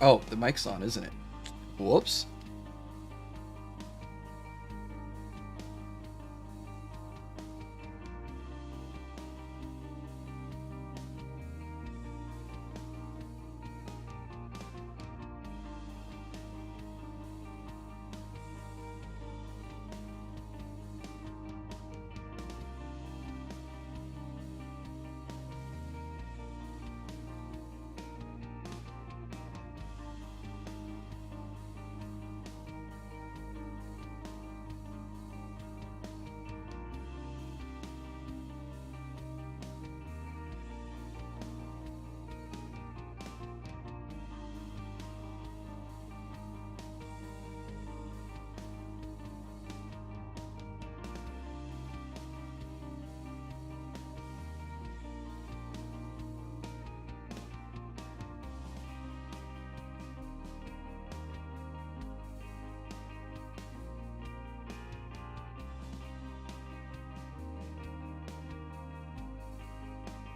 Oh, the mic's on, isn't it? Whoops.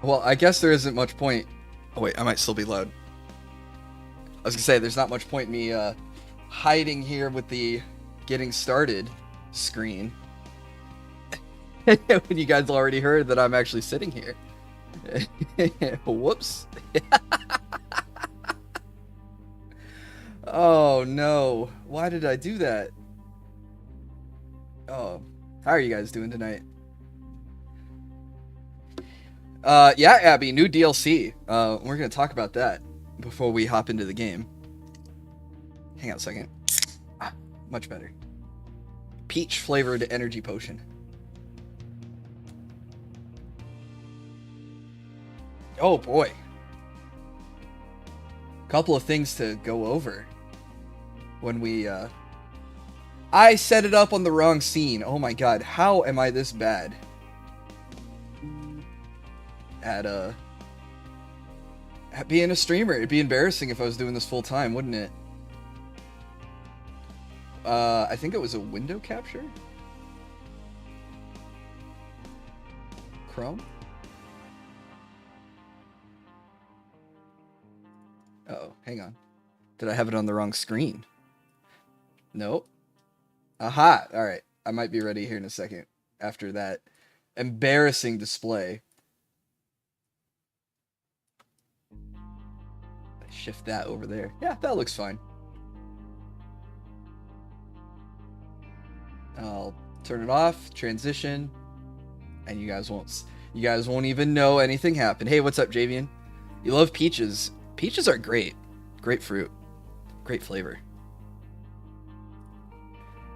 Well, I guess there isn't much point. Oh wait, I might still be loud. I was gonna say, there's not much point me hiding here with the getting started screen. When you guys already heard that I'm actually sitting here. Whoops. Oh no. Why did I do that? Oh, how are you guys doing tonight? Yeah, Abby, new DLC. We're gonna talk about that before we hop into the game. Hang on a second. Ah, much better. Peach flavored energy potion. Oh boy. Couple of things to go over when we I set it up on the wrong scene. Oh my god, how am I this bad at being a streamer? It'd be embarrassing if I was doing this full time, wouldn't it? I think it was a window capture? Chrome? Uh-oh, hang on. Did I have it on the wrong screen? Nope. Aha! Alright, I might be ready here in a second after that embarrassing display. Shift that over there. Yeah, that looks fine. I'll turn it off, transition, and you guys won't even know anything happened. Hey, what's up, Javian? You love peaches. Peaches are great. Great fruit. Great flavor.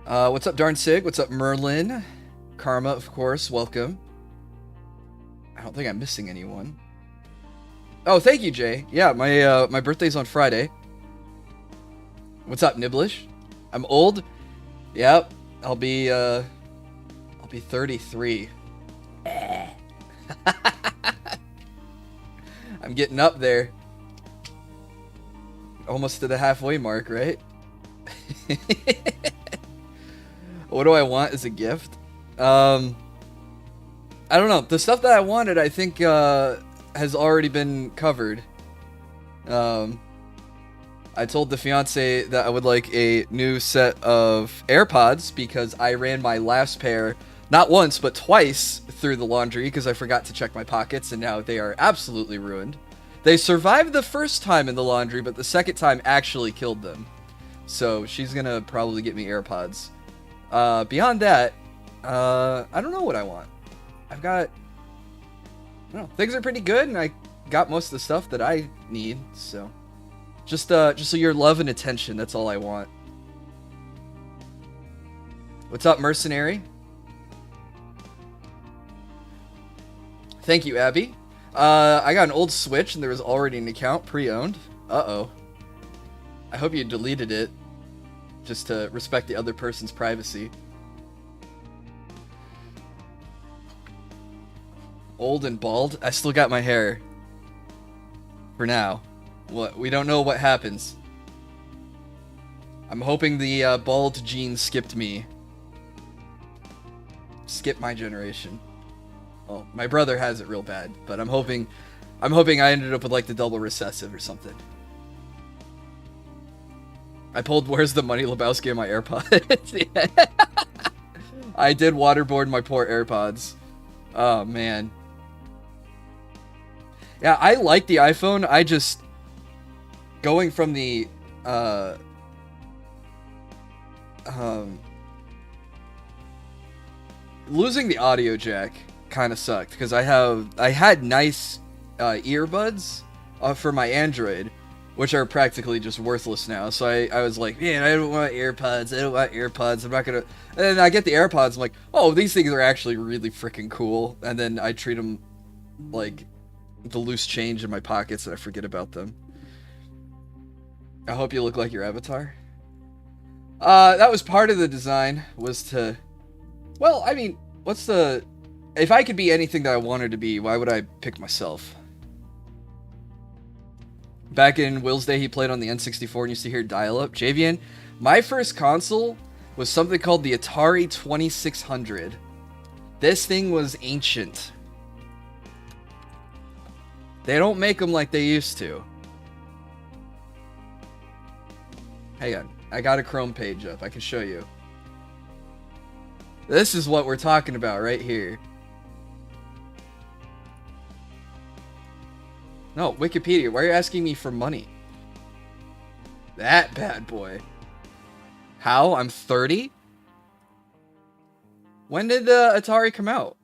What's up, Darn Sig? What's up, Merlin? Karma, of course. Welcome. I don't think I'm missing anyone. Oh, thank you, Jay. Yeah, my birthday's on Friday. What's up, Nibblish? I'm old. Yep. I'll be 33. I'm getting up there. Almost to the halfway mark, right? What do I want as a gift? I don't know. The stuff that I wanted, I think, has already been covered. I told the fiance that I would like a new set of AirPods because I ran my last pair not once but twice through the laundry because I forgot to check my pockets, and now they are absolutely ruined. They survived the first time in the laundry, but the second time actually killed them. So she's gonna probably get me AirPods. Beyond that, I don't know what I want. I've got, I don't know, things are pretty good, and I got most of the stuff that I need. So just so your love and attention, that's all I want. What's up, Mercenary? Thank you, Abby. I got an old Switch, and there was already an account pre-owned. Uh-oh. I hope you deleted it, just to respect the other person's privacy. Old and bald? I still got my hair. For now. What? We don't know what happens. I'm hoping the bald gene skipped me. Skip my generation. Well, my brother has it real bad, but I'm hoping I ended up with like the double recessive or something. I pulled Where's the Money Lebowski in my AirPods. Yeah. I did waterboard my poor AirPods. Oh, man. Yeah, I like the iPhone. I just... Going from the... losing the audio jack kind of sucked, because I had nice earbuds for my Android, which are practically just worthless now. So I was like, man, I don't want AirPods. I don't want AirPods. I'm not gonna. And then I get the AirPods. I'm like, oh, these things are actually really freaking cool. And then I treat them like the loose change in my pockets, and I forget about them. I hope you look like your avatar. That was part of the design, was to... Well, I mean, what's the... If I could be anything that I wanted to be, why would I pick myself? Back in Will's day, he played on the N64 and used to hear dial-up. Javian, my first console was something called the Atari 2600. This thing was ancient. They don't make them like they used to. Hang on. I got a Chrome page up. I can show you. This is what we're talking about right here. No, Wikipedia. Why are you asking me for money? That bad boy. How? I'm 30? When did the Atari come out?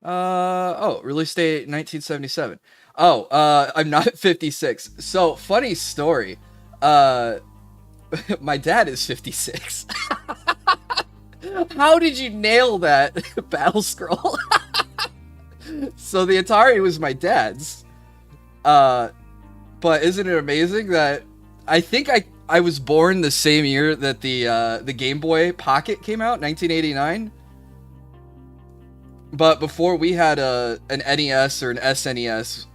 Oh, release date 1977. Oh, I'm not 56. So, funny story. My dad is 56. How did you nail that, Battle Scroll? So the Atari was my dad's. But isn't it amazing that I think I was born the same year that the Game Boy Pocket came out, 1989. But before we had an NES or an SNES,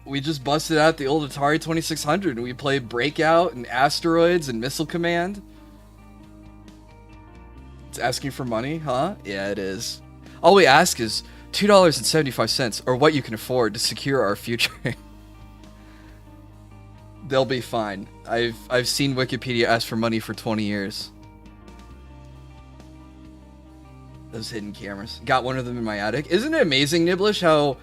we just busted out the old Atari 2600 and we played Breakout and Asteroids and Missile Command. It's asking for money, huh? Yeah, it is. All we ask is $2.75 or what you can afford to secure our future. They'll be fine. I've seen Wikipedia ask for money for 20 years. Those hidden cameras. Got one of them in my attic. Isn't it amazing, Niblish, how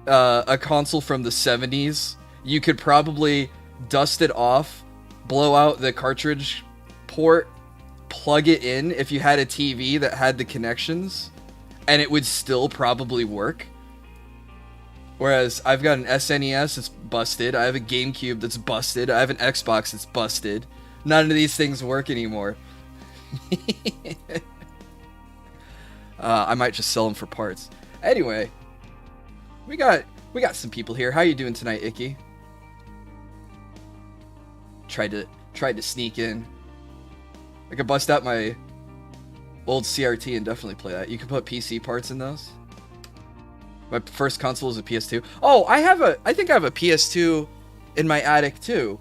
a console from the 70s, you could probably dust it off, blow out the cartridge port, plug it in if you had a TV that had the connections, and it would still probably work? Whereas I've got an SNES that's busted, I have a GameCube that's busted, I have an Xbox that's busted. None of these things work anymore. I might just sell them for parts. Anyway, we got some people here. How you doing tonight, Icky? Tried to sneak in. I could bust out my old CRT and definitely play that. You can put PC parts in those. My first console is a PS2. Oh, I think I have a PS2 in my attic too.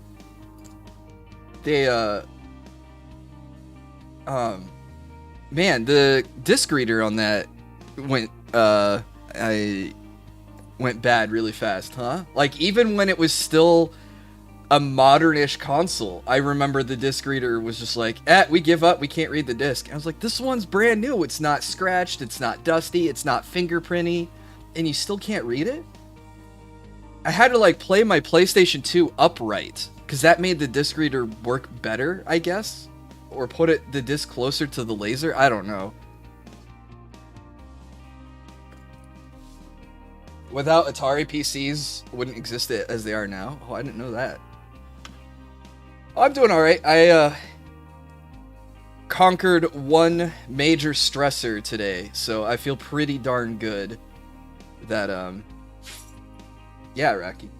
They man, the disc reader on that went bad really fast, huh? Like, even when it was still a modern-ish console, I remember the disc reader was just like, we give up, we can't read the disc. I was like, this one's brand new, it's not scratched, it's not dusty, it's not fingerprinty, and you still can't read it? I had to, like, play my PlayStation 2 upright, because that made the disc reader work better, I guess? Or put the disc closer to the laser? I don't know. Without Atari, PCs wouldn't exist as they are now. Oh, I didn't know that. Oh, I'm doing alright. I conquered one major stressor today, so I feel pretty darn good that, yeah, Rocky.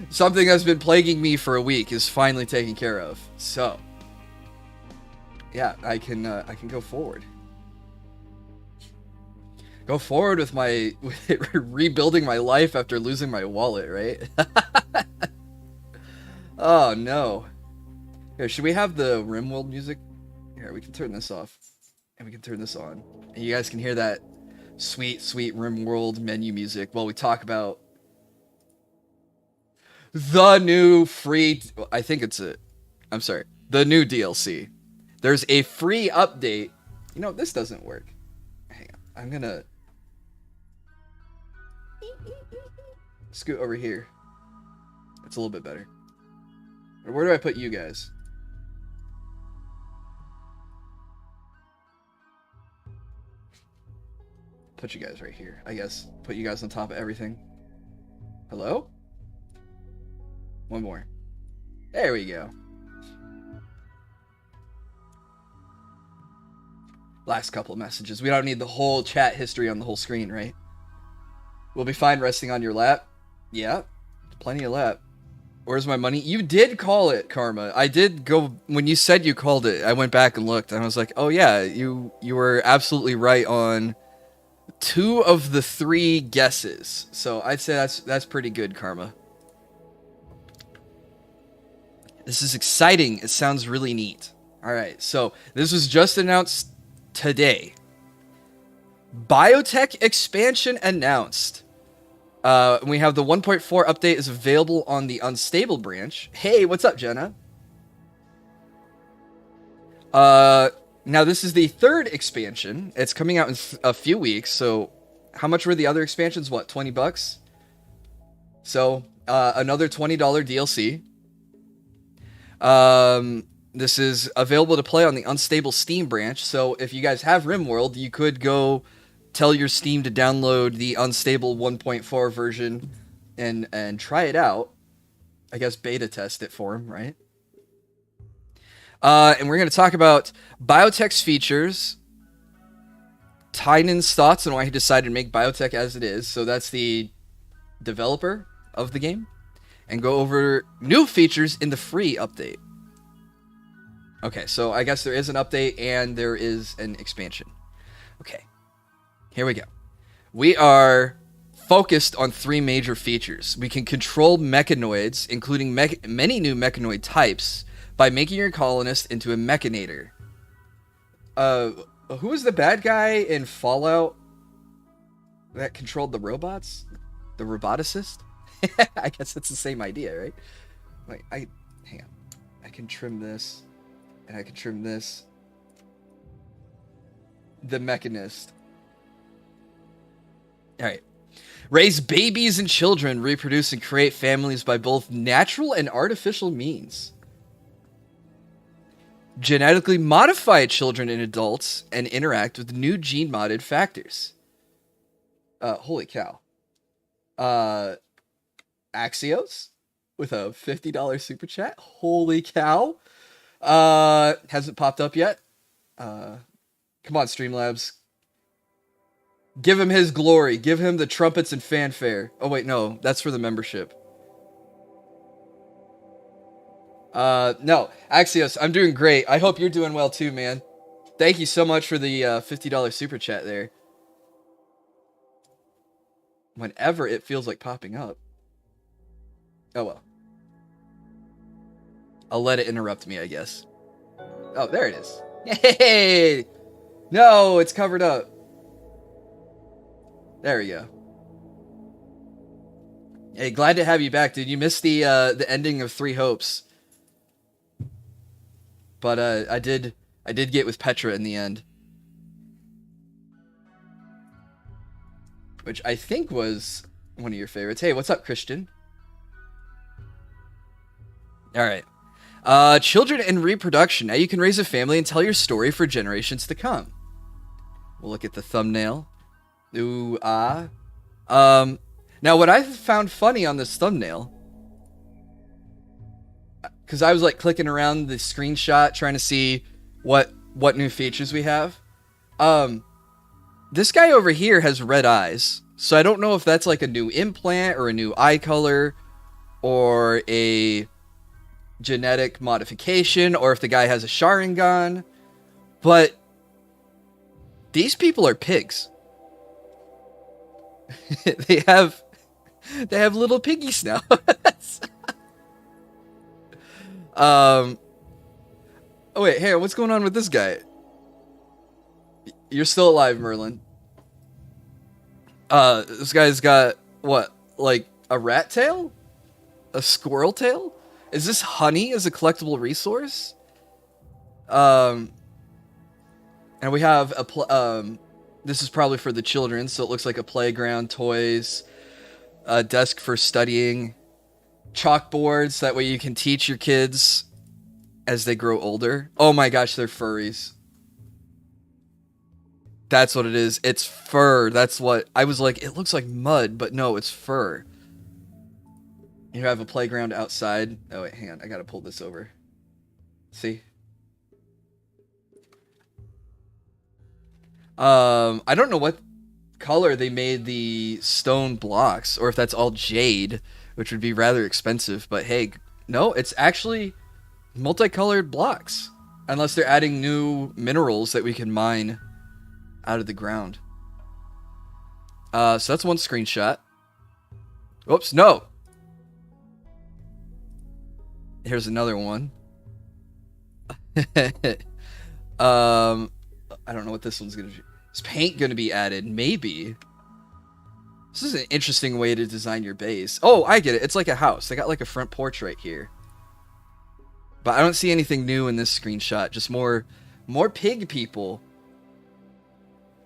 Something that's been plaguing me for a week is finally taken care of. So, yeah, I can go forward. Go forward with rebuilding my life after losing my wallet, right? Oh no. Here, should we have the RimWorld music? Here, we can turn this off, and we can turn this on, and you guys can hear that Sweet, sweet RimWorld menu music while we talk about the new free... I think it's a... I'm sorry. The new DLC. There's a free update. You know, this doesn't work. Hang on. I'm gonna... scoot over here. It's a little bit better. Or where do I put you guys? Put you guys right here. I guess put you guys on top of everything. Hello? One more. There we go. Last couple of messages. We don't need the whole chat history on the whole screen, right? We'll be fine resting on your lap. Yeah, plenty of lap. Where's my money? You did call it, Karma. I did go... When you said you called it, I went back and looked, and I was like, oh yeah, you were absolutely right on 2 of the 3 guesses. So I'd say that's pretty good, Karma. This is exciting. It sounds really neat. Alright, so this was just announced today. Biotech expansion announced. We have the 1.4 update is available on the Unstable branch. Hey, what's up, Jenna? Now this is the 3rd expansion. It's coming out in a few weeks. So how much were the other expansions? What, 20 bucks? So, another $20 DLC. This is available to play on the Unstable Steam branch. So if you guys have RimWorld, you could go tell your Steam to download the Unstable 1.4 version and try it out. I guess beta test it for them, right? And we're going to talk about Biotech's features, Tynan's thoughts on why he decided to make Biotech as it is. So that's the developer of the game. And go over new features in the free update. Okay, so I guess there is an update and there is an expansion. Okay, here we go. We are focused on 3 major features. We can control mechanoids, including many new mechanoid types, by making your colonist into a mechanator. Who was the bad guy in Fallout that controlled the robots? The roboticist? I guess that's the same idea, right? Like, hang on. I can trim this, and I can trim this. The mechanist. Alright. Raise babies and children, reproduce and create families by both natural and artificial means. Genetically modify children and adults and interact with new gene-modded factors. Holy cow. Axios with a $50 super chat. Holy cow. Hasn't popped up yet. Come on, Streamlabs. Give him his glory. Give him the trumpets and fanfare. Oh, wait, no. That's for the membership. No. Axios, I'm doing great. I hope you're doing well too, man. Thank you so much for the $50 super chat there. Whenever it feels like popping up. Oh, well. I'll let it interrupt me, I guess. Oh, there it is. Hey! No, it's covered up. There we go. Hey, glad to have you back, dude. You missed the ending of Three Hopes. But I did get with Petra in the end. Which I think was one of your favorites. Hey, what's up, Christian? Alright. Children and reproduction. Now you can raise a family and tell your story for generations to come. We'll look at the thumbnail. Ooh, ah. Now what I found funny on this thumbnail, because I was like clicking around the screenshot trying to see what new features we have. This guy over here has red eyes, so I don't know if that's like a new implant or a new eye color or a genetic modification or if the guy has a Sharingan, but these people are pigs. they have little piggies now. Oh wait, hey, what's going on with this guy? You're still alive, Merlin. This guy's got, what, like a rat tail? A squirrel tail? Is this honey as a collectible resource? And we have this is probably for the children, so it looks like a playground, toys, a desk for studying, chalkboards, that way you can teach your kids as they grow older. Oh my gosh, they're furries. That's what it is. It's fur. That's what I was like. It looks like mud, but no, it's fur. You have a playground outside. Oh wait, hang on. I gotta pull this over. See? I don't know what color they made the stone blocks, or if that's all jade, which would be rather expensive. But hey, no, it's actually multicolored blocks, unless they're adding new minerals that we can mine out of the ground. So that's one screenshot. Oops, no. Here's another one. I don't know what this one's gonna be. Is paint gonna be added? Maybe. This is an interesting way to design your base. Oh, I get it. It's like a house. They got like a front porch right here. But I don't see anything new in this screenshot. Just more pig people.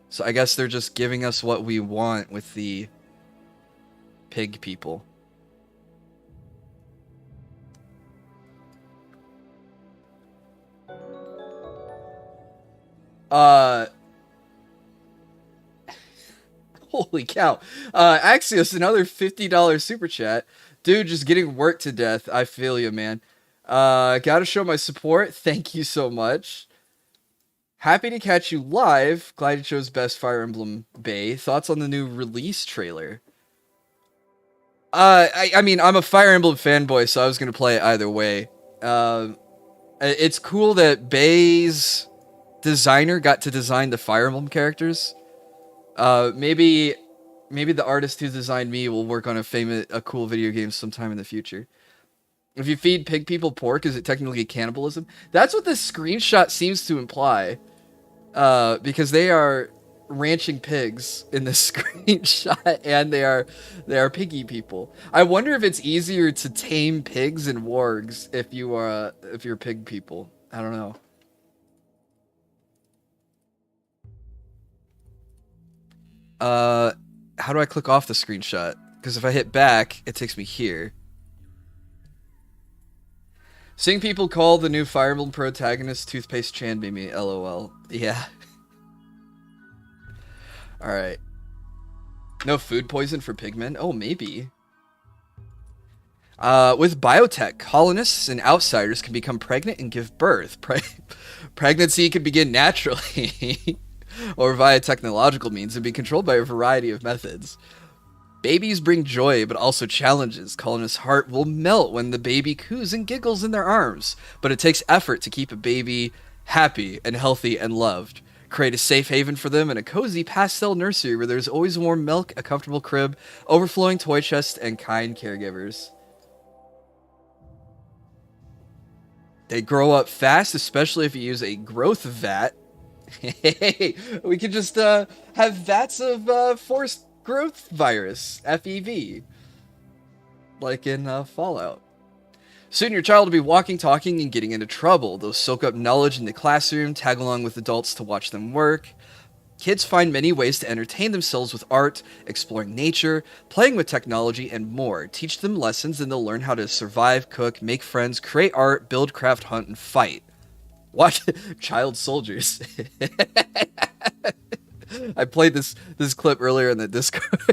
So I guess they're just giving us what we want with the pig people. Holy cow. Axios, another $50 super chat. Dude, just getting worked to death. I feel you, man. Gotta show my support. Thank you so much. Happy to catch you live. Glad you chose Best Fire Emblem Bay. Thoughts on the new release trailer? I mean, I'm a Fire Emblem fanboy, so I was gonna play it either way. It's cool that Bay's designer got to design the Fire Emblem characters. Maybe the artist who designed me will work on a cool video game sometime in the future. If you feed pig people pork, is it technically cannibalism? That's what this screenshot seems to imply. Because they are ranching pigs in this screenshot, and they are piggy people. I wonder if it's easier to tame pigs and wargs if you're pig people. I don't know. How do I click off the screenshot? Because if I hit back, it takes me here. Seeing people call the new Fire Emblem protagonist Toothpaste Chan made me LOL. Yeah. Alright. No food poison for pigmen? Oh, maybe. With biotech, colonists and outsiders can become pregnant and give birth. Pregnancy can begin naturally or via technological means and be controlled by a variety of methods. Babies bring joy, but also challenges. Colonists' heart will melt when the baby coos and giggles in their arms, but it takes effort to keep a baby happy and healthy and loved. Create a safe haven for them in a cozy pastel nursery where there's always warm milk, a comfortable crib, overflowing toy chest, and kind caregivers. They grow up fast, especially if you use a growth vat. Hey, we could just have vats of forced growth virus, FEV, like in Fallout. Soon your child will be walking, talking, and getting into trouble. They'll soak up knowledge in the classroom, tag along with adults to watch them work. Kids find many ways to entertain themselves with art, exploring nature, playing with technology, and more. Teach them lessons and they'll learn how to survive, cook, make friends, create art, build, craft, hunt, and fight. Watch child soldiers. I played this clip earlier in the Discord.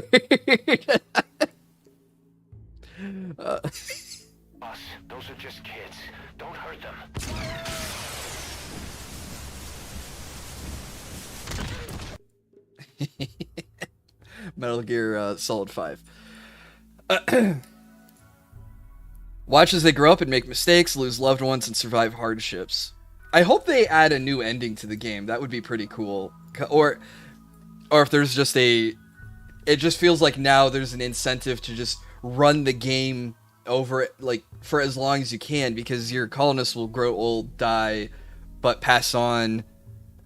Boss, those are just kids. Don't hurt them. Metal Gear Solid 5. Watch as they grow up and make mistakes, lose loved ones, and survive hardships. I hope they add a new ending to the game. That would be pretty cool. Or if there's just it just feels like now there's an incentive to just run the game over like for as long as you can, because your colonists will grow old, die, but pass on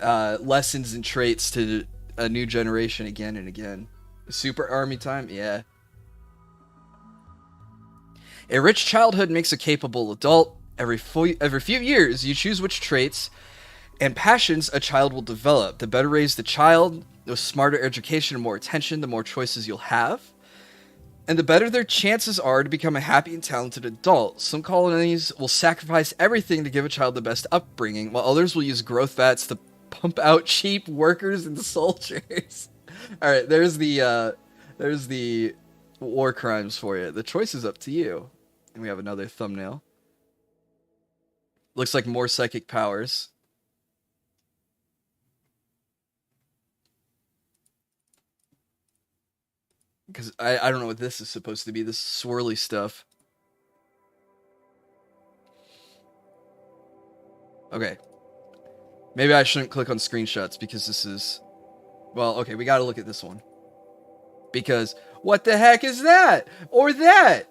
lessons and traits to a new generation again and again. Super army time? Yeah. A rich childhood makes a capable adult. Every few years, you choose which traits and passions a child will develop. The better raised the child, the smarter education and more attention, the more choices you'll have. And the better their chances are to become a happy and talented adult. Some colonies will sacrifice everything to give a child the best upbringing, while others will use growth vats to pump out cheap workers and soldiers. All right, there's the war crimes for you. The choice is up to you. And we have another thumbnail. Looks like more psychic powers. Because I don't know what this is supposed to be, this swirly stuff. Okay. Maybe I shouldn't click on screenshots because this is... Well, okay, we gotta look at this one. Because, what the heck is that? Or that?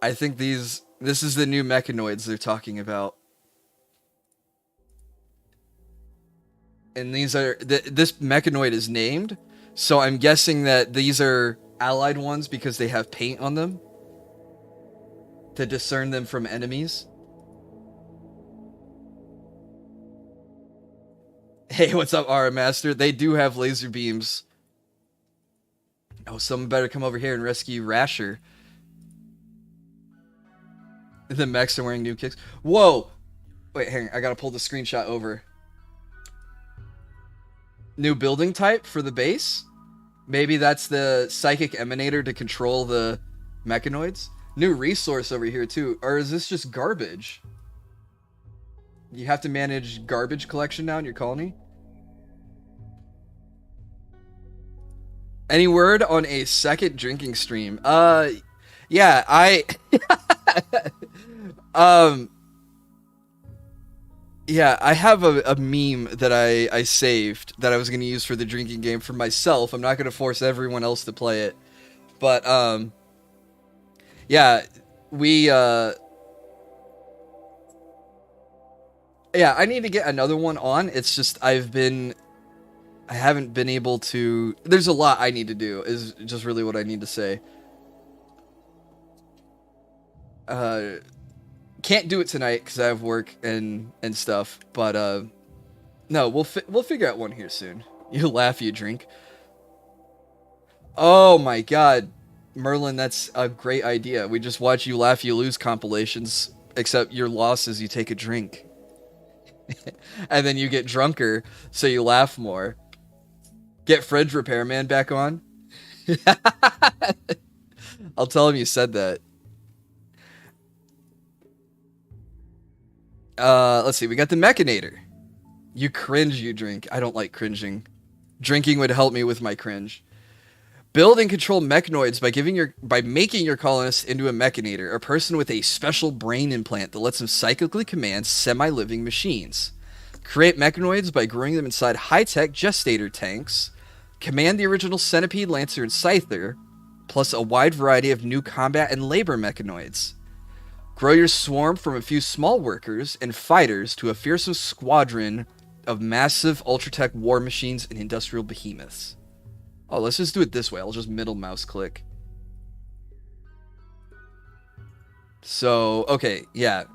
I think this is the new mechanoids they're talking about. And these are... This mechanoid is named, so I'm guessing that these are allied ones because they have paint on them to discern them from enemies. Hey, what's up, Aura Master? They do have laser beams. Oh, someone better come over here and rescue Rasher. The mechs are wearing new kicks. Whoa! Wait, hang on. I gotta pull the screenshot over. New building type for the base? Maybe that's the psychic emanator to control the mechanoids? New resource over here, too. Or is this just garbage? You have to manage garbage collection now in your colony? Any word on a second drinking stream? Yeah, yeah, I have a meme that I saved that I was going to use for the drinking game for myself. I'm not going to force everyone else to play it. But, yeah, yeah, I need to get another one on. It's just I haven't been able to... There's a lot I need to do, is just really what I need to say. Can't do it tonight because I have work and stuff, but no, we'll figure out one here soon. You laugh, you drink. Oh my god, Merlin, that's a great idea. We just watch You Laugh, You Lose compilations, except your loss is you take a drink. And then you get drunker, so you laugh more. Get Fridge Repairman back on. I'll tell him you said that. Let's see. We got the Mechanator. You cringe, you drink. I don't like cringing. Drinking would help me with my cringe. Build and control mechanoids by making your colonists into a mechanator, a person with a special brain implant that lets them psychically command semi-living machines. Create mechanoids by growing them inside high-tech gestator tanks. Command the original Centipede, Lancer, and Scyther, plus a wide variety of new combat and labor mechanoids. Grow your swarm from a few small workers and fighters to a fearsome squadron of massive ultra-tech war machines and industrial behemoths. Oh, let's just do it this way. I'll just middle mouse click. So, okay, yeah.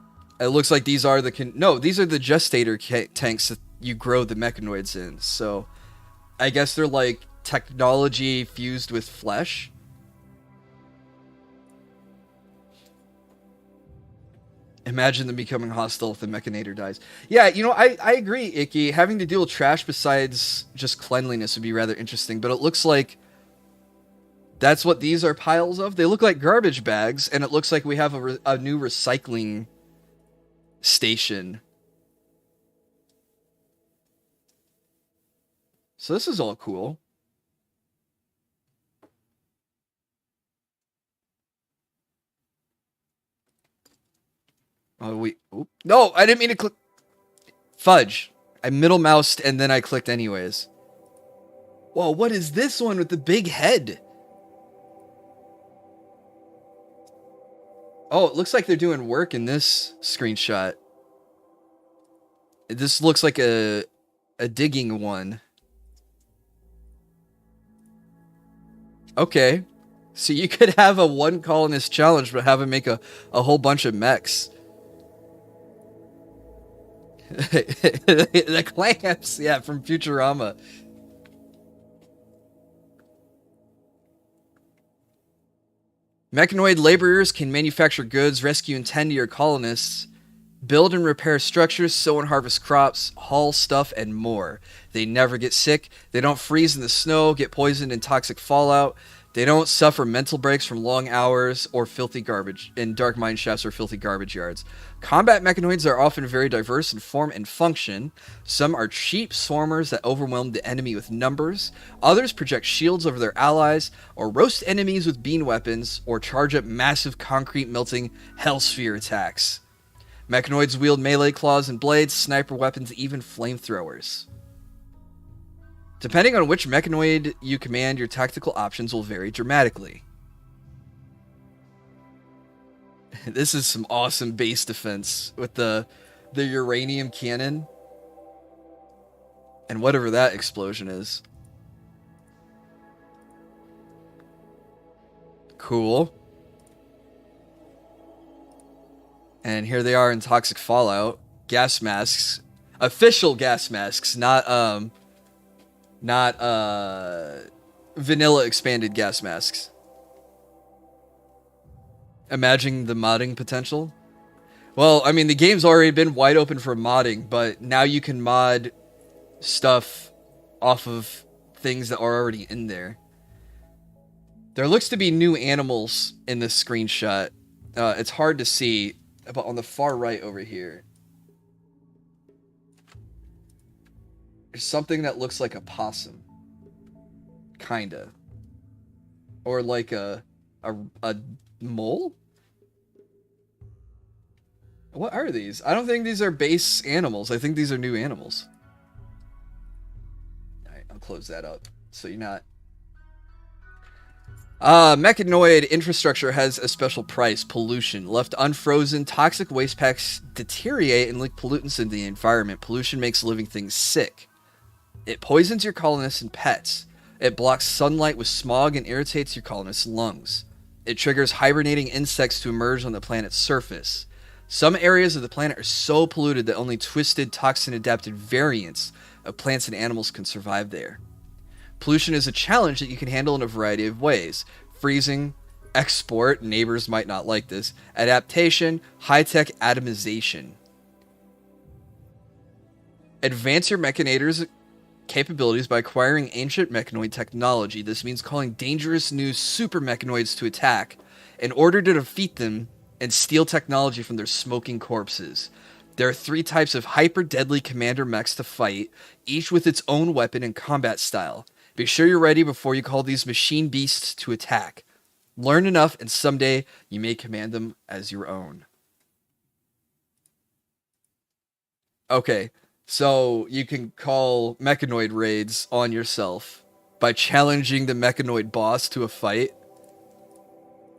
It looks like these are the... No, these are the gestator tanks that you grow the mechanoids in. So, I guess they're like technology fused with flesh. Imagine them becoming hostile if the mechanator dies. Yeah, you know, I agree, Icky. Having to deal with trash besides just cleanliness would be rather interesting, but it looks like that's what these are piles of. They look like garbage bags, and it looks like we have a new recycling station. So this is all cool. Oh, wait. Oop. No, I didn't mean to click. Fudge. I middle moused and then I clicked anyways. Whoa, what is this one with the big head? Oh, it looks like they're doing work in this screenshot. This looks like a digging one. Okay. So you could have a one colonist challenge, but have him make a whole bunch of mechs. The clamps, yeah, from Futurama. Mechanoid laborers can manufacture goods, rescue and tend to your colonists, build and repair structures, sow and harvest crops, haul stuff, and more. They never get sick. They don't freeze in the snow, get poisoned in toxic fallout. They don't suffer mental breaks from long hours or filthy garbage in dark mine shafts or filthy garbage yards. Combat mechanoids are often very diverse in form and function. Some are cheap swarmers that overwhelm the enemy with numbers. Others project shields over their allies, or roast enemies with beam weapons, or charge up massive concrete melting hellsphere attacks. Mechanoids wield melee claws and blades, sniper weapons, even flamethrowers. Depending on which mechanoid you command, your tactical options will vary dramatically. This is some awesome base defense with the uranium cannon. And whatever that explosion is. Cool. And here they are in toxic fallout. Gas masks. Official gas masks, not vanilla expanded gas masks. Imagine the modding potential. Well, I mean, the game's already been wide open for modding, but now you can mod stuff off of things that are already in there. There looks to be new animals in this screenshot. It's hard to see, but on the far right over here, there's something that looks like a possum. Kinda. Or like a mole? What are these? I don't think these are base animals. I think these are new animals. Alright, I'll close that up. So you're not... Mechanoid infrastructure has a special price. Pollution. Left unfrozen, toxic waste packs deteriorate and leak pollutants into the environment. Pollution makes living things sick. It poisons your colonists and pets. It blocks sunlight with smog and irritates your colonists' lungs. It triggers hibernating insects to emerge on the planet's surface. Some areas of the planet are so polluted that only twisted, toxin-adapted variants of plants and animals can survive there. Pollution is a challenge that you can handle in a variety of ways. Freezing, export, neighbors might not like this, adaptation, high-tech atomization. Advance your mechanators' capabilities by acquiring ancient mechanoid technology. This means calling dangerous new super mechanoids to attack in order to defeat them and steal technology from their smoking corpses. There are 3 types of hyper-deadly commander mechs to fight, each with its own weapon and combat style. Be sure you're ready before you call these machine beasts to attack. Learn enough and someday you may command them as your own. Okay, so you can call mechanoid raids on yourself by challenging the mechanoid boss to a fight.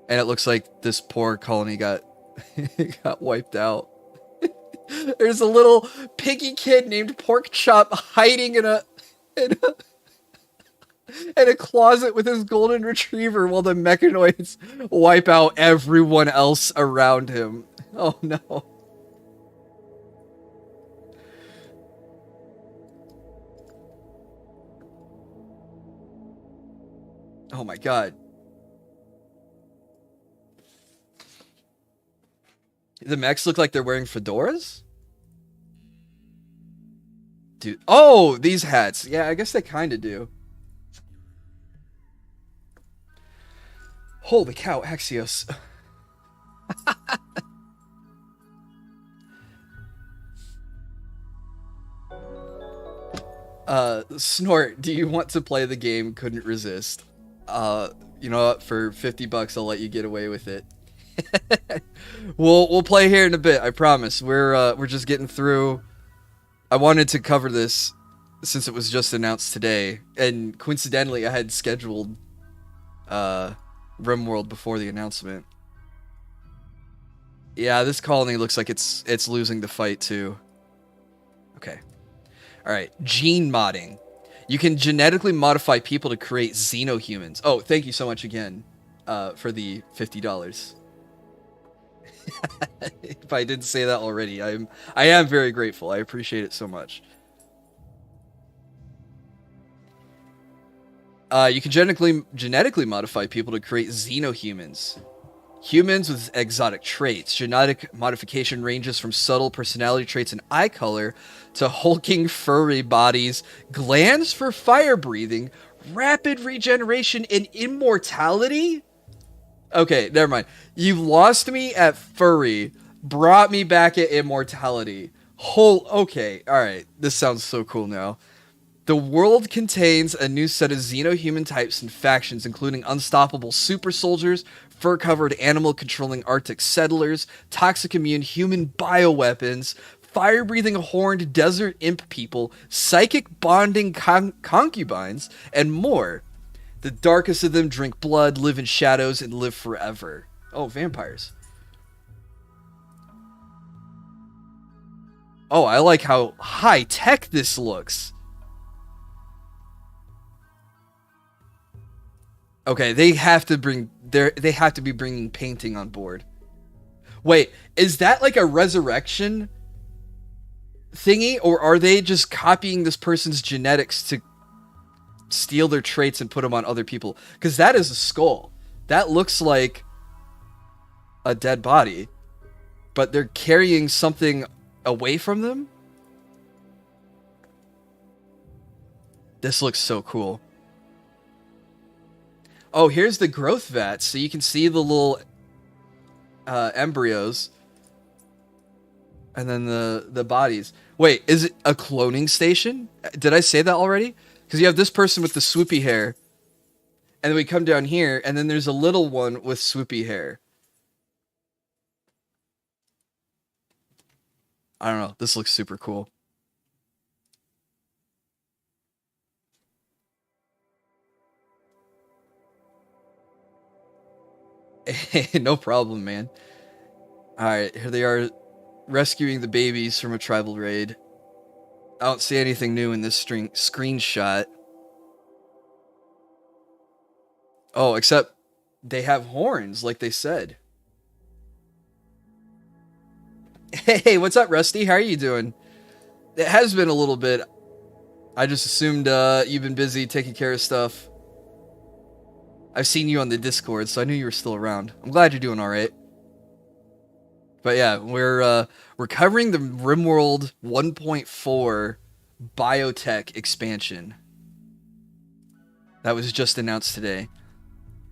And it looks like this poor colony got wiped out. There's a little piggy kid named Pork Chop hiding in a closet with his golden retriever while the mechanoids wipe out everyone else around him. Oh no. Oh my god. The mechs look like they're wearing fedoras? Dude. Oh, these hats. Yeah, I guess they kind of do. Holy cow, Axios. Snort, do you want to play the game? Couldn't resist. You know what? For $50, I'll let you get away with it. We'll play here in a bit, I promise. We're just getting through. I wanted to cover this since it was just announced today, and coincidentally I had scheduled RimWorld before the announcement. Yeah, this colony looks like it's losing the fight too. Okay. Alright, gene modding. You can genetically modify people to create xenohumans. Oh, thank you so much again for the $50. If I didn't say that already, I am very grateful. I appreciate it so much. You can genetically modify people to create xenohumans. Humans with exotic traits. Genetic modification ranges from subtle personality traits and eye color to hulking furry bodies, glands for fire breathing, rapid regeneration, and immortality? Okay, never mind. You lost me at furry, brought me back at immortality. Okay, alright. This sounds so cool now. The world contains a new set of xenohuman types and factions, including unstoppable super soldiers, fur-covered animal-controlling Arctic settlers, toxic-immune human bioweapons, fire-breathing horned desert imp people, psychic-bonding concubines, and more. The darkest of them drink blood, live in shadows, and live forever. Oh, vampires. Oh, I like how high-tech this looks. Okay, they have to be bringing painting on board. Wait, is that like a resurrection thingy, or are they just copying this person's genetics to steal their traits and put them on other people? Because that is a skull. That looks like a dead body, but they're carrying something away from them. This looks so cool. Oh, here's the growth vat, so you can see the little embryos, and then the bodies. Wait, is it a cloning station? Did I say that already? Because you have this person with the swoopy hair, and then we come down here, and then there's a little one with swoopy hair. I don't know. This looks super cool. No problem, man. Alright, here they are rescuing the babies from a tribal raid. I don't see anything new in this screenshot. Oh, except they have horns, like they said. Hey, what's up, Rusty? How are you doing? It has been a little bit. I just assumed you've been busy taking care of stuff. I've seen you on the Discord, so I knew you were still around. I'm glad you're doing all right. But yeah, we're covering the RimWorld 1.4 biotech expansion that was just announced today.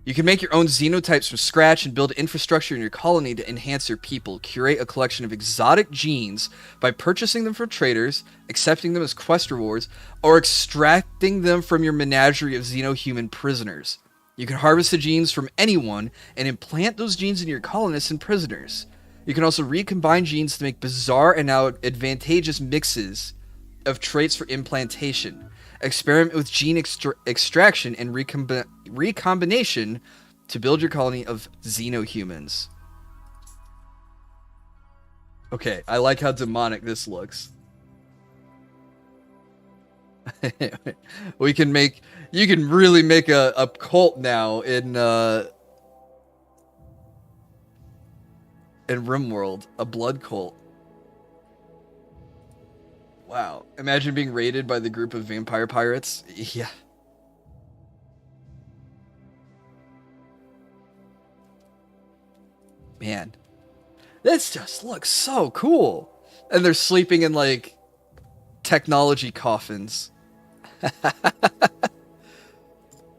You can make your own xenotypes from scratch and build infrastructure in your colony to enhance your people. Curate a collection of exotic genes by purchasing them from traders, accepting them as quest rewards, or extracting them from your menagerie of xenohuman prisoners. You can harvest the genes from anyone and implant those genes in your colonists and prisoners. You can also recombine genes to make bizarre and now advantageous mixes of traits for implantation. Experiment with gene extraction and recombination to build your colony of xenohumans. Okay, I like how demonic this looks. You can really make a cult now in RimWorld, a blood cult. Wow, imagine being raided by the group of vampire pirates. Yeah. Man, this just looks so cool. And they're sleeping in like technology coffins.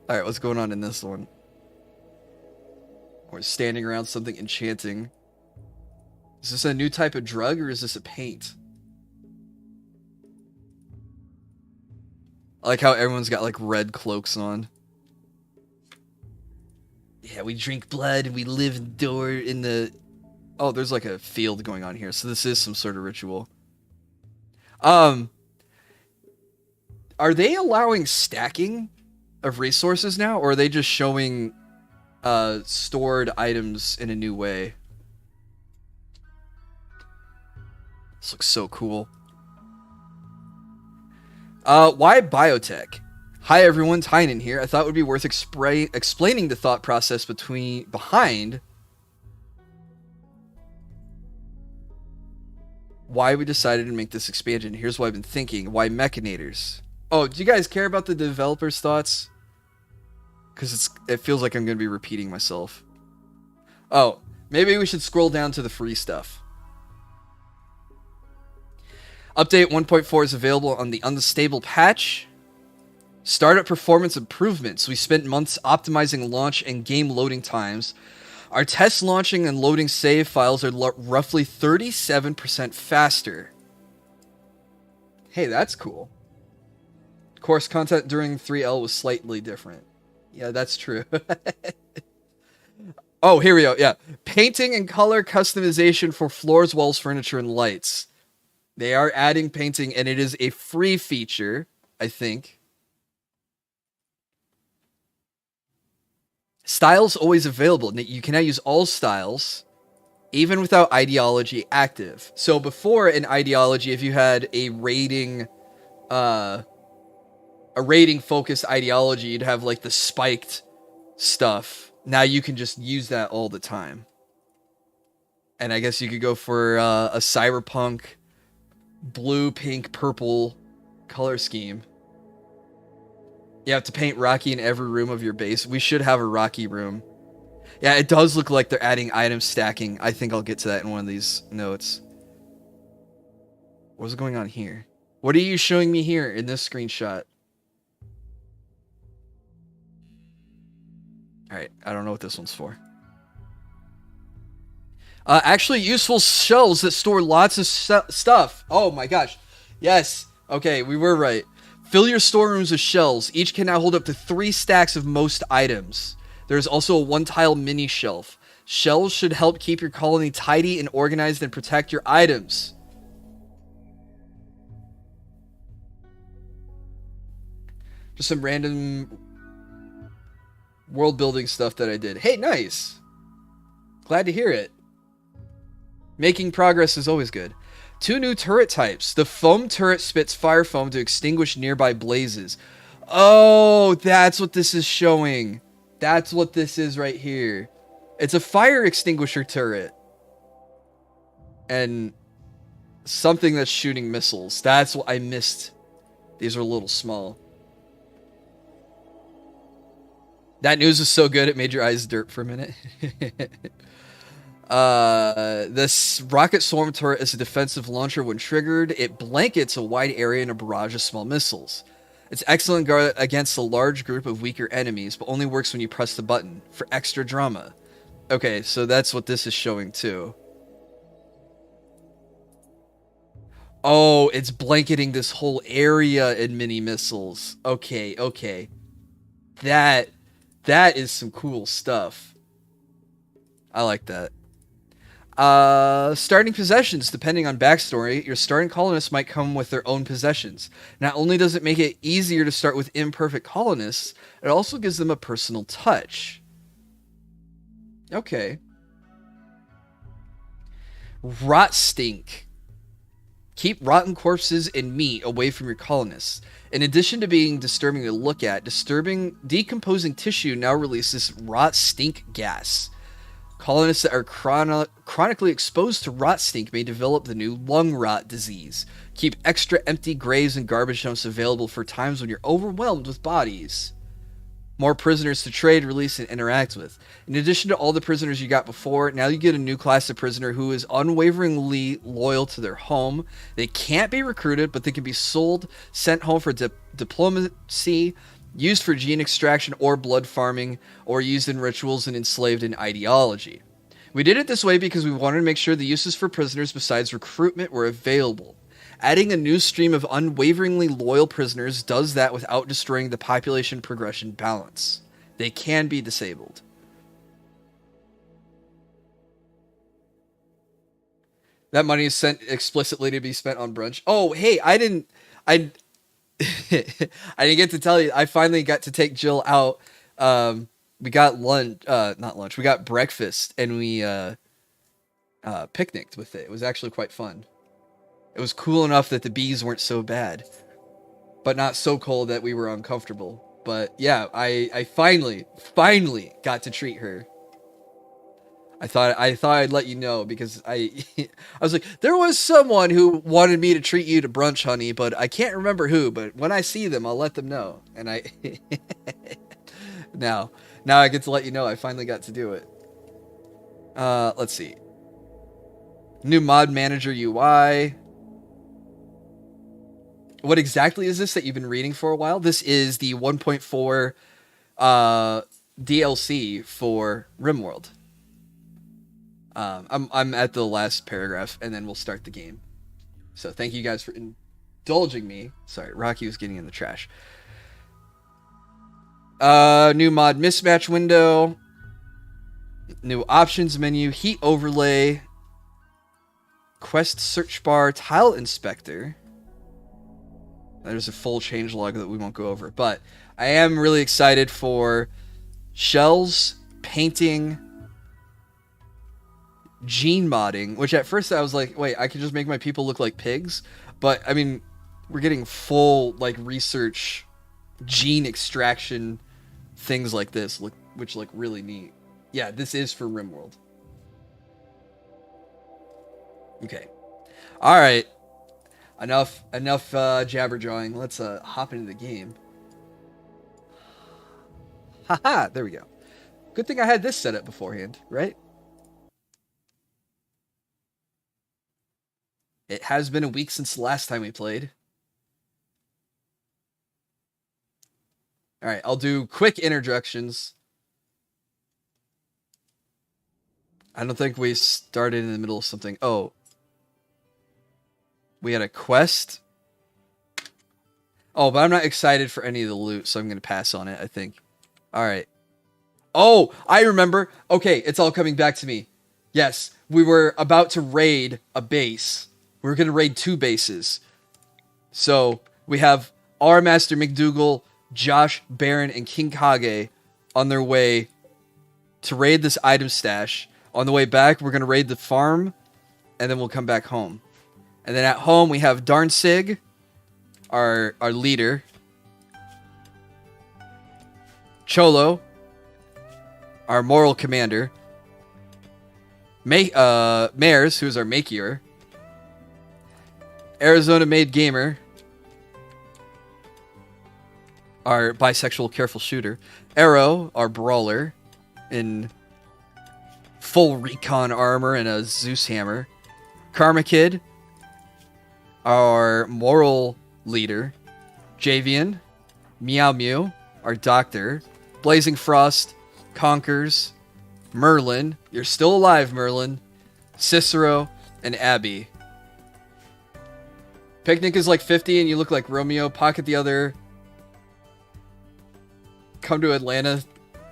Alright, what's going on in this one? We're standing around something enchanting. Is this a new type of drug or is this a paint? I like how everyone's got like red cloaks on. Yeah, we drink blood and we live in the... Oh, there's like a field going on here, so this is some sort of ritual. Are they allowing stacking of resources now, or are they just showing stored items in a new way? This looks so cool. Why biotech? Hi everyone, Tynan here. I thought it would be worth explaining the thought process behind why we decided to make this expansion. Here's what I've been thinking. Why Mechanators? Oh, do you guys care about the developers' thoughts? Because it feels like I'm going to be repeating myself. Oh, maybe we should scroll down to the free stuff. Update 1.4 is available on the Unstable patch. Startup performance improvements. We spent months optimizing launch and game loading times. Our test launching and loading save files are roughly 37% faster. Hey, that's cool. Course content during 3L was slightly different. Yeah, that's true. Oh, here we go. Yeah. Painting and color customization for floors, walls, furniture, and lights. They are adding painting, and it is a free feature, I think. Styles always available. You can now use all styles, even without ideology active. So before in ideology, if you had a rating focused ideology, you'd have like the spiked stuff. Now you can just use that all the time. And I guess you could go for a cyberpunk blue, pink, purple color scheme. You have to paint Rocky in every room of your base. We should have a Rocky room. Yeah, it does look like they're adding item stacking. I think I'll get to that in one of these notes. What's going on here? What are you showing me here in this screenshot? Alright, I don't know what this one's for. Actually, useful shelves that store lots of stuff. Oh my gosh. Yes. Okay, we were right. Fill your storerooms with shelves. Each can now hold up to 3 stacks of most items. There's also a 1-tile mini shelf. Shelves should help keep your colony tidy and organized and protect your items. Just some random world building stuff that I did. Hey, nice. Glad to hear it. Making progress is always good. 2 new turret types. The foam turret spits fire foam to extinguish nearby blazes. Oh, that's what this is showing. That's what this is right here. It's a fire extinguisher turret. And something that's shooting missiles. That's what I missed. These are a little small. That news is so good it made your eyes dirt for a minute. This rocket swarm turret is a defensive launcher. When triggered, it blankets a wide area in a barrage of small missiles. It's excellent guard against a large group of weaker enemies, but only works when you press the button for extra drama. Okay, so that's what this is showing too. Oh, it's blanketing this whole area in mini missiles. Okay, okay. That is some cool stuff. I like that. Starting possessions. Depending on backstory, your starting colonists might come with their own possessions. Not only does it make it easier to start with imperfect colonists, it also gives them a personal touch. Okay. Rot stink. Keep rotten corpses and meat away from your colonists. In addition to being disturbing to look at, decomposing tissue now releases rot stink gas. Colonists that are chronically exposed to rot stink may develop the new lung rot disease. Keep extra empty graves and garbage dumps available for times when you're overwhelmed with bodies. More prisoners to trade, release, and interact with. In addition to all the prisoners you got before, now you get a new class of prisoner who is unwaveringly loyal to their home. They can't be recruited, but they can be sold, sent home for diplomacy, used for gene extraction or blood farming, or used in rituals and enslaved in ideology. We did it this way because we wanted to make sure the uses for prisoners besides recruitment were available. Adding a new stream of unwaveringly loyal prisoners does that without destroying the population progression balance. They can be disabled. That money is sent explicitly to be spent on brunch. Oh, hey, I didn't get to tell you. I finally got to take Jill out. We got not lunch. We got breakfast, and we picnicked with it. It was actually quite fun. It was cool enough that the bees weren't so bad. but not so cold that we were uncomfortable. But yeah, I finally got to treat her. I thought I'd let you know because I was like, there was someone who wanted me to treat you to brunch, honey, but I can't remember who. But when I see them, I'll let them know. And I now I get to let you know I finally got to do it. Let's see. New mod manager UI. What exactly is this that you've been reading for a while? This is the 1.4 DLC for RimWorld. I'm at the last paragraph, and then we'll start the game. So thank you guys for indulging me. Sorry, Rocky was getting in the trash. New mod mismatch window. New options menu. Heat overlay. Quest search bar. Tile inspector. There's a full changelog that we won't go over, but I am really excited for shells, painting, gene modding, which at first I was like, wait, I could just make my people look like pigs. But I mean, we're getting full like research, gene extraction, things like this, which look really neat. Yeah, this is for RimWorld. Okay. All right. Enough jabber jawing. Let's hop into the game. Haha, there we go. Good thing I had this set up beforehand, right? It has been a week since the last time we played. All right, I'll do quick introductions. I don't think we started in the middle of something. Oh. We had a quest. Oh, but I'm not excited for any of the loot, so I'm going to pass on it, I think. All right. Oh, I remember. Okay, it's all coming back to me. Yes, we were about to raid a base. We were going to raid 2 bases. So we have our Master McDougal, Josh, Baron, and King Kage on their way to raid this item stash. On the way back, we're going to raid the farm, and then we'll come back home. And then at home, we have Darnsig, our leader. Cholo, our moral commander. Mares, who's our makier. Arizona-made gamer, our bisexual careful shooter. Arrow, our brawler, in full recon armor and a Zeus hammer. Karma Kid, our moral leader. Javian, Meow Mew, our doctor. Blazing Frost, Conkers, Merlin, you're still alive, Merlin. Cicero, and Abby. Picnic is like 50 and you look like Romeo. Pocket the other. Come to Atlanta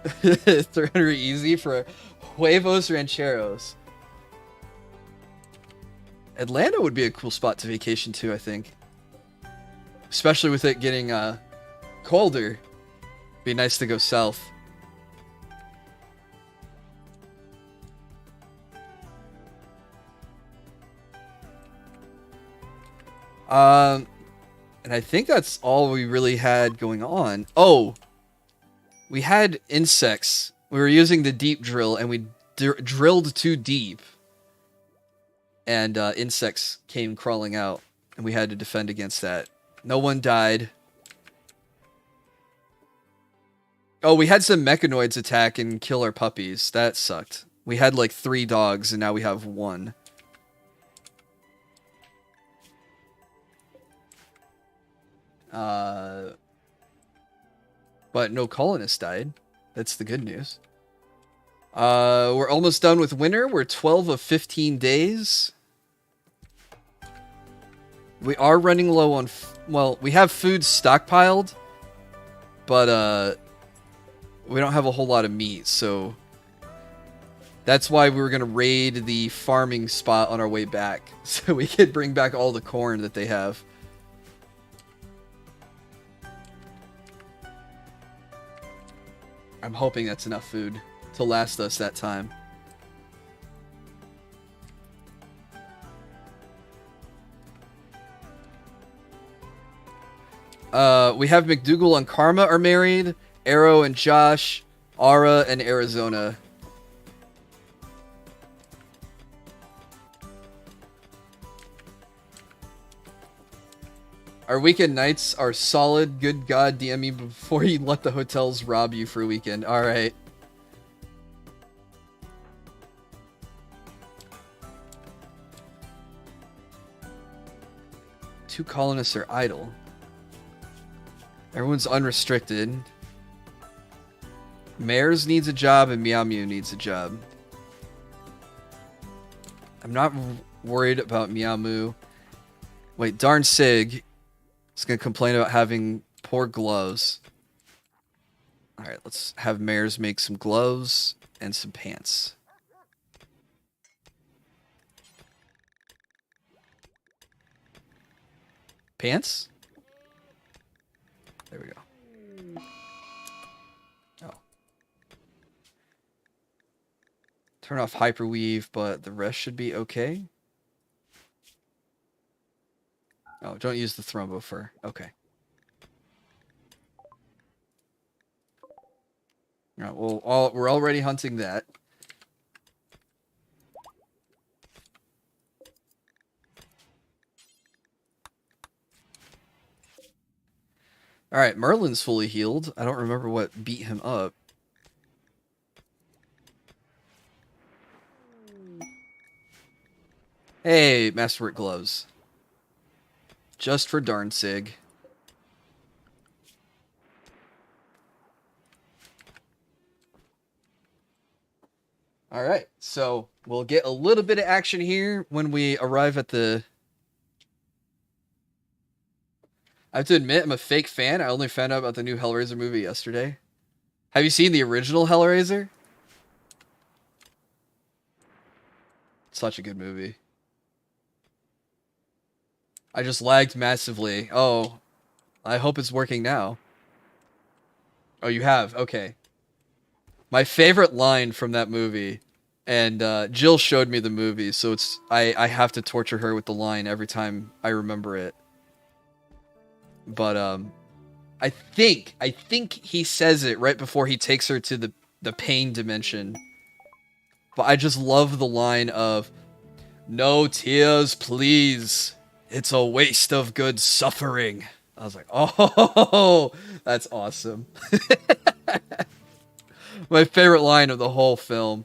300 easy for Huevos Rancheros. Atlanta would be a cool spot to vacation to, I think. Especially with it getting colder. Be nice to go south. And I think that's all we really had going on. Oh, we had insects. We were using the deep drill, and we drilled too deep. And insects came crawling out, and we had to defend against that. No one died. Oh, we had some mechanoids attack and kill our puppies. That sucked. We had like 3 dogs, and now we have 1. But no colonists died. That's the good news. We're almost done with winter. We're 12 of 15 days. We are running low on... well, we have food stockpiled. But, we don't have a whole lot of meat, so... that's why we were going to raid the farming spot on our way back. So we could bring back all the corn that they have. I'm hoping that's enough food to last us that time. We have McDougal and Karma are married. Arrow and Josh. Ara and Arizona. Our weekend nights are solid. Good God, DM me before you let the hotels rob you for a weekend. All right. Two colonists are idle. Everyone's unrestricted. Mares needs a job and Meow Mew needs a job. I'm not worried about Meow Moo. Wait, darn Sig is going to complain about having poor gloves. Alright, let's have Mares make some gloves and some pants. Pants? There we go. Oh. Turn off Hyperweave, but the rest should be okay. Oh, don't use the Thrombo Fur. Okay. Alright, well, we're already hunting that. Alright, Merlin's fully healed. I don't remember what beat him up. Hey, Masterwork gloves. Just for darn Sig. Alright, so we'll get a little bit of action here when we arrive at the... I have to admit, I'm a fake fan. I only found out about the new Hellraiser movie yesterday. Have you seen the original Hellraiser? Such a good movie. I just lagged massively. Oh, I hope it's working now. Oh, you have? Okay. My favorite line from that movie, and Jill showed me the movie, so it's I have to torture her with the line every time I remember it. But I think he says it right before he takes her to the pain dimension. But I just love the line of, "No tears, please. It's a waste of good suffering." I was like, oh, that's awesome. My favorite line of the whole film.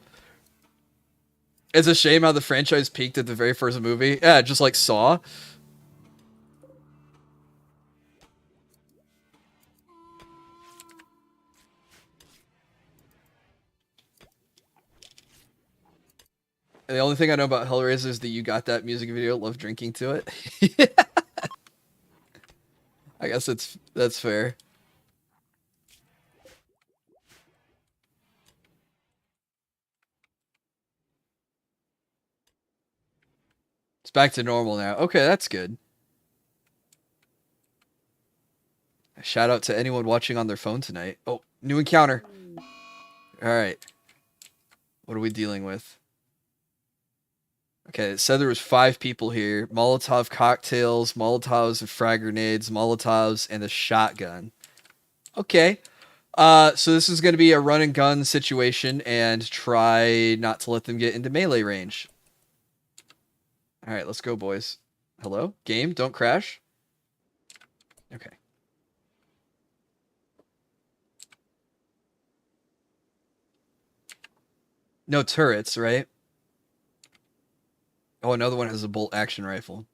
It's a shame how the franchise peaked at the very first movie. Yeah, just like Saw. And the only thing I know about Hellraiser is that you got that music video, love drinking to it. I guess that's fair. It's back to normal now. Okay, that's good. Shout out to anyone watching on their phone tonight. Oh, new encounter. Alright. What are we dealing with? Okay, it said there was 5 people here. Molotov cocktails, Molotovs and frag grenades, Molotovs, and a shotgun. Okay. So this is going to be a run and gun situation, and try not to let them get into melee range. Alright, let's go, boys. Hello? Game, don't crash. Okay. No turrets, right? Oh, another one has a bolt action rifle.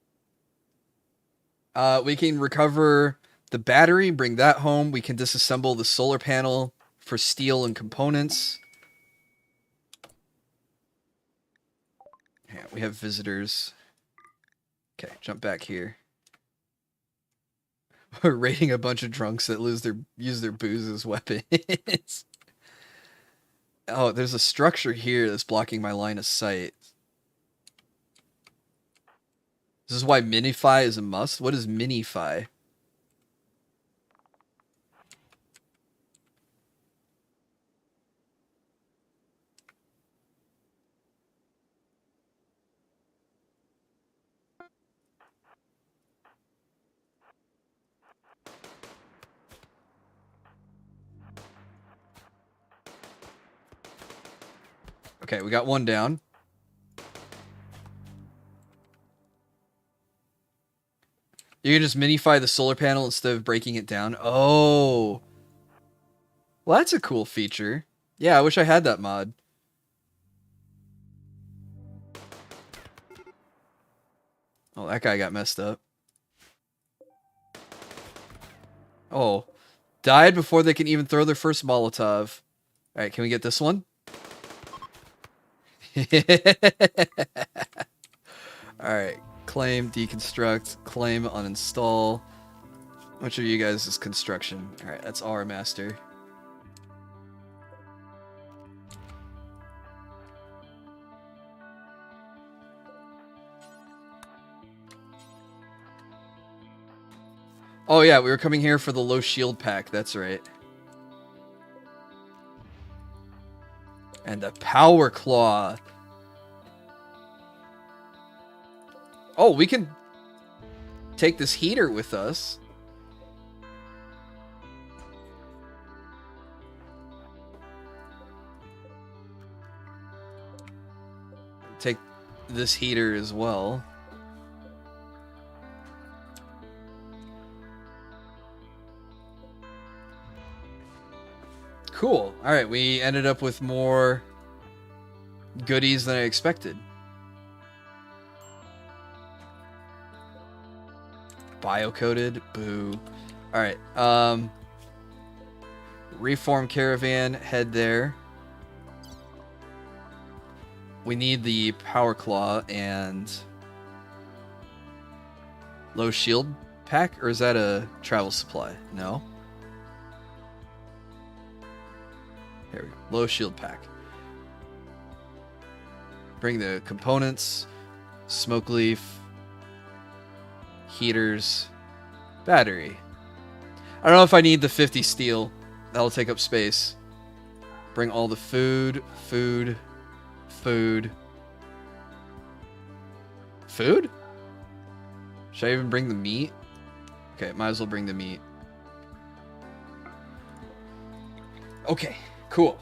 We can recover the battery, bring that home. We can disassemble the solar panel for steel and components. Yeah, we have visitors. Okay, jump back here. We're raiding a bunch of drunks that use their booze as weapons. Oh, there's a structure here that's blocking my line of sight. This is why Minify is a must. What is Minify? Okay, we got one down. You can just minify the solar panel instead of breaking it down. Oh. Well, that's a cool feature. Yeah, I wish I had that mod. Oh, that guy got messed up. Oh. Died before they can even throw their first Molotov. Alright, can we get this one? Alright. Claim, deconstruct, claim, uninstall. Which of you guys is construction? Alright, that's our master. Oh yeah, we were coming here for the low shield pack, that's right. And the power claw. Oh, we can take this heater with us. Take this heater as well. Cool. All right, we ended up with more goodies than I expected. Bio-coded? Boo. Alright, reform caravan, head there. We need the power claw and low shield pack, or is that a travel supply? No. Here we go. Low shield pack. Bring the components, smoke leaf, heaters, battery. I don't know if I need the 50 steel. That'll take up space. Bring all the food. Food. Should I even bring the meat? Okay, might as well bring the meat. Okay, cool.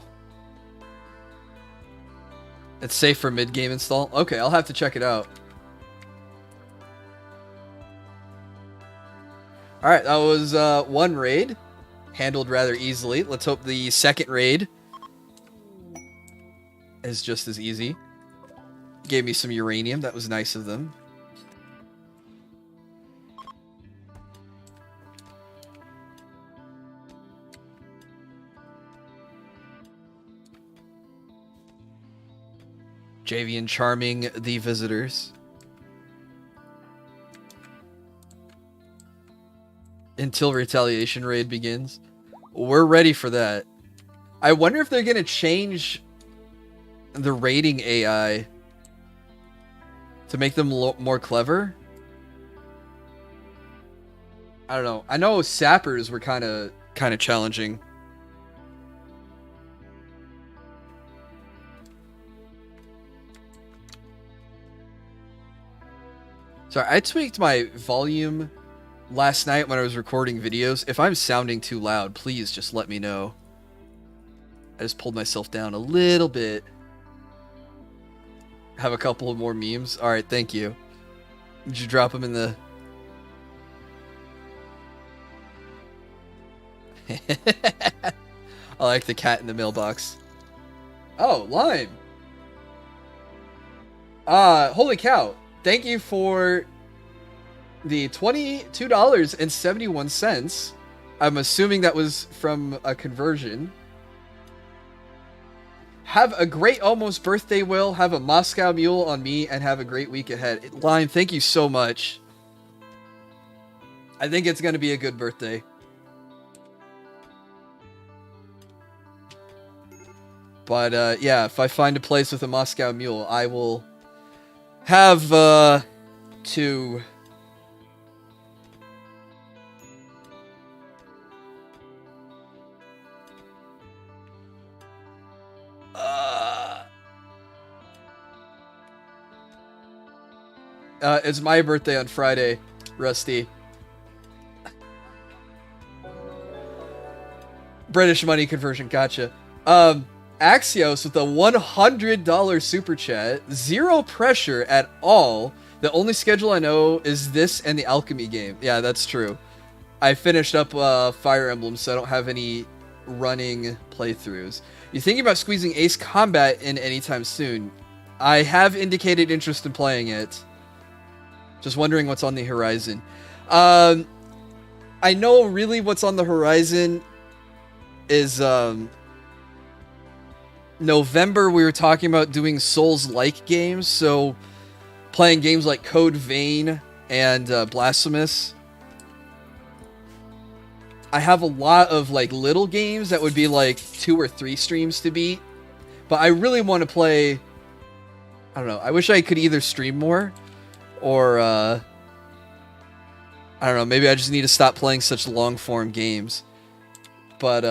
It's safe for mid-game install? Okay, I'll have to check it out. Alright, that was one raid. Handled rather easily. Let's hope the second raid is just as easy. Gave me some uranium. That was nice of them. Javian charming the visitors. Until retaliation raid begins. We're ready for that. I wonder if they're going to change the raiding AI to make them more clever. I don't know. I know sappers were kind of challenging. Sorry, I tweaked my volume last night when I was recording videos. If I'm sounding too loud, please just let me know. I just pulled myself down a little bit. Have a couple of more memes. Alright, thank you. Did you drop them in the... I like the cat in the mailbox. Oh, Lime! Holy cow. Thank you for the $22.71. I'm assuming that was from a conversion. Have a great almost birthday, Will. Have a Moscow Mule on me, and have a great week ahead. Lime, thank you so much. I think it's going to be a good birthday. But, yeah, if I find a place with a Moscow Mule, I will have, to... it's my birthday on Friday, Rusty. British money conversion, gotcha. Axios with a $100 super chat. Zero pressure at all. The only schedule I know is this and the Alchemy game. Yeah, that's true. I finished up Fire Emblem, so I don't have any running playthroughs. You thinking about squeezing Ace Combat in anytime soon? I have indicated interest in playing it. Just wondering what's on the horizon. I know really what's on the horizon is November. We were talking about doing Souls-like games, so playing games like Code Vein and Blasphemous. I have a lot of like little games that would be like 2 or 3 streams to beat, but I really want to play. I don't know. I wish I could either stream more, or I don't know. Maybe I just need to stop playing such long form games. But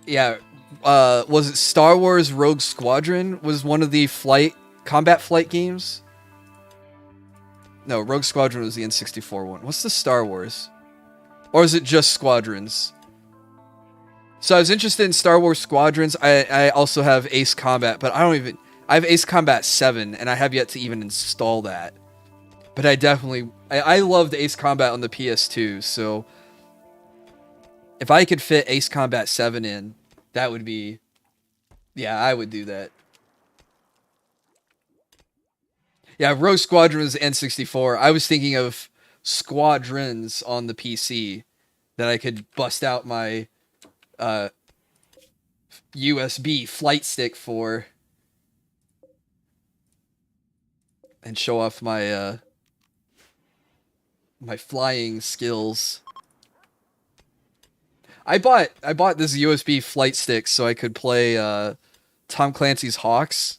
yeah, was it Star Wars Rogue Squadron was one of the combat flight games? No, Rogue Squadron was the N64 one. What's the Star Wars? Or is it just Squadrons? So I was interested in Star Wars Squadrons. I also have Ace Combat, but I have Ace Combat 7, and I have yet to even install that. But I loved Ace Combat on the PS2, so if I could fit Ace Combat 7 in, that would be... Yeah, I would do that. Yeah, Rogue Squadron was N64. I was thinking of Squadrons on the PC that I could bust out my USB flight stick for and show off my my flying skills. I bought this USB flight stick so I could play Tom Clancy's Hawks,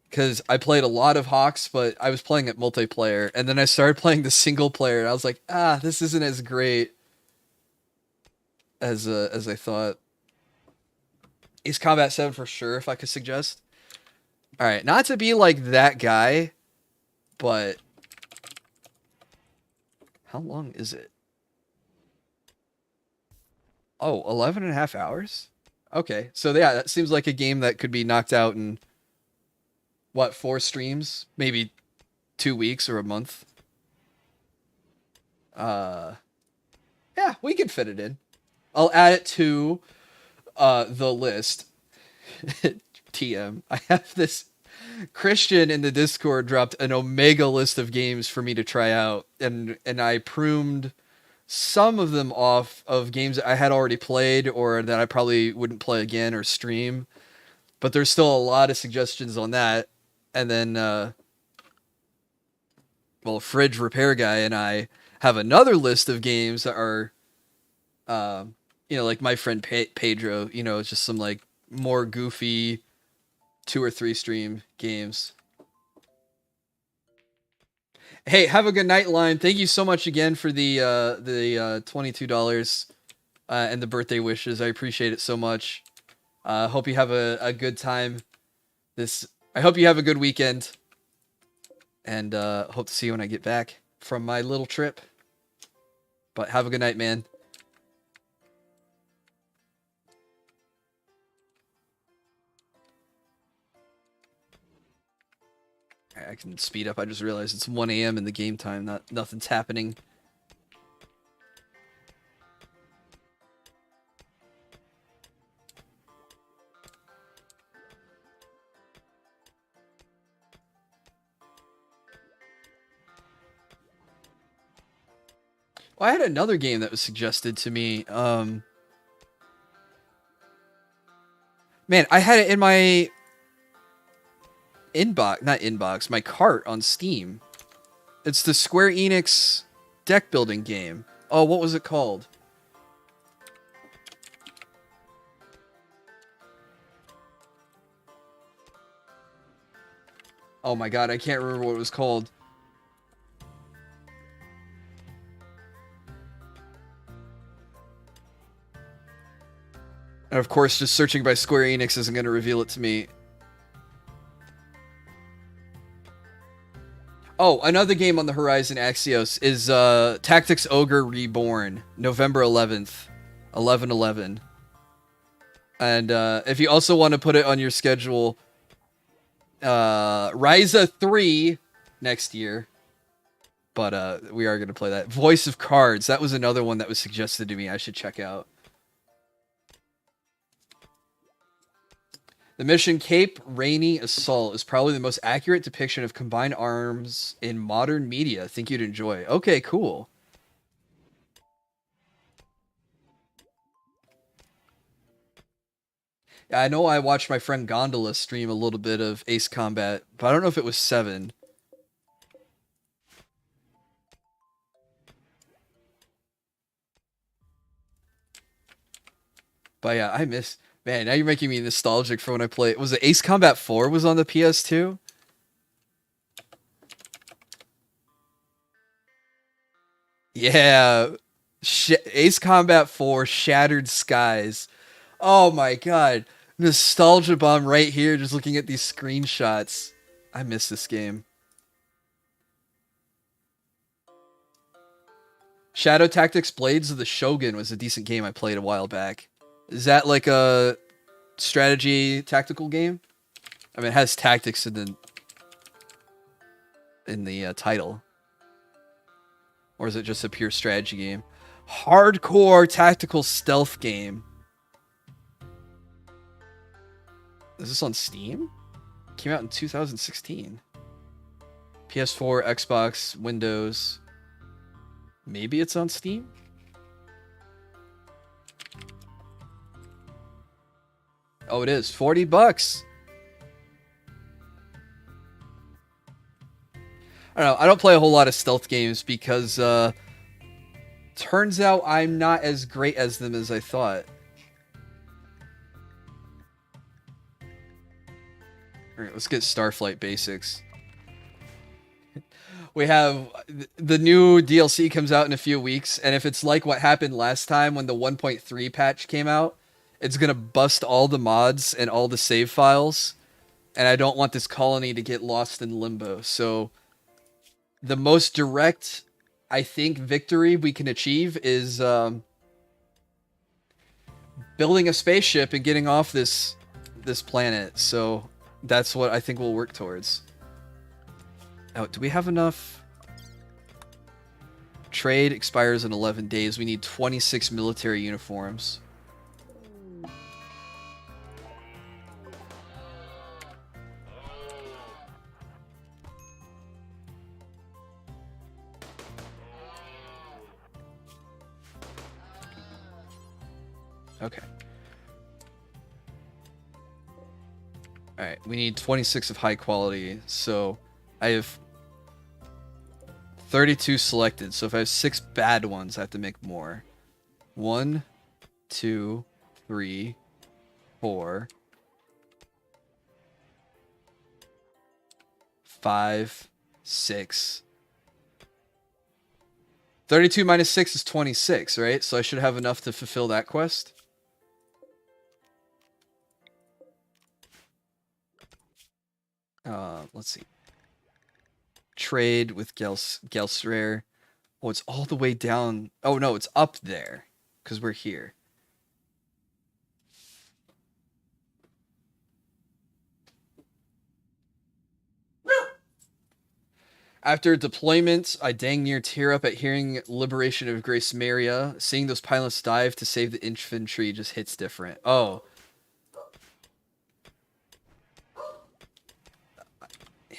because I played a lot of Hawks, but I was playing it multiplayer, and then I started playing the single player, and I was like, this isn't as great as I thought. Ace Combat 7 for sure, if I could suggest. All right, not to be like that guy, but how long is it? Oh, 11 and a half hours? Okay, so yeah, that seems like a game that could be knocked out in, what, 4 streams? Maybe 2 weeks or a month? Yeah, we could fit it in. I'll add it to the list. TM. I have this... Christian in the Discord dropped an Omega list of games for me to try out, and I pruned some of them off of games that I had already played or that I probably wouldn't play again or stream. But there's still a lot of suggestions on that. And then, well, Fridge Repair Guy and I have another list of games that are, like my friend Pedro, it's just some like more goofy 2 or 3 stream games. Hey, have a good night, Lime. Thank you so much again for the $22 and the birthday wishes. I appreciate it so much. Hope you have a good time. I hope you have a good weekend. And hope to see you when I get back from my little trip. But have a good night, man. I can speed up. I just realized it's 1 a.m. in the game time. Nothing's happening. Well, I had another game that was suggested to me. Man, I had it in my my cart on Steam. It's the Square Enix deck building game. Oh, what was it called? Oh my god, I can't remember what it was called. And of course, just searching by Square Enix isn't going to reveal it to me. Oh, another game on the horizon, Axios, is Tactics Ogre Reborn, November 11th, 11/11. And if you also want to put it on your schedule, Ryza 3 next year. But we are going to play that. Voice of Cards. That was another one that was suggested to me I should check out. The mission Cape Rainy Assault is probably the most accurate depiction of combined arms in modern media. I think you'd enjoy. Okay, cool. Yeah, I know I watched my friend Gondola stream a little bit of Ace Combat, but I don't know if it was 7. But yeah, I miss... Man, now you're making me nostalgic for when I played... Was it Ace Combat 4 was on the PS2? Yeah. Ace Combat 4 Shattered Skies. Oh my god. Nostalgia bomb right here just looking at these screenshots. I miss this game. Shadow Tactics Blades of the Shogun was a decent game I played a while back. Is that like a strategy tactical game? I mean, it has tactics in the title. Or is it just a pure strategy game? Hardcore tactical stealth game. Is this on Steam? Came out in 2016. PS4, Xbox, Windows. Maybe it's on Steam? Oh, it is. $40. I don't know. I don't play a whole lot of stealth games because turns out I'm not as great as them as I thought. Alright, let's get Starflight basics. We have the new DLC comes out in a few weeks, and if it's like what happened last time when the 1.3 patch came out, it's gonna bust all the mods and all the save files, and I don't want this colony to get lost in limbo. So the most direct, I think, victory we can achieve is building a spaceship and getting off this planet. So that's what I think we'll work towards. Oh, do we have enough? Trade expires in 11 days. We need 26 military uniforms. Okay. Alright, we need 26 of high quality, so I have 32 selected, so if I have 6 bad ones, I have to make more. 1, 2, 3, 4, 5, 6. 32 minus 6 is 26, right? So I should have enough to fulfill that quest. Let's see. Trade with Gelsrare. Oh, it's all the way down. Oh, no, it's up there. Because we're here. After deployment, I dang near tear up at hearing Liberation of Grace Maria. Seeing those pilots dive to save the infantry just hits different. Oh.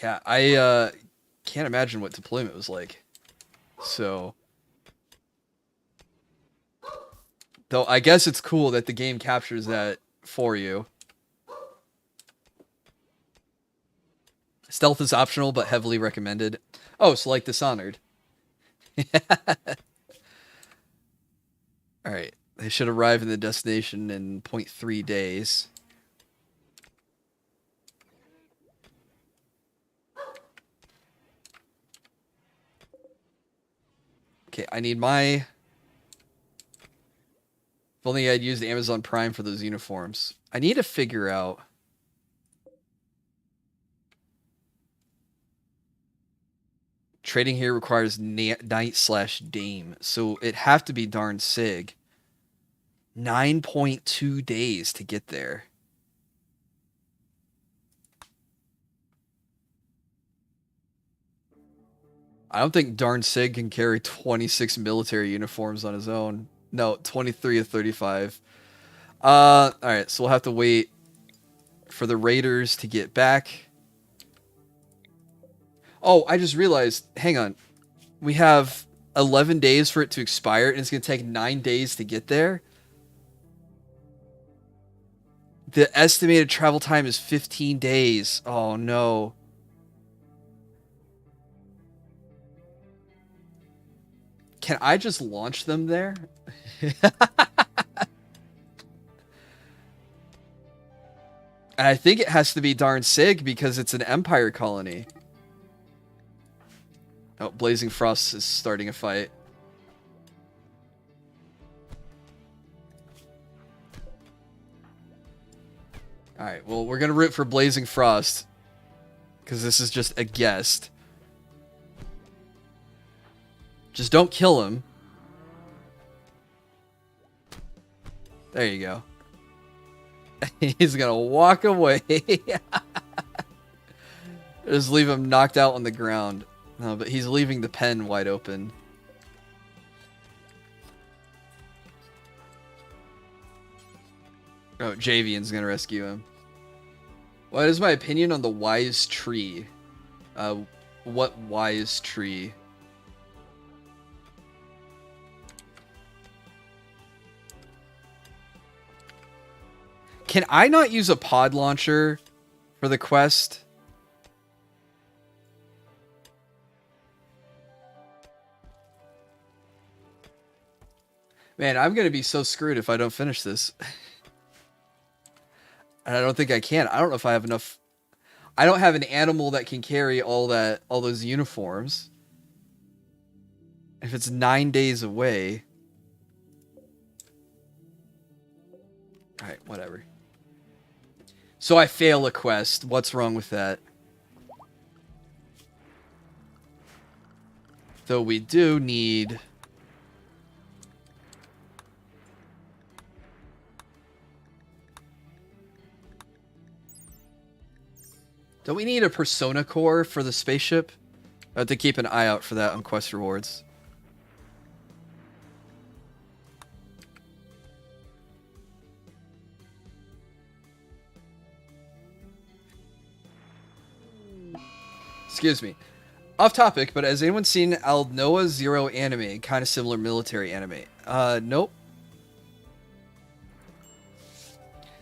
Yeah, I can't imagine what deployment was like. So, though I guess it's cool that the game captures that for you. Stealth is optional, but heavily recommended. Oh, so like Dishonored. Alright, they should arrive in the destination in 0.3 days. Okay, I need my... If only I'd used Amazon Prime for those uniforms. I need to figure out... Trading here requires knight/dame, so it'd have to be darn sig. 9.2 days to get there. I don't think Darn Sig can carry 26 military uniforms on his own. No, 23 of 35. Alright, so we'll have to wait for the raiders to get back. Oh, I just realized, hang on. We have 11 days for it to expire, and it's going to take 9 days to get there. The estimated travel time is 15 days. Oh, no. Can I just launch them there? And I think it has to be Darn Sig because it's an Empire colony. Oh, Blazing Frost is starting a fight. Alright, well, we're going to root for Blazing Frost. Because this is just a guest. Just don't kill him. There you go. He's going to walk away. Just leave him knocked out on the ground. No, but he's leaving the pen wide open. Oh, Javian's going to rescue him. What is my opinion on the wise tree? What wise tree? Can I not use a pod launcher for the quest? Man, I'm going to be so screwed if I don't finish this. And I don't think I can. I don't know if I have enough. I don't have an animal that can carry all those uniforms. If it's 9 days away. Alright, whatever. So I fail a quest. What's wrong with that? Though we do need... Don't we need a persona core for the spaceship? I have to keep an eye out for that on quest rewards. Excuse me. Off topic, but has anyone seen Alnoa Zero anime? Kind of similar military anime. Nope.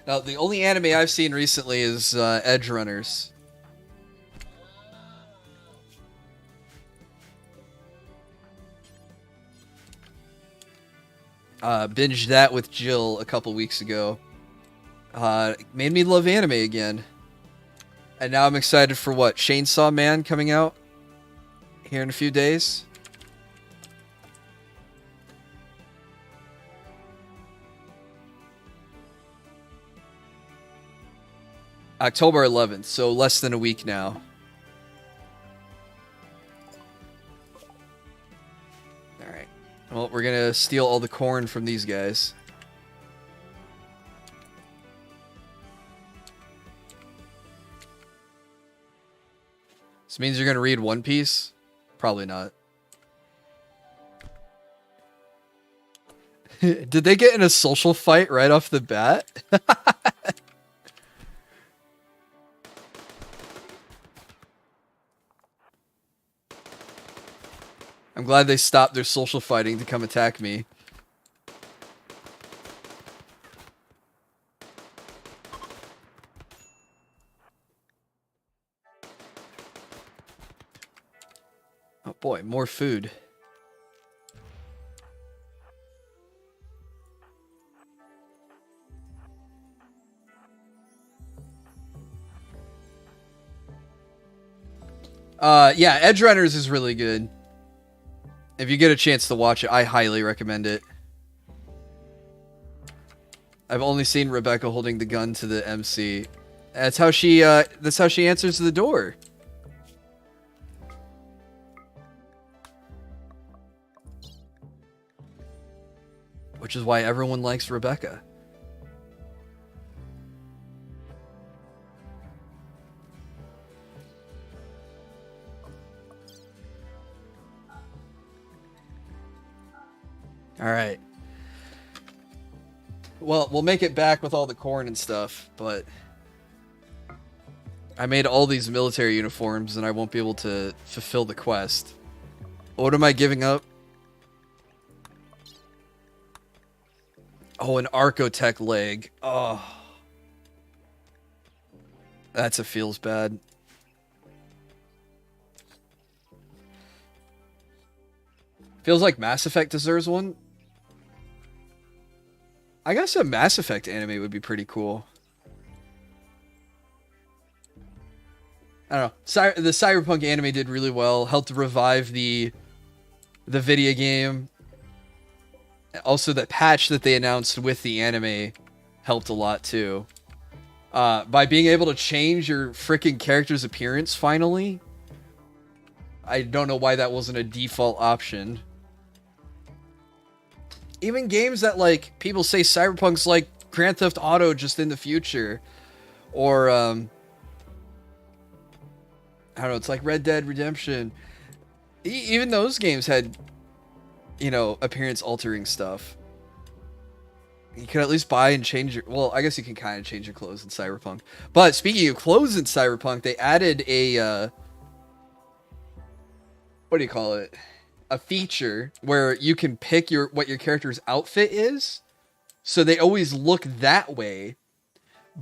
Now, the only anime I've seen recently is Edge Runners. Binged that with Jill a couple weeks ago. Made me love anime again. And now I'm excited for what? Chainsaw Man coming out here in a few days. October 11th, so less than a week now. Alright. Well, we're gonna steal all the corn from these guys. This means you're gonna read One Piece? Probably not. Did they get in a social fight right off the bat? I'm glad they stopped their social fighting to come attack me. Oh boy, more food. Yeah, Edge Runners is really good. If you get a chance to watch it, I highly recommend it. I've only seen Rebecca holding the gun to the MC. That's how she answers the door. which is why everyone likes Rebecca. All right. Well, we'll make it back with all the corn and stuff, but I made all these military uniforms and I won't be able to fulfill the quest. What am I giving up? Oh, an Archotech leg. Oh. That's a feels bad. Feels like Mass Effect deserves one. I guess a Mass Effect anime would be pretty cool. I don't know. The Cyberpunk anime did really well. Helped revive the video game. Also, the patch that they announced with the anime helped a lot too. By being able to change your freaking character's appearance finally. I don't know why that wasn't a default option. Even games that, like, people say Cyberpunk's like Grand Theft Auto just in the future. Or, I don't know, it's like Red Dead Redemption. Even those games had, you know, appearance-altering stuff. You could at least buy and change your... Well, I guess you can kind of change your clothes in Cyberpunk. But speaking of clothes in Cyberpunk, they added a... what do you call it? A feature where you can pick what your character's outfit is. So they always look that way.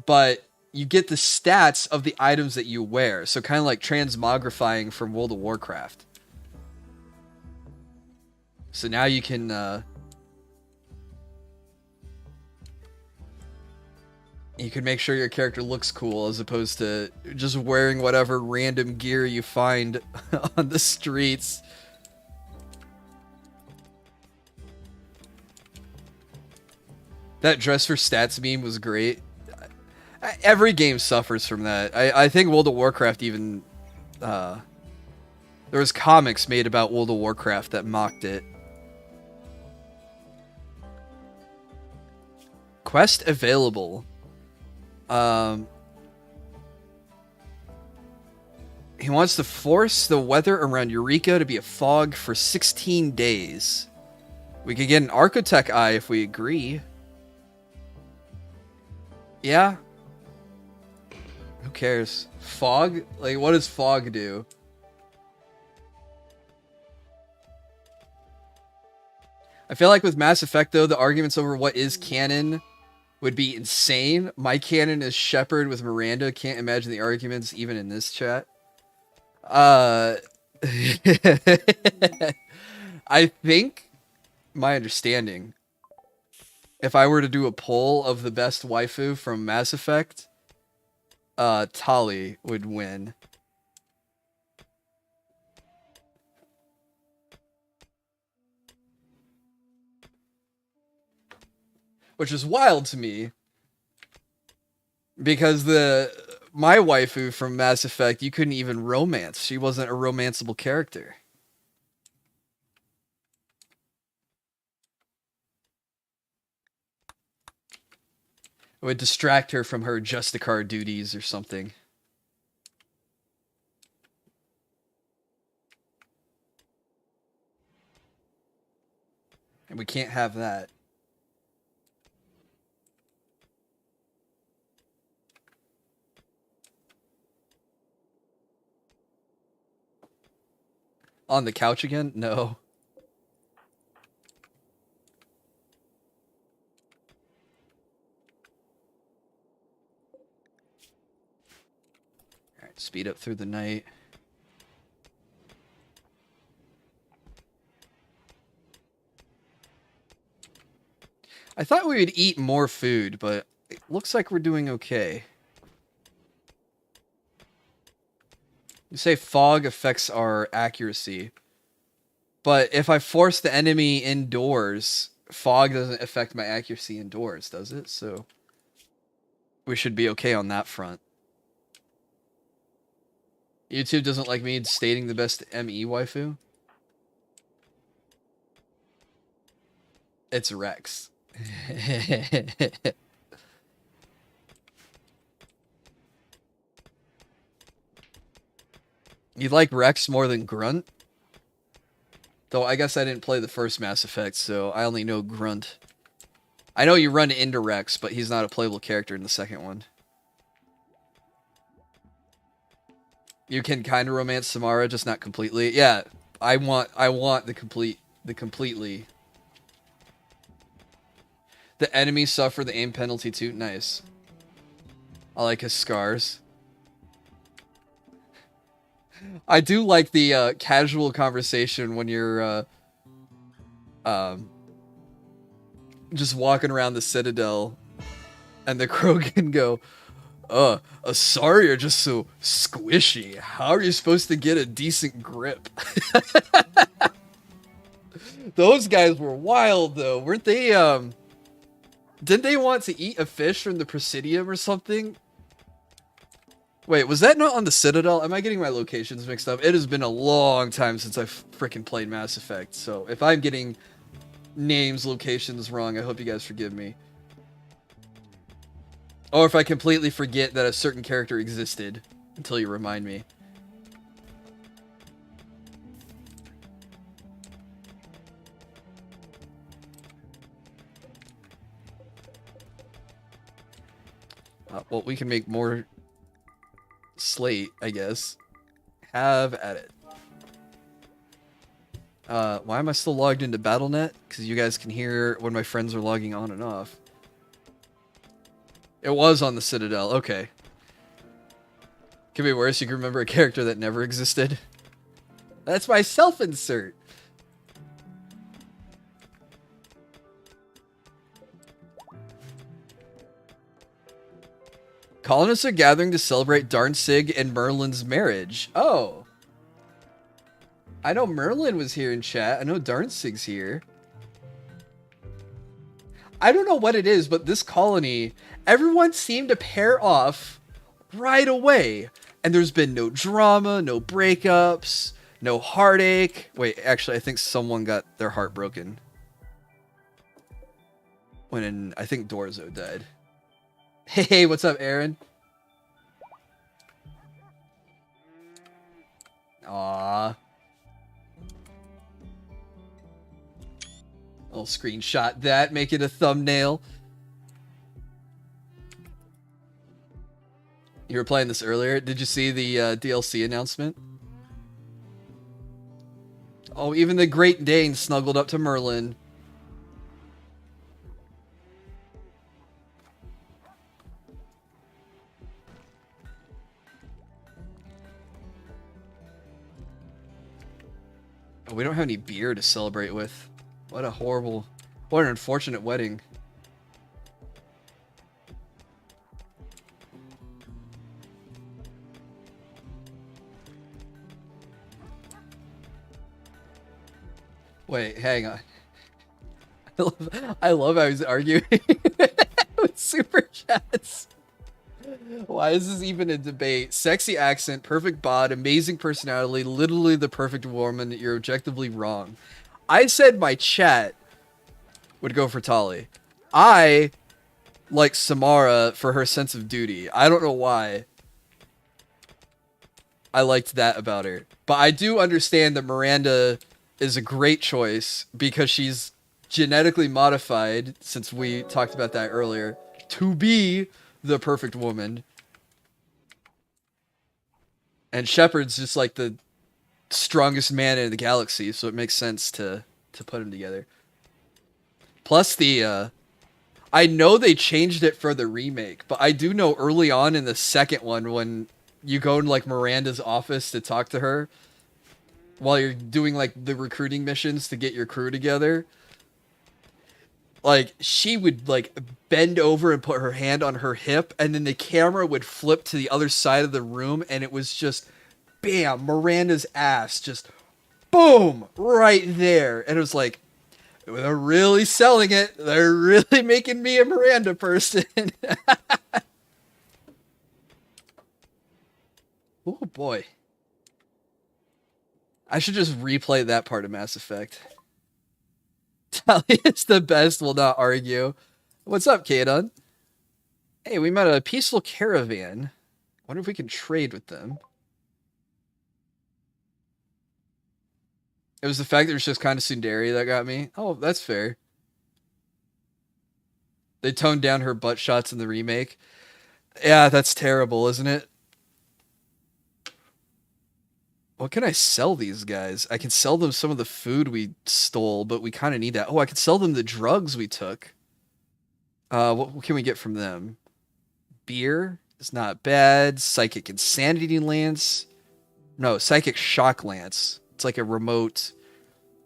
But you get the stats of the items that you wear. So kind of like transmogrifying from World of Warcraft. So now you can... you can make sure your character looks cool as opposed to just wearing whatever random gear you find on the streets. That dress for stats meme was great. Every game suffers from that. I think World of Warcraft even... there was comics made about World of Warcraft that mocked it. Quest available. He wants to force the weather around Eureka to be a fog for 16 days. We could get an Archotech eye if we agree. Yeah. Who cares? Fog? Like, what does fog do? I feel like with Mass Effect, though, the arguments over what is canon would be insane. My canon is Shepard with Miranda. Can't imagine the arguments even in this chat. I think my understanding, if I were to do a poll of the best waifu from Mass Effect, Tali would win. Which is wild to me. Because my waifu from Mass Effect, you couldn't even romance. She wasn't a romanceable character. It would distract her from her Justicar duties or something. And we can't have that. On the couch again? No. Alright, speed up through the night. I thought we would eat more food, but it looks like we're doing okay. You say fog affects our accuracy. But if I force the enemy indoors, fog doesn't affect my accuracy indoors, does it? So we should be okay on that front. YouTube doesn't like me stating the best ME waifu. It's Rex. You like Rex more than Grunt? Though I guess I didn't play the first Mass Effect, so I only know Grunt. I know you run into Rex, but he's not a playable character in the second one. You can kind of romance Samara, just not completely. Yeah, I want the completely. The enemies suffer the aim penalty too. Nice. I like his scars. I do like the casual conversation when you're just walking around the Citadel, and the crow can go, sorry, you're just so squishy. How are you supposed to get a decent grip? Those guys were wild, though. Weren't they, didn't they want to eat a fish from the Presidium or something? Wait, was that not on the Citadel? Am I getting my locations mixed up? It has been a long time since I've freaking played Mass Effect, so if I'm getting names, locations wrong, I hope you guys forgive me. Or if I completely forget that a certain character existed until you remind me. Well, we can make more slate, I guess. Have at it. Why am I still logged into BattleNet? Because you guys can hear when my friends are logging on and off. It was on the Citadel. Okay. Could be worse. You can remember a character that never existed. That's my self-insert. Colonists are gathering to celebrate Darnsig and Merlin's marriage. Oh. I know Merlin was here in chat. I know Darnsig's here. I don't know what it is, but this colony, everyone seemed to pair off right away. And there's been no drama, no breakups, no heartache. Wait, actually, I think someone got their heart broken. When I think Dorzo died. Hey, what's up, Aaron? Aww. I'll screenshot that, make it a thumbnail. You were playing this earlier. Did you see the DLC announcement? Oh, even the Great Dane snuggled up to Merlin. Oh, we don't have any beer to celebrate with. What an unfortunate wedding. Wait, hang on. I love how he's arguing with super chats. Why is this even a debate? Sexy accent, perfect bod, amazing personality, literally the perfect woman. You're objectively wrong. I said my chat would go for Tali. I like Samara for her sense of duty. I don't know why I liked that about her. But I do understand that Miranda is a great choice because she's genetically modified, since we talked about that earlier, to be the perfect woman. And Shepard's just like the strongest man in the galaxy, so it makes sense to put him together. Plus the I know they changed it for the remake, but I do know early on in the second one when you go in like Miranda's office to talk to her while you're doing like the recruiting missions to get your crew together, like she would like bend over and put her hand on her hip, and then the camera would flip to the other side of the room, and it was just bam, Miranda's ass just boom right there. And it was like, they're really selling it. They're really making me a Miranda person. Oh boy. I should just replay that part of Mass Effect. Talia is the best, will not argue. What's up, Kadon? Hey, we met a peaceful caravan. Wonder if we can trade with them. It was the fact that it was just kind of tsundere that got me. Oh, that's fair. They toned down her butt shots in the remake. Yeah, that's terrible, isn't it? What can I sell these guys? I can sell them some of the food we stole, but we kind of need that. Oh, I can sell them the drugs we took. What can we get from them? Beer is not bad. Psychic Insanity Lance. No, Psychic Shock Lance. It's like a remote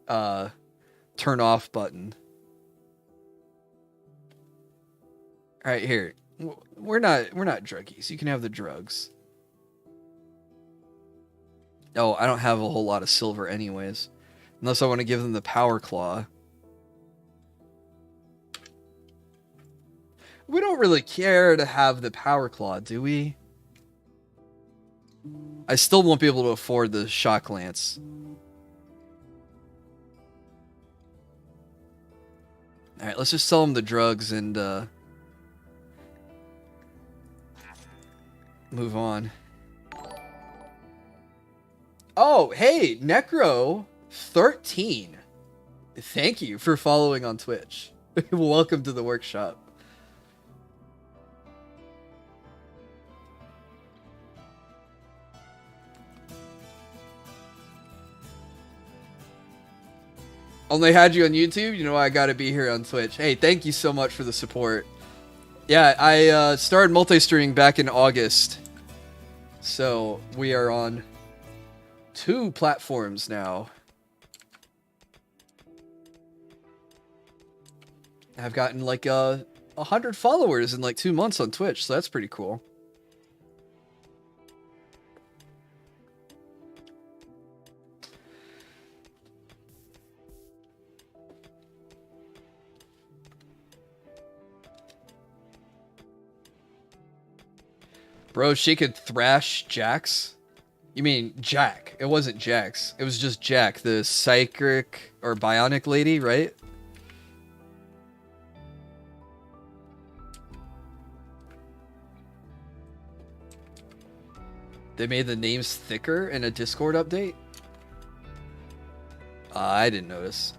turn off button. All right, here. We're not druggies. You can have the drugs. Oh, I don't have a whole lot of silver anyways. Unless I want to give them the power claw. We don't really care to have the power claw, do we? I still won't be able to afford the shock lance. Alright, let's just sell them the drugs and move on. Oh, hey, Necro13. Thank you for following on Twitch. Welcome to the workshop. Only had you on YouTube, you know I gotta be here on Twitch. Hey, thank you so much for the support. Yeah, I started multi-streaming back in August. So, we are on 2 platforms now. I've gotten like 100 followers in like 2 months on Twitch, so that's pretty cool. Bro, she could thrash Jax? You mean Jack. It wasn't Jax. It was just Jack, the psychic or bionic lady, right? They made the names thicker in a Discord update? I didn't notice.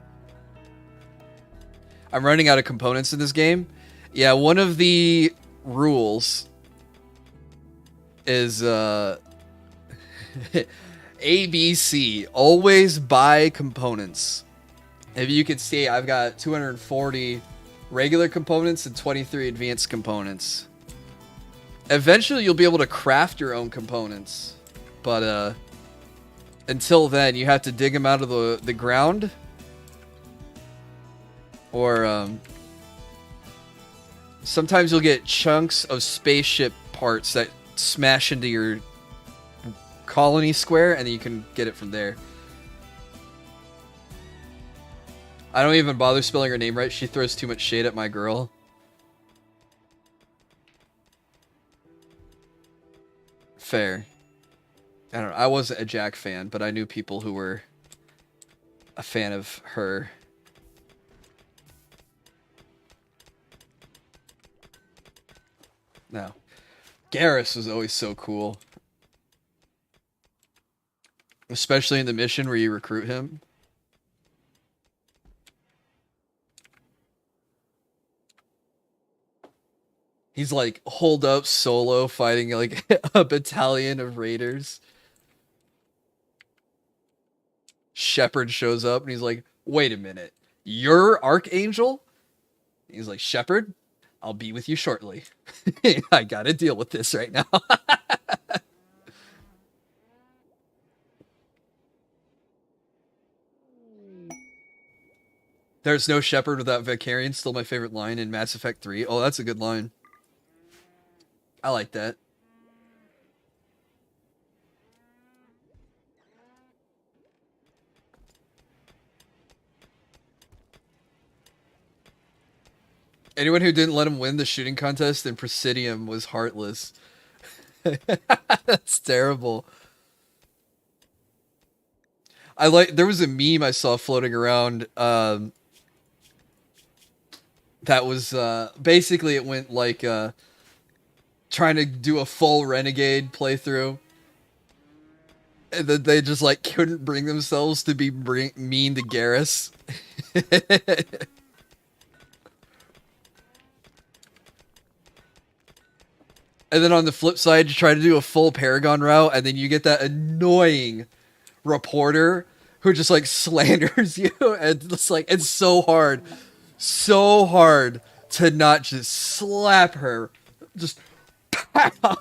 I'm running out of components in this game. Yeah, one of the rules is ABC, always buy components. If you can see, I've got 240 regular components and 23 advanced components. Eventually you'll be able to craft your own components, but until then you have to dig them out of the ground, or sometimes you'll get chunks of spaceship parts that smash into your colony square, and then you can get it from there. I don't even bother spelling her name right. She throws too much shade at my girl. Fair. I don't know. I wasn't a Jack fan, but I knew people who were a fan of her. No. Garrus was always so cool. Especially in the mission where you recruit him. He's like holed up solo fighting like a battalion of raiders. Shepard shows up and he's like, wait a minute, you're Archangel? He's like, Shepard, I'll be with you shortly. I gotta deal with this right now. There's no Shepard without Vicarian. Still my favorite line in Mass Effect 3. Oh, that's a good line. I like that. Anyone who didn't let him win the shooting contest in Presidium was heartless. That's terrible. There was a meme I saw floating around that was basically it went like trying to do a full Renegade playthrough. And then they just like couldn't bring themselves to be mean to Garrus. And then on the flip side, you try to do a full Paragon route, and then you get that annoying reporter who just like slanders you, and it's like it's so hard to not just slap her, just pow.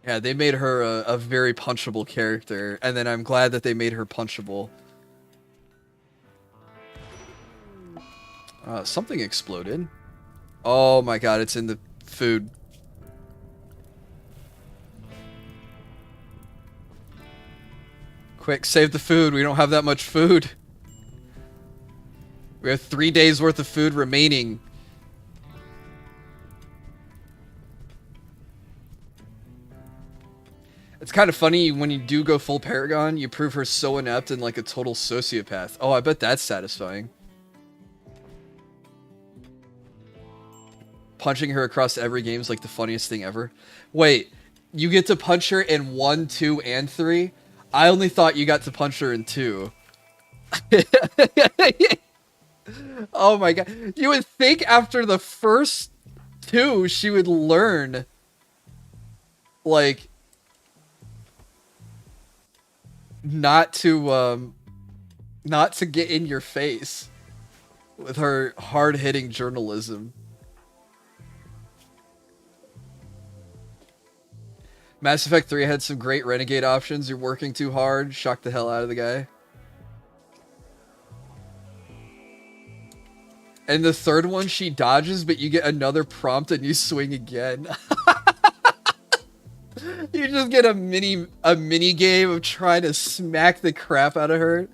Yeah, they made her a very punchable character, and then I'm glad that they made her punchable. Something exploded. Oh my god, it's in the food. Quick, save the food. We don't have that much food. We have 3 days worth of food remaining. It's kind of funny when you do go full Paragon, you prove her so inept and like a total sociopath. Oh, I bet that's satisfying. Punching her across every game is like the funniest thing ever. Wait, you get to punch her in 1, 2, and 3? I only thought you got to punch her in 2. Oh my god. You would think after the first 2, she would learn, like, not to get in your face with her hard-hitting journalism. Mass Effect 3 had some great Renegade options. You're working too hard, shock the hell out of the guy. And the third one, she dodges, but you get another prompt and you swing again. You just get a mini game of trying to smack the crap out of her.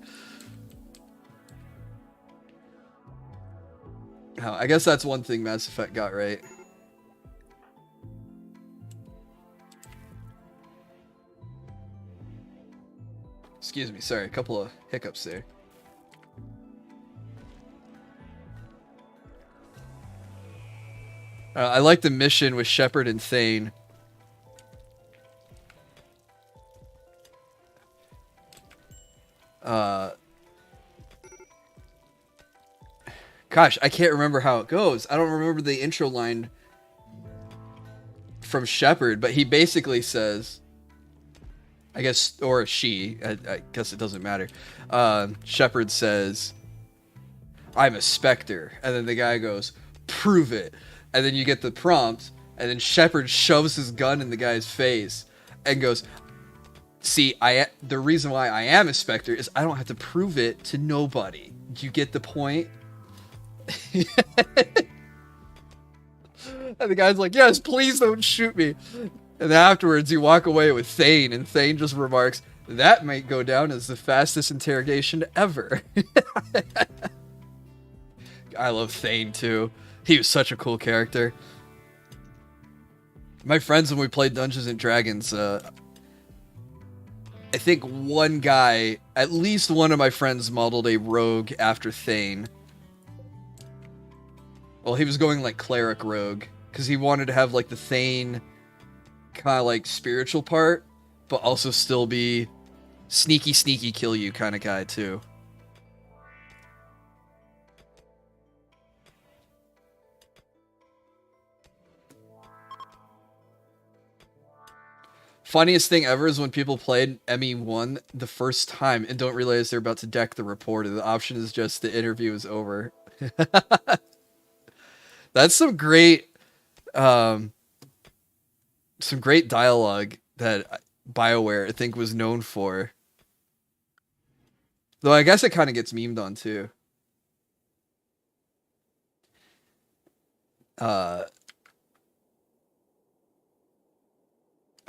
Oh, I guess that's one thing Mass Effect got right. Excuse me, sorry, a couple of hiccups there. I like the mission with Shepard and Thane. Gosh, I can't remember how it goes. I don't remember the intro line from Shepard, but he basically says, I guess, or she, I guess it doesn't matter. Shepard says, I'm a Spectre. And then the guy goes, prove it. And then you get the prompt, and then Shepard shoves his gun in the guy's face and goes, see, the reason why I am a Spectre is I don't have to prove it to nobody. Do you get the point? And the guy's like, yes, please don't shoot me. And then afterwards, you walk away with Thane, and Thane just remarks, that might go down as the fastest interrogation ever. I love Thane, too. He was such a cool character. My friends, when we played Dungeons and Dragons, I think one guy, at least one of my friends, modeled a rogue after Thane. Well, he was going like cleric rogue, because he wanted to have like the Thane kind of like spiritual part, but also still be sneaky kill you kind of guy too. Funniest thing ever is when people played ME1 the first time and don't realize they're about to deck the reporter. The option is just the interview is over. That's some great dialogue that BioWare, I think, was known for. Though I guess it kind of gets memed on, too. I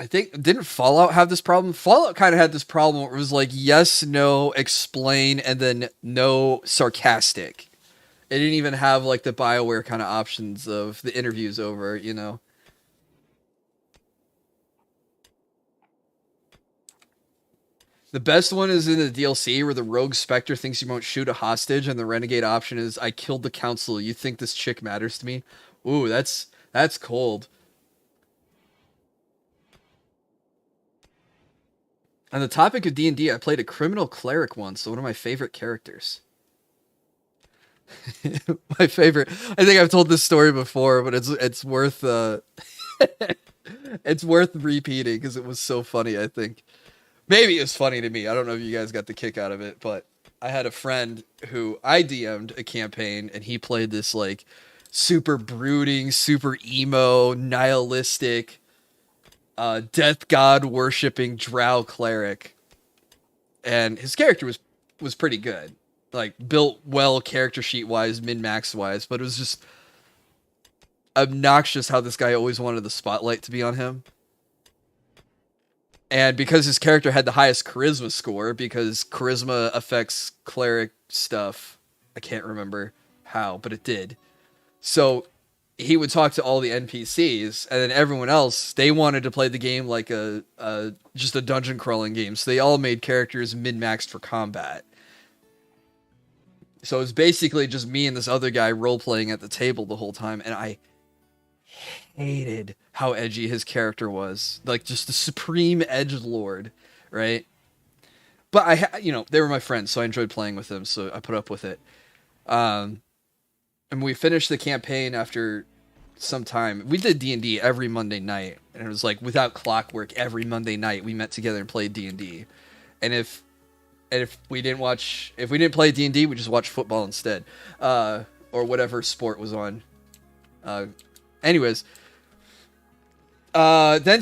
think, didn't Fallout have this problem? Fallout kind of had this problem where it was like, yes, no, explain, and then no, sarcastic. It didn't even have, like, the BioWare kind of options of the interviews over, you know? The best one is in the DLC where the rogue specter thinks you won't shoot a hostage, and the renegade option is I killed the council. You think this chick matters to me? Ooh, that's cold. On the topic of D&D, I played a criminal cleric once, so one of my favorite characters. My favorite. I think I've told this story before, but it's worth it's worth repeating because it was so funny, I think. Maybe it's funny to me. I don't know if you guys got the kick out of it, but I had a friend who I DM'd a campaign, and he played this like super brooding, super emo, nihilistic, death god worshipping drow cleric, and his character was pretty good, like built well character sheet wise, min max wise, but it was just obnoxious how this guy always wanted the spotlight to be on him. And because his character had the highest charisma score, because charisma affects cleric stuff, I can't remember how, but it did. So he would talk to all the NPCs, and then everyone else, they wanted to play the game like just a dungeon crawling game. So they all made characters min-maxed for combat. So it was basically just me and this other guy role-playing at the table the whole time, and I hated how edgy his character was. Like, just the supreme edgelord, right? But they were my friends, so I enjoyed playing with them, so I put up with it. And we finished the campaign after some time. We did D&D every Monday night, and it was like without clockwork. Every Monday night we met together and played D&D. And if we didn't play D&D, we just watched football instead, or whatever sport was on. Anyways, then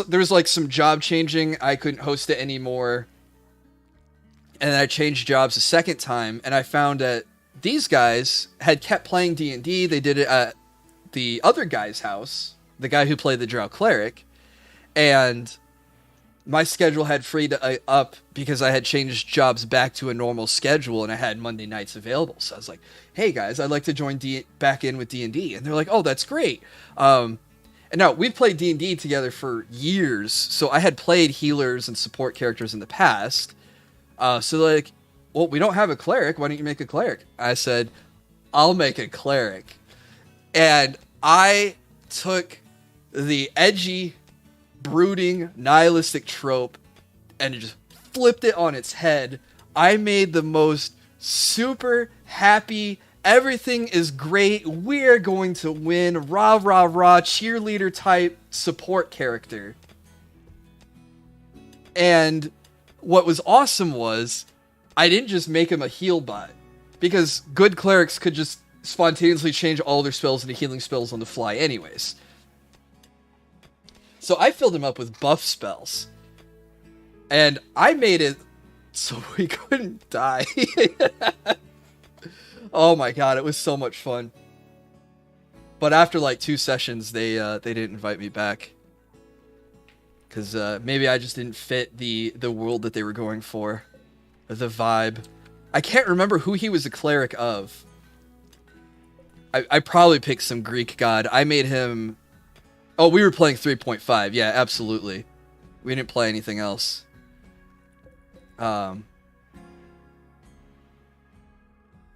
there was like some job changing. I couldn't host it anymore, and then I changed jobs a second time, and I found that these guys had kept playing D&D. They did it at the other guy's house, the guy who played the drow cleric, and my schedule had freed up because I had changed jobs back to a normal schedule, and I had Monday nights available. So I was like, hey guys, I'd like to join back in with D&D. And they're like, oh, that's great. And now we've played D&D together for years. So I had played healers and support characters in the past. So they're like, well, we don't have a cleric. Why don't you make a cleric? I said, I'll make a cleric. And I took the edgy, brooding, nihilistic trope and just flipped it on its head. I made the most super happy, everything is great, we're going to win, rah rah rah, cheerleader type support character. And what was awesome was I didn't just make him a heal bot, because good clerics could just spontaneously change all their spells into healing spells on the fly anyways. So I filled him up with buff spells. And I made it so he couldn't die. Oh my god, it was so much fun. But after like 2 sessions, they didn't invite me back. Because maybe I just didn't fit the world that they were going for. The vibe. I can't remember who he was a cleric of. I probably picked some Greek god. I made him... Oh, we were playing 3.5. Yeah, absolutely. We didn't play anything else. Yeah,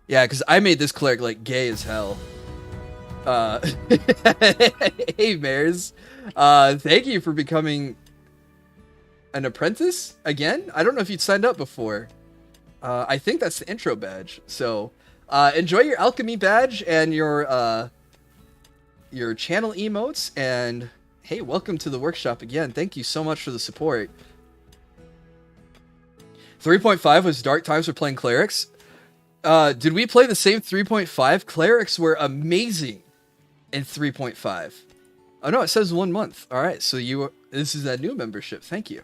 because I made this cleric, like, gay as hell. Hey, Mares. Thank you for becoming an apprentice again? I don't know if you'd signed up before. I think that's the intro badge. So, enjoy your alchemy badge and your channel emotes, and hey, welcome to the workshop again. Thank you so much for the support. 3.5 was dark times for playing clerics. Did we play the same 3.5? Clerics were amazing in 3.5. Oh no, it says 1 month. All right, so this is that new membership. Thank you.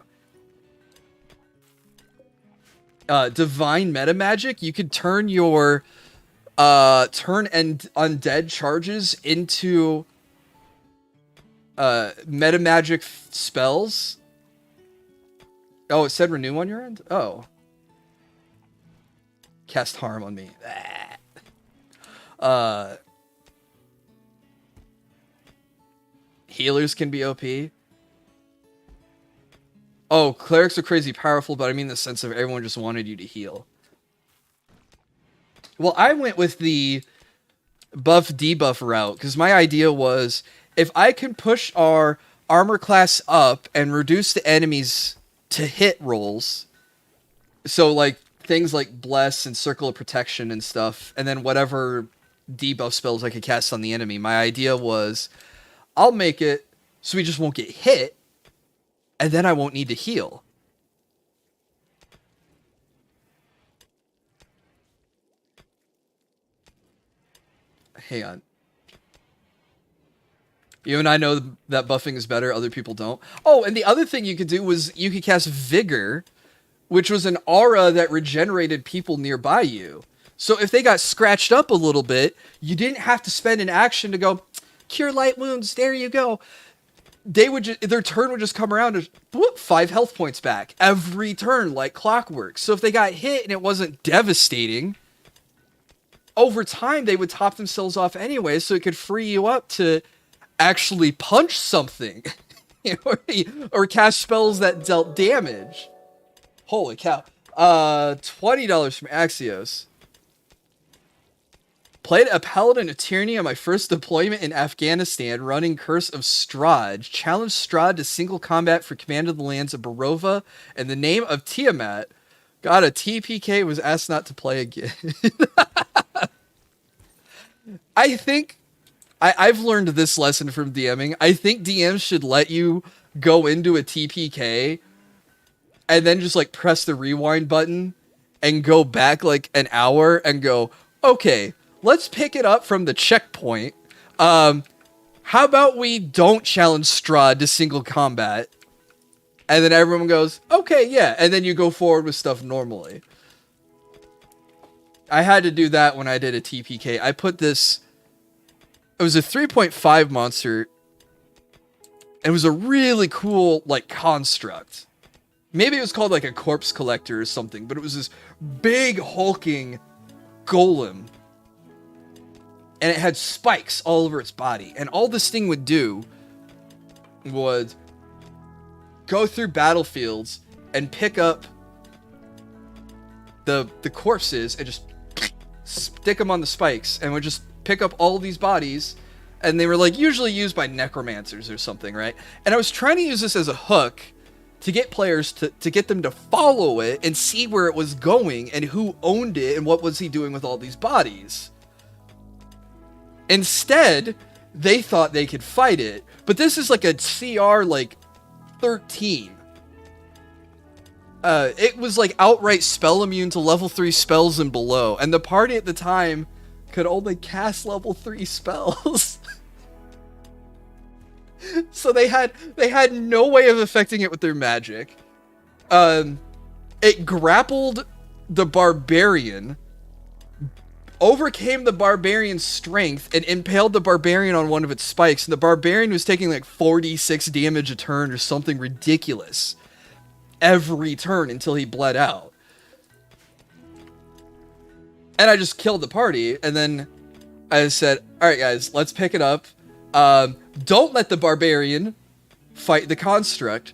Divine meta magic. You could turn your turn and undead charges into meta magic spells. Oh, it said renew on your end? Oh. Cast harm on me. Healers can be OP. Oh, clerics are crazy powerful, but I mean the sense of everyone just wanted you to heal. Well, I went with the buff debuff route because my idea was if I can push our armor class up and reduce the enemies to hit rolls, so like things like bless and circle of protection and stuff, and then whatever debuff spells I could cast on the enemy, my idea was I'll make it so we just won't get hit, and then I won't need to heal. Hang on. You and I know that buffing is better, other people don't. Oh, and the other thing you could do was you could cast Vigor, which was an aura that regenerated people nearby you. So if they got scratched up a little bit, you didn't have to spend an action to go, cure light wounds, there you go. Their turn would just come around and whoop, 5 health points back every turn like clockwork. So if they got hit and it wasn't devastating, over time they would top themselves off anyway, so it could free you up to actually punch something or cast spells that dealt damage. Holy cow. $20 from Axios. Played a paladin of tyranny on my first deployment in Afghanistan, running Curse of Strahd. Challenged Strahd to single combat for command of the lands of Barova in the name of Tiamat. Got a TPK, was asked not to play again. I think I've learned this lesson from DMing. I think DMs should let you go into a TPK and then just like press the rewind button and go back like an hour and go, okay, let's pick it up from the checkpoint. How about we don't challenge Strahd to single combat? And then everyone goes, okay, yeah. And then you go forward with stuff normally. I had to do that when I did a TPK. I put this... It was a 3.5 monster. It was a really cool, like, construct. Maybe it was called, like, a corpse collector or something. But it was this big, hulking golem. And it had spikes all over its body. And all this thing would do was go through battlefields and pick up the corpses and just stick them on the spikes, and would just pick up all these bodies, and they were like usually used by necromancers or something, right? And I was trying to use this as a hook to get players to get them to follow it and see where it was going and who owned it and what was he doing with all these bodies. Instead, they thought they could fight it, but this is like a CR like 13. It was like outright spell immune to level 3 spells and below, and the party at the time could only cast level 3 spells. So they had no way of affecting it with their magic. It grappled the barbarian, overcame the barbarian's strength, and impaled the barbarian on one of its spikes. And the barbarian was taking like 46 damage a turn or something ridiculous every turn until he bled out. And I just killed the party, and then I said, alright guys, let's pick it up. Don't let the barbarian fight the construct.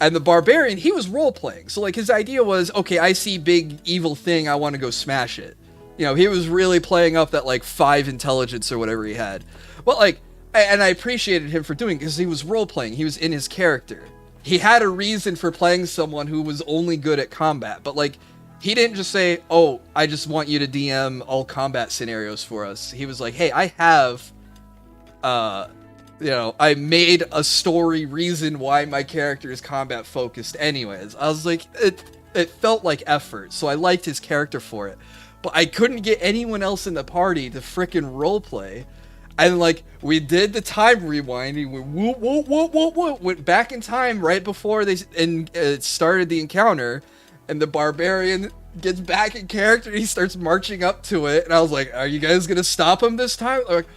And the barbarian, he was role-playing. So, like, his idea was, okay, I see big evil thing, I want to go smash it. You know, he was really playing up that, like, 5 intelligence or whatever he had. But, like, and I appreciated him for doing it, because he was role-playing. He was in his character. He had a reason for playing someone who was only good at combat. But, like, he didn't just say, oh, I just want you to DM all combat scenarios for us. He was like, hey, I have, you know, I made a story reason why my character is combat focused anyways. I was like, it felt like effort, so I liked his character for it. But I couldn't get anyone else in the party to frickin' roleplay. And, like, we did the time rewind. We went, whoop, whoop, whoop, whoop, whoop, went back in time right before they started the encounter. And the barbarian gets back in character, and he starts marching up to it. And I was like, are you guys going to stop him this time? They're like,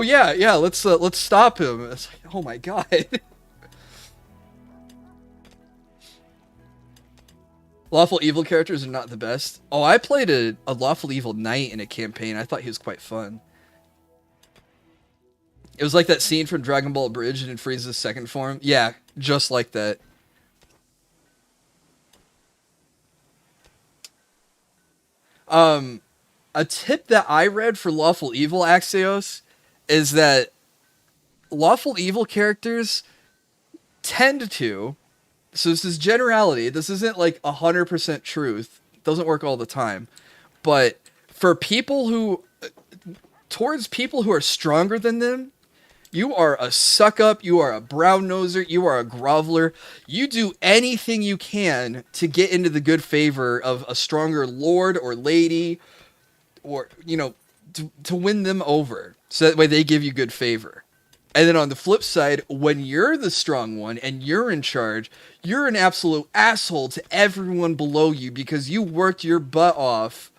yeah, let's stop him. It's like, oh my god. Lawful evil characters are not the best. Oh, I played a lawful evil knight in a campaign. I thought he was quite fun. It was like that scene from Dragon Ball Bridge and in Frieza's second form. Yeah, just like that. A tip that I read for Lawful Evil Axios is that Lawful Evil characters tend to, so this is generality, this isn't like 100% truth, it doesn't work all the time, but for people who, towards people who are stronger than them, you are a suck-up, you are a brown-noser, you are a groveler. You do anything you can to get into the good favor of a stronger lord or lady, or, you know, to win them over. So that way they give you good favor. And then on the flip side, when you're the strong one and you're in charge, you're an absolute asshole to everyone below you because you worked your butt off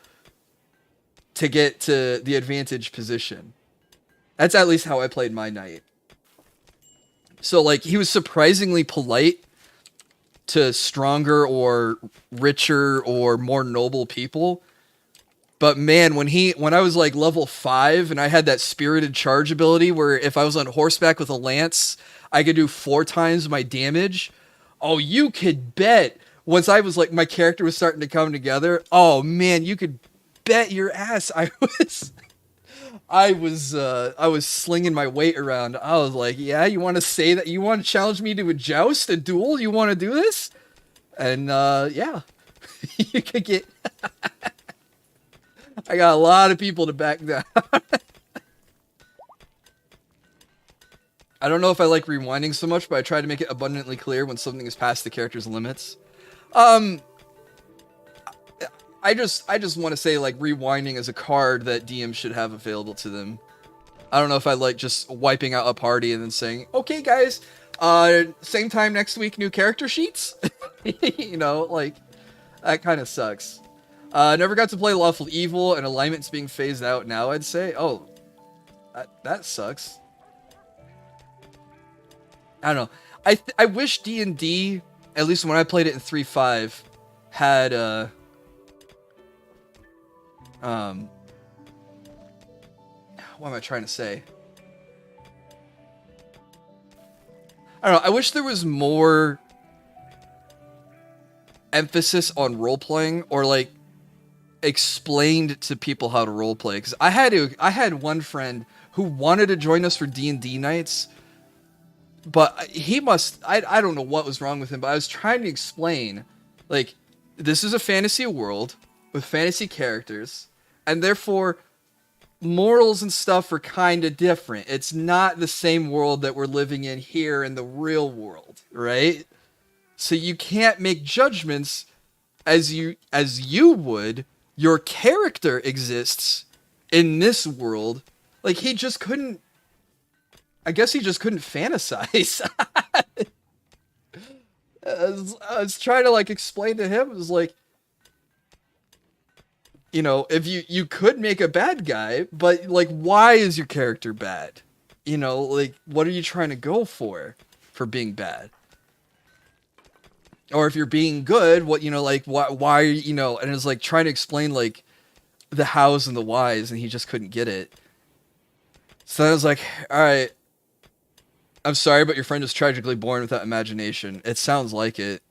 to get to the advantage position. That's at least how I played my knight. So, like, he was surprisingly polite to stronger or richer or more noble people. But man, when I was like level 5 and I had that spirited charge ability where if I was on horseback with a lance, I could do 4 times my damage. Oh, you could bet. Once I was like, my character was starting to come together. Oh man, you could bet your ass I was slinging my weight around. I was like, yeah, you want to say that? You want to challenge me to a joust, a duel? You want to do this? And, yeah. You could get... I got a lot of people to back down. I don't know if I like rewinding so much, but I try to make it abundantly clear when something is past the character's limits. I just want to say, like, rewinding is a card that DMs should have available to them. I don't know if I like just wiping out a party and then saying, okay, guys, same time next week, new character sheets. You know, like, that kind of sucks. Never got to play Lawful Evil, and alignment's being phased out now, I'd say. Oh, that sucks. I don't know. I wish D&D, at least when I played it in 3.5, had, what am I trying to say? I don't know. I wish there was more emphasis on role-playing, or like explained to people how to roleplay. Because I had one friend who wanted to join us for D&D nights, but I don't know what was wrong with him, but I was trying to explain, like, this is a fantasy world with fantasy characters, and therefore morals and stuff are kind of different. It's not the same world that we're living in here in the real world, right? So you can't make judgments as you would. Your character exists in this world. Like, he just couldn't, I guess he just couldn't fantasize. I was trying to, like, explain to him, it was like, you know, if you could make a bad guy, but, like, why is your character bad? You know, like, what are you trying to go for being bad? Or if you're being good, what, you know, like, why, you know, and it was like trying to explain, like, the hows and the whys, and he just couldn't get it. So then I was like, alright, I'm sorry, but your friend is tragically born without imagination. It sounds like it.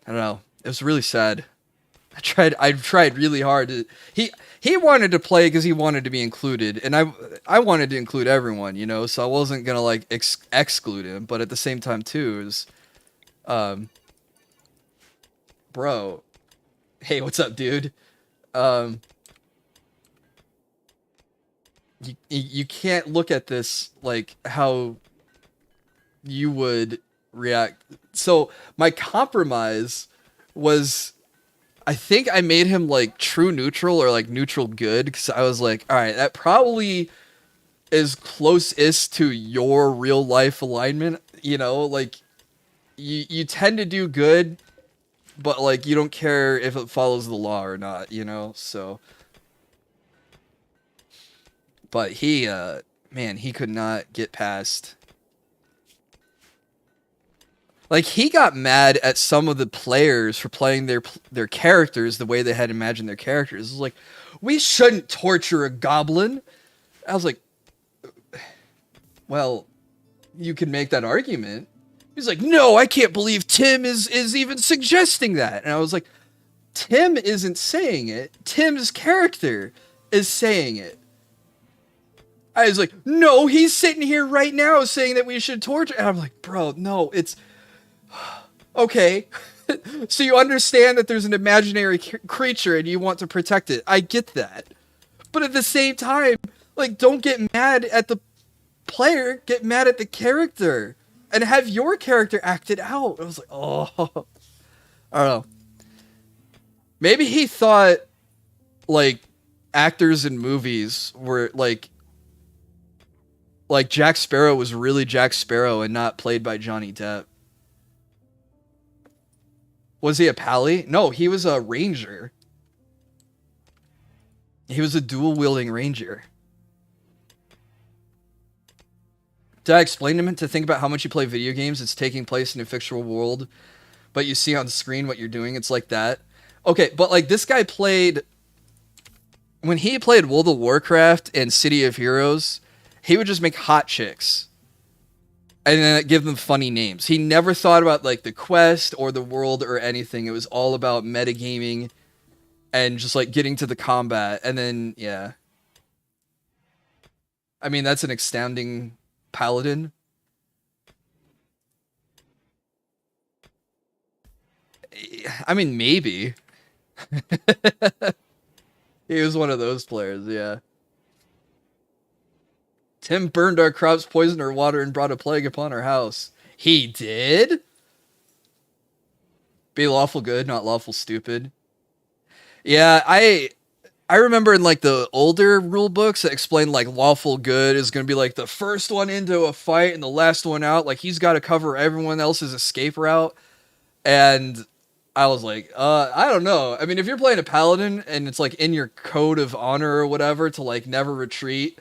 I don't know. It was really sad. I tried really hard to, he wanted to play because he wanted to be included, and I wanted to include everyone, you know, so I wasn't gonna, like, exclude him, but at the same time too, it was, bro, hey, what's up, dude? You can't look at this like how you would react. So my compromise was, I think I made him, like, true neutral or, like, neutral good, because I was like, alright, that probably is closest to your real life alignment, you know, like, you tend to do good, but, like, you don't care if it follows the law or not, you know, so. But he, man, he could not get past. Like, he got mad at some of the players for playing their characters the way they had imagined their characters. It was like, we shouldn't torture a goblin. I was like, well, you can make that argument. He's like, no, I can't believe Tim is even suggesting that. And I was like, Tim isn't saying it. Tim's character is saying it. I was like, no, he's sitting here right now saying that we should torture. And I'm like, bro, no, it's okay. So you understand that there's an imaginary creature and you want to protect it. I get that. But at the same time, like, don't get mad at the player, get mad at the character and have your character acted out. I was like, oh, I don't know. Maybe he thought like actors in movies were like Jack Sparrow was really Jack Sparrow and not played by Johnny Depp. Was he a pally? No, he was a ranger. He was a dual-wielding ranger. Did I explain to him to think about how much you play video games? It's taking place in a fictional world, but you see on the screen what you're doing. It's like that. Okay, but like this guy played... When he played World of Warcraft and City of Heroes, he would just make hot chicks. And then give them funny names. He never thought about like the quest or the world or anything. It was all about metagaming and just like getting to the combat. And then, yeah. I mean, that's an astounding paladin. I mean, maybe. He was one of those players, yeah. Tim burned our crops, poisoned our water, and brought a plague upon our house. He did? Be lawful good, not lawful stupid. Yeah, I remember in like the older rule books that explained like lawful good is going to be like the first one into a fight and the last one out. Like he's got to cover everyone else's escape route. And I was like, I don't know. I mean, if you're playing a paladin and it's like in your code of honor or whatever to like never retreat,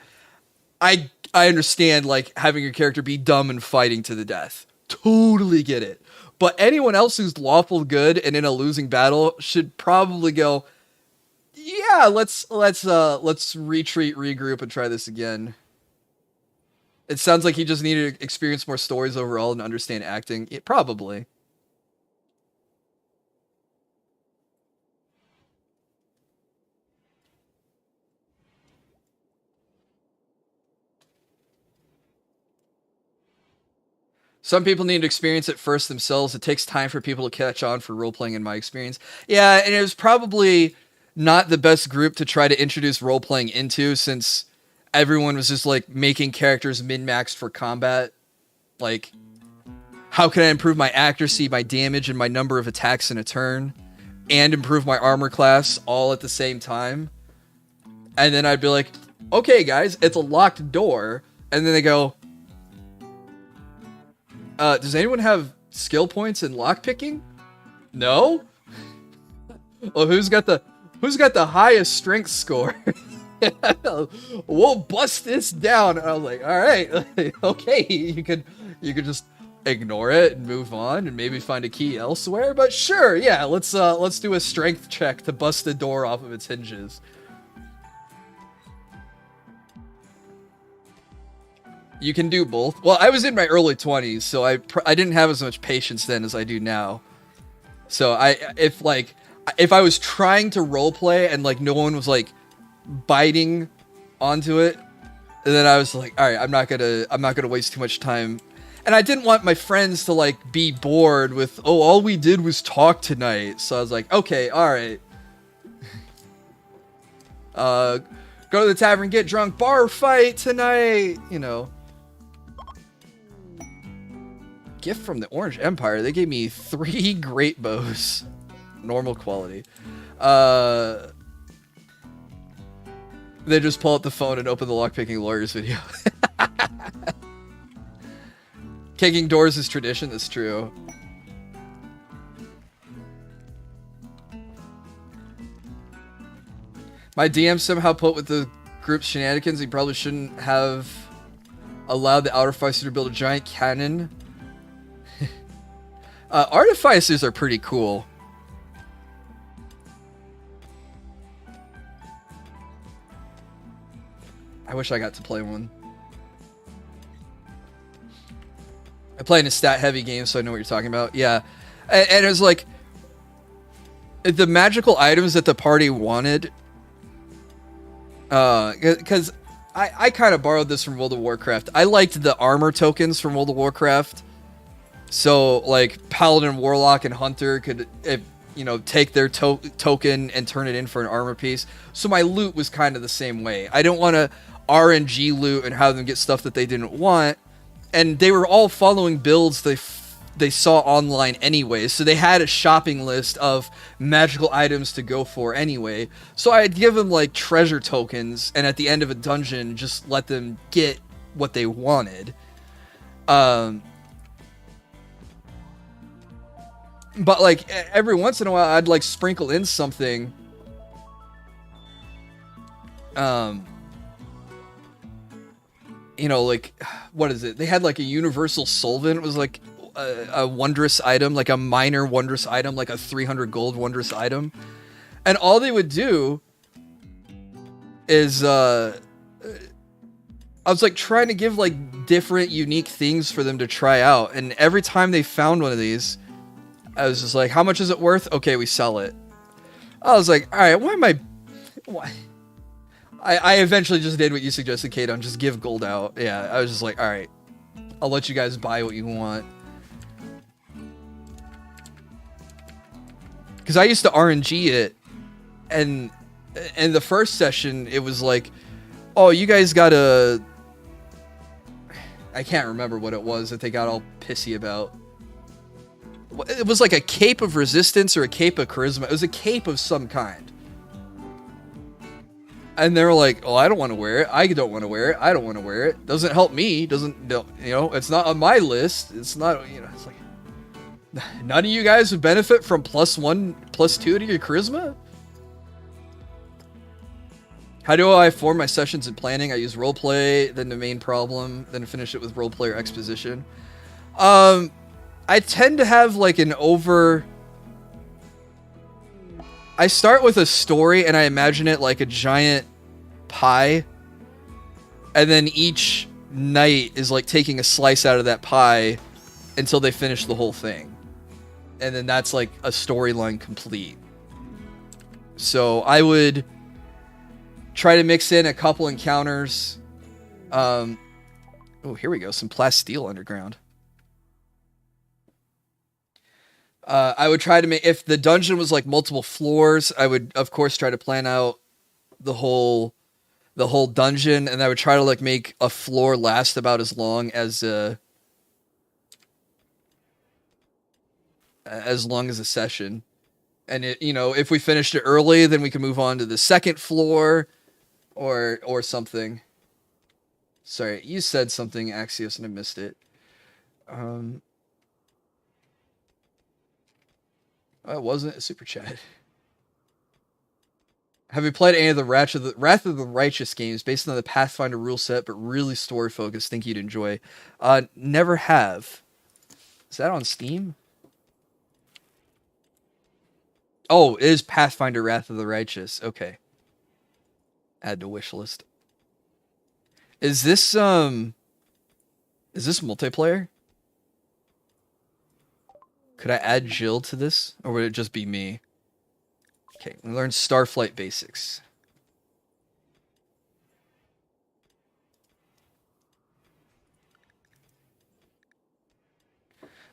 I understand like having your character be dumb and fighting to the death. Totally get it. But anyone else who's lawful good and in a losing battle should probably go, yeah, let's retreat, regroup, and try this again. It sounds like he just needed to experience more stories overall and understand acting. Probably. Some people need to experience it first themselves. It takes time for people to catch on for role-playing, in my experience. Yeah, and it was probably not the best group to try to introduce role-playing into, since everyone was just, like, making characters min-maxed for combat. Like, how can I improve my accuracy, my damage, and my number of attacks in a turn, and improve my armor class all at the same time? And then I'd be like, okay, guys, it's a locked door. And then they go... does anyone have skill points in lockpicking? No? Well, who's got the highest strength score? We'll bust this down. And I was like, all right, okay, you could just ignore it and move on and maybe find a key elsewhere. But sure, yeah, let's do a strength check to bust the door off of its hinges. You can do both. Well, I was in my early 20s, so I didn't have as much patience then as I do now. So if I was trying to roleplay and like no one was like biting onto it, then I was like, all right, I'm not gonna waste too much time. And I didn't want my friends to like be bored with, oh, all we did was talk tonight. So I was like, okay, all right. Go to the tavern, get drunk, bar fight tonight, you know. Gift from the Orange Empire. They gave me 3 great bows. Normal quality. They just pull out the phone and open the lockpicking lawyers video. Kicking doors is tradition, that's true. My DM somehow put with the group's shenanigans, he probably shouldn't have allowed the Artificer to build a giant cannon. Artificers are pretty cool. I wish I got to play one. I play in a stat-heavy game, so I know what you're talking about. Yeah, and it was like the magical items that the party wanted. Because I kind of borrowed this from World of Warcraft. I liked the armor tokens from World of Warcraft. So, like, Paladin, Warlock, and Hunter could, take their token and turn it in for an armor piece. So my loot was kind of the same way. I don't want to RNG loot and have them get stuff that they didn't want. And they were all following builds they saw online anyway. So they had a shopping list of magical items to go for anyway. So I'd give them, like, treasure tokens, and at the end of a dungeon, just let them get what they wanted. But, like, every once in a while, I'd, like, sprinkle in something. Like, what is it? They had, like, a universal solvent. It was, like, a wondrous item, like a minor wondrous item, like a 300 gold wondrous item. And all they would do is, I was, like, trying to give, like, different, unique things for them to try out. And every time they found one of these, I was just like, how much is it worth? Okay, we sell it. I was like, all right, why? I eventually just did what you suggested, Kate, on just give gold out. Yeah, I was just like, all right, I'll let you guys buy what you want. Because I used to RNG it, and in the first session, it was like, oh, you guys got a... I can't remember what it was that they got all pissy about. It was like a cape of resistance or a cape of charisma. It was a cape of some kind. And they were like, oh, I don't want to wear it. I don't want to wear it. I don't want to wear it. Doesn't help me. It's not on my list. It's not, it's like, none of you guys would benefit from +1, +2 to your charisma? How do I form my sessions and planning? I use roleplay, then the main problem, then finish it with roleplay or exposition. I tend to have, like, I start with a story and I imagine it like a giant pie. And then each night is like taking a slice out of that pie until they finish the whole thing. And then that's like a storyline complete. So I would try to mix in a couple encounters. Oh, here we go. Some plasteel underground. I would try to make, if the dungeon was like multiple floors, I would of course try to plan out the whole dungeon, and I would try to like make a floor last about as long as a session. And if we finished it early, then we can move on to the second floor or something. Sorry, you said something, Axios, and I missed it. It wasn't a super chat. Have you played any of the Wrath of the Righteous games based on the Pathfinder rule set, but really story focused? Think you'd enjoy. Never have. Is that on Steam? Oh, it is Pathfinder Wrath of the Righteous. Okay. Add to wish list. Is this multiplayer? Could I add Jill to this? Or would it just be me? Okay, we learned Starflight basics.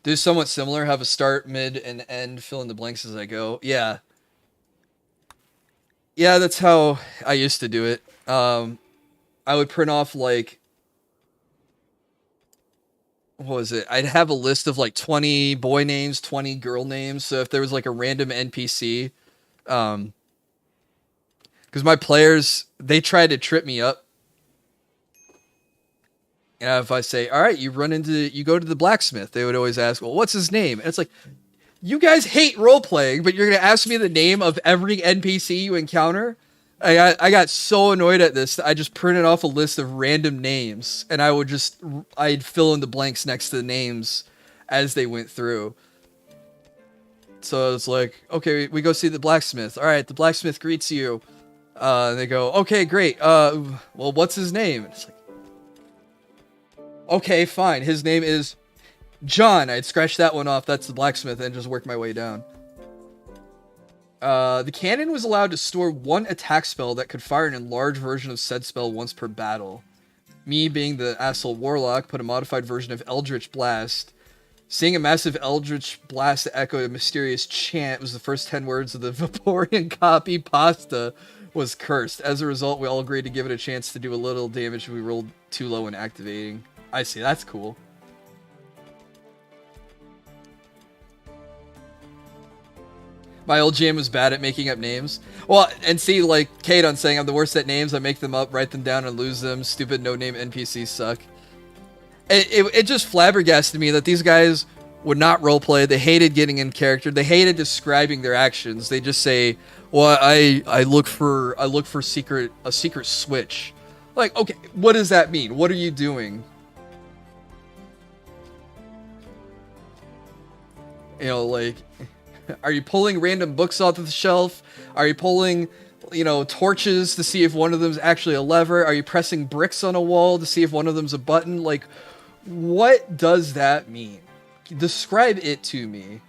Do somewhat similar, have a start, mid, and end, fill in the blanks as I go. Yeah. Yeah, that's how I used to do it. I would print off, like, what was it? I'd have a list of like 20 boy names, 20 girl names. So if there was like a random NPC, because my players, they tried to trip me up. And if I say, all right, you go to the blacksmith, they would always ask, well, what's his name? And it's like, you guys hate role playing, but you're going to ask me the name of every NPC you encounter? I got so annoyed at this that I just printed off a list of random names, and I'd fill in the blanks next to the names as they went through. So it's like, okay, we go see the blacksmith. All right, the blacksmith greets you. They go, okay, great. Well, what's his name? And it's like, okay, fine. His name is John. I'd scratch that one off. That's the blacksmith, and just work my way down. The cannon was allowed to store one attack spell that could fire an enlarged version of said spell once per battle. Me, being the asshole warlock, put a modified version of Eldritch Blast. Seeing a massive Eldritch Blast echo a mysterious chant was the first 10 words of the Vaporeon copy. Pasta was cursed. As a result, we all agreed to give it a chance to do a little damage if we rolled too low when activating. I see, that's cool. My old GM was bad at making up names. Well, and see, like, Kadon saying I'm the worst at names. I make them up, write them down, and lose them. Stupid no-name NPCs suck. It just flabbergasted me that these guys would not roleplay. They hated getting in character. They hated describing their actions. They just say, well, I look for a secret switch. Like, okay, what does that mean? What are you doing? You know, like... Are you pulling random books off the shelf? Are you pulling, you know, torches to see if one of them's actually a lever? Are you pressing bricks on a wall to see if one of them's a button? Like, what does that mean? Describe it to me.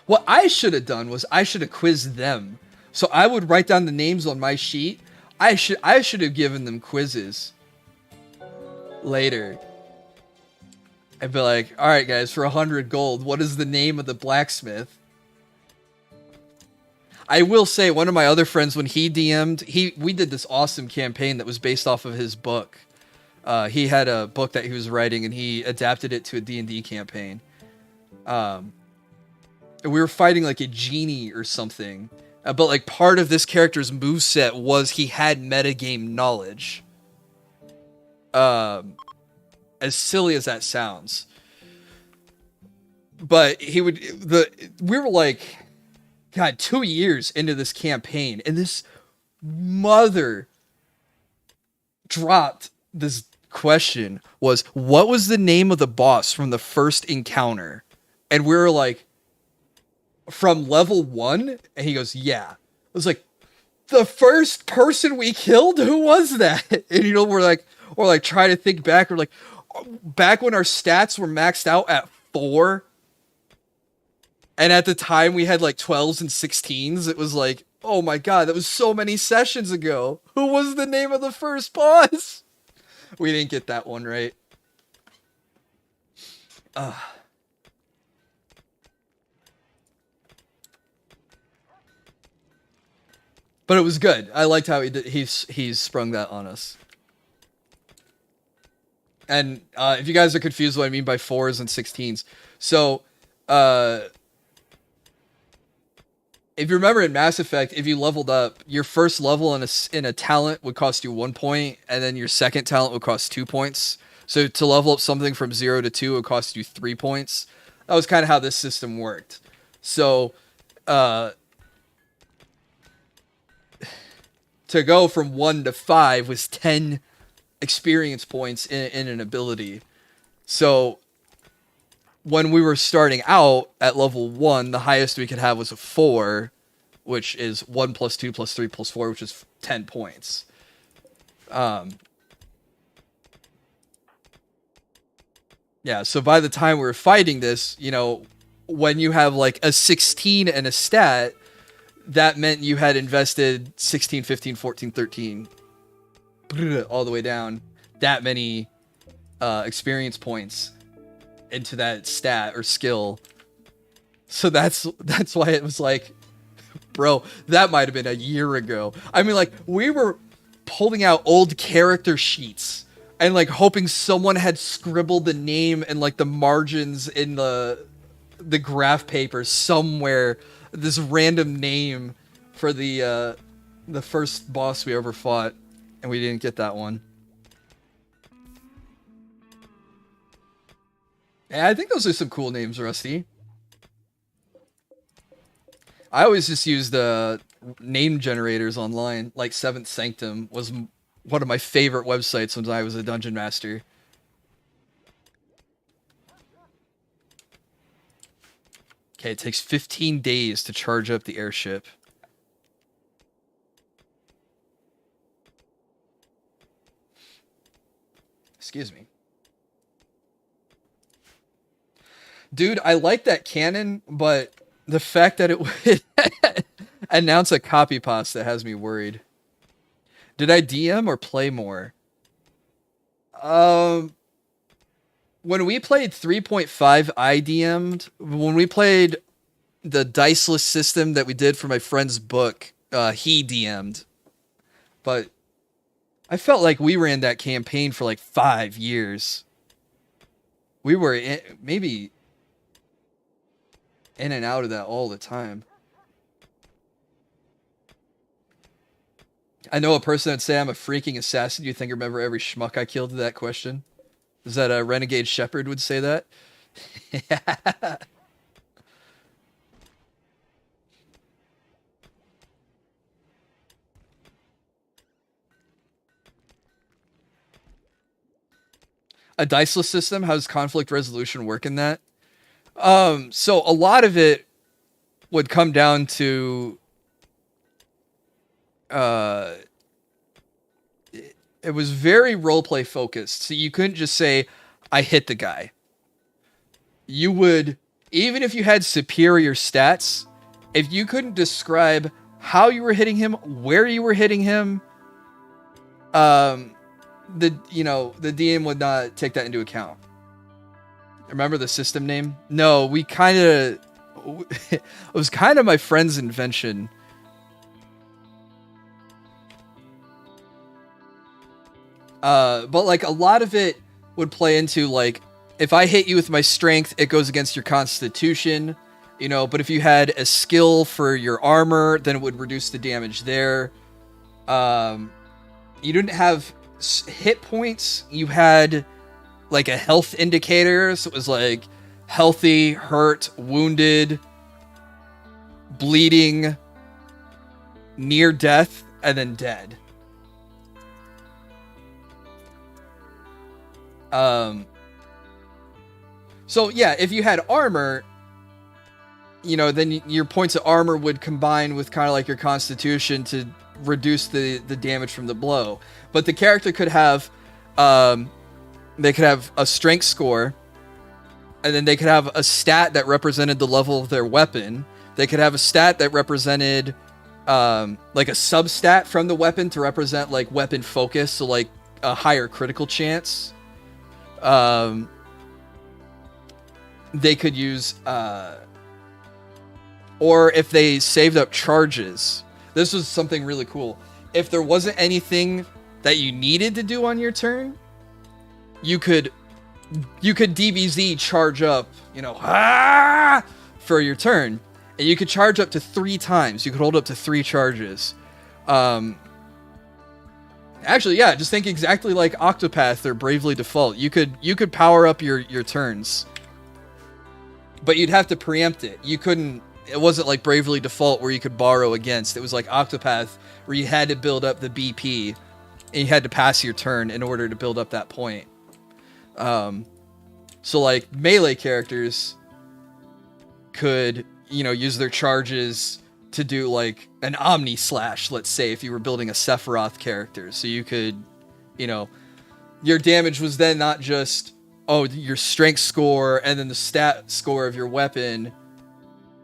What I should have done was I should have quizzed them. So I would write down the names on my sheet. I should have given them quizzes later. I'd be like, all right, guys, for 100 gold, what is the name of the blacksmith? I will say, one of my other friends, when he DM'd, we did this awesome campaign that was based off of his book. He had a book that he was writing, and he adapted it to a D&D campaign. And we were fighting like a genie or something. But like part of this character's moveset was he had metagame knowledge. As silly as that sounds. But we were like, God, 2 years into this campaign, and this mother dropped this question was, what was the name of the boss from the first encounter? And we were like, from level 1? And he goes, yeah. I was like, the first person we killed? Who was that? And you know, we're like trying to think back. We're like, back when our stats were maxed out at 4, and at the time we had like 12s and 16s, it was like, oh my god, that was so many sessions ago. Who was the name of the first boss? We didn't get that one right. But it was good. I liked how he sprung that on us. And if you guys are confused what I mean by 4s and 16s. So, if you remember in Mass Effect, if you leveled up, your first level in a talent would cost you 1 point, and then your second talent would cost 2 points. So to level up something from 0 to 2 would cost you 3 points. That was kind of how this system worked. So, to go from 1 to 5 was 10 experience points in an ability. So when we were starting out at level 1, the highest we could have was a 4, which is 1 plus 2 plus 3 plus 4, which is 10 points. Yeah, so by the time we were fighting this, you know, when you have like a 16 and a stat, that meant you had invested 16, 15, 14, 13, all the way down, that many experience points into that stat or skill. So that's why it was like, bro, that might have been a year ago. I mean, like, we were pulling out old character sheets and like hoping someone had scribbled the name and like the margins in the graph paper somewhere, this random name for the first boss we ever fought. And we didn't get that one. Yeah, I think those are some cool names, Rusty. I always just use the name generators online. Like Seventh Sanctum was one of my favorite websites when I was a dungeon master. Okay, it takes 15 days to charge up the airship. Excuse me. Dude, I like that canon, but the fact that it would announce a copy pasta has me worried. Did I DM or play more? When we played 3.5, I DM'd. When we played the diceless system that we did for my friend's book, he DM'd. But I felt like we ran that campaign for like 5 years. We were maybe in and out of that all the time. I know a person that'd say I'm a freaking assassin. You think I remember every schmuck I killed to that question? Is that a Renegade Shepherd would say that? A diceless system? How does conflict resolution work in that? So a lot of it would come down to it was very roleplay focused. So you couldn't just say, I hit the guy. You would, even if you had superior stats, if you couldn't describe how you were hitting him, where you were hitting him, the DM would not take that into account. Remember the system name? No, it was kind of my friend's invention. But like a lot of it would play into like, if I hit you with my strength, it goes against your constitution, but if you had a skill for your armor, then it would reduce the damage there. You didn't have hit points. You had like a health indicator. So it was like healthy, hurt, wounded, bleeding, near death, and then dead. So yeah, if you had armor, then your points of armor would combine with kind of like your constitution to reduce the damage from the blow. But the character could have, they could have a strength score, and then they could have a stat that represented the level of their weapon. They could have a stat that represented, like a substat from the weapon to represent like weapon focus. So like a higher critical chance. They could use, or if they saved up charges. This was something really cool. If there wasn't anything that you needed to do on your turn, you could DBZ charge up, for your turn, and you could charge up to 3 times. You could hold up to 3 charges. Actually, yeah, just think exactly like Octopath or Bravely Default. You could power up your turns, but you'd have to preempt it. It wasn't like Bravely Default where you could borrow against. It was like Octopath where you had to build up the BP, and you had to pass your turn in order to build up that point. So like melee characters could, use their charges to do like an Omni Slash, let's say, if you were building a Sephiroth character. So you could, your damage was then not just, your strength score and then the stat score of your weapon,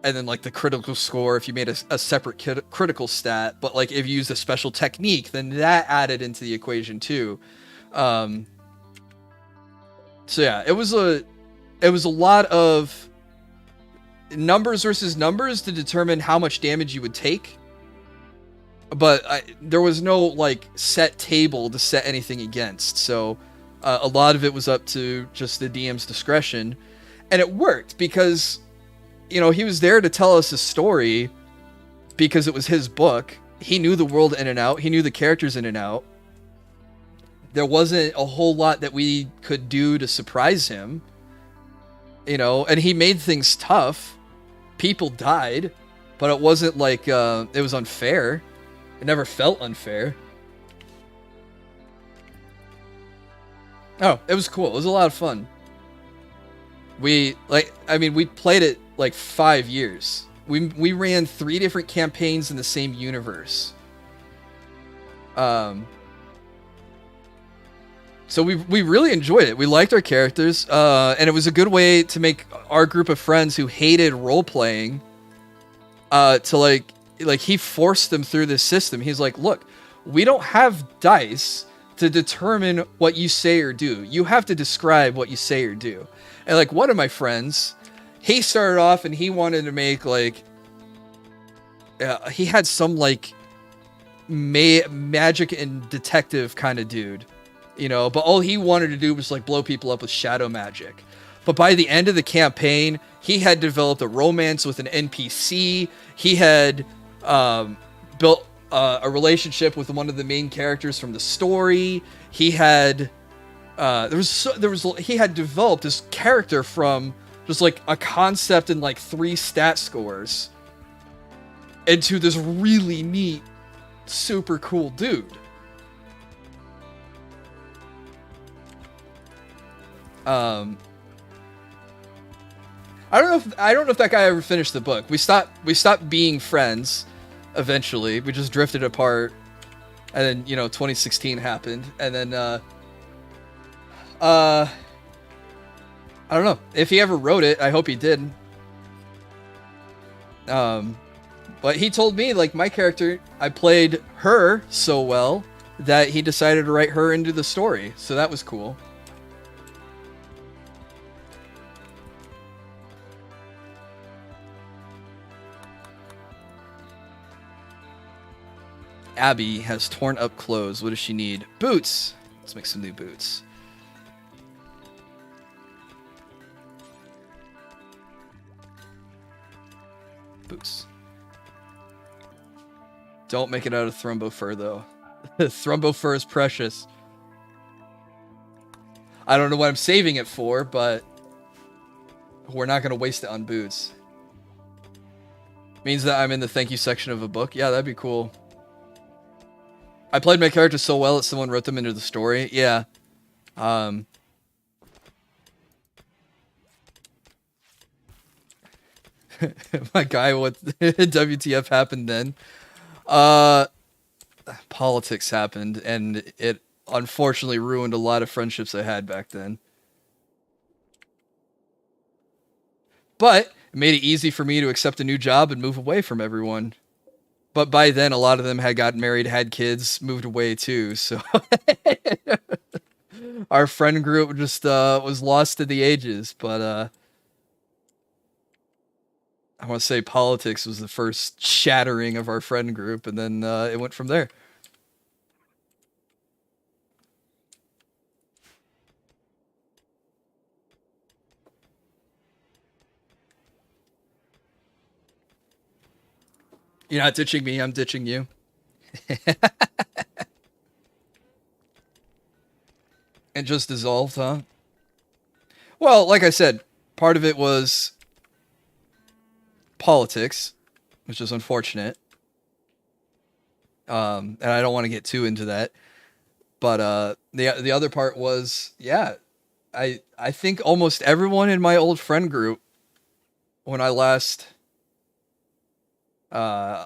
and then like the critical score if you made a separate critical stat, but like if you used a special technique, then that added into the equation too. So yeah, it was a lot of numbers versus numbers to determine how much damage you would take, but there was no like set table to set anything against. So a lot of it was up to just the DM's discretion, and it worked because he was there to tell us a story because it was his book. He knew the world in and out. He knew the characters in and out. There wasn't a whole lot that we could do to surprise him, and he made things tough. People died, but it wasn't like it was unfair. It never felt unfair. Oh, it was cool. It was a lot of fun. We played it like 5 years. We ran 3 different campaigns in the same universe. So we really enjoyed it. We liked our characters, and it was a good way to make our group of friends who hated role playing, to like he forced them through this system. He's like, look, we don't have dice to determine what you say or do. You have to describe what you say or do. And like one of my friends, he started off and he wanted to make like, he had some like magic and detective kind of dude, you know, but all he wanted to do was like blow people up with shadow magic. But by the end of the campaign, he had developed a romance with an NPC. He had built a relationship with one of the main characters from the story. He had he had developed this character from just like a concept and like 3 stat scores into this really neat, super cool dude. I don't know if that guy ever finished the book. We stopped being friends eventually. We just drifted apart. And then, you know, 2016 happened, and then I don't know if he ever wrote it. I hope he did. But he told me, like, my character, I played her so well that he decided to write her into the story. So that was cool. Abby has torn up clothes. What does she need? Boots. Let's make some new boots. Boots. Don't make it out of Thrumbo fur, though. Thrumbo fur is precious. I don't know what I'm saving it for, but we're not going to waste it on boots. Means that I'm in the thank you section of a book. Yeah, that'd be cool. I played my character so well that someone wrote them into the story. Yeah. My guy, what WTF happened then? Politics happened, and it unfortunately ruined a lot of friendships I had back then. But it made it easy for me to accept a new job and move away from everyone. But by then, a lot of them had gotten married, had kids, moved away too. So our friend group just was lost to the ages. But I want to say politics was the first shattering of our friend group, and then it went from there. You're not ditching me, I'm ditching you. And just dissolved, huh? Well, like I said, part of it was politics, which is unfortunate. And I don't want to get too into that. But the other part was, yeah, I think almost everyone in my old friend group, when I last I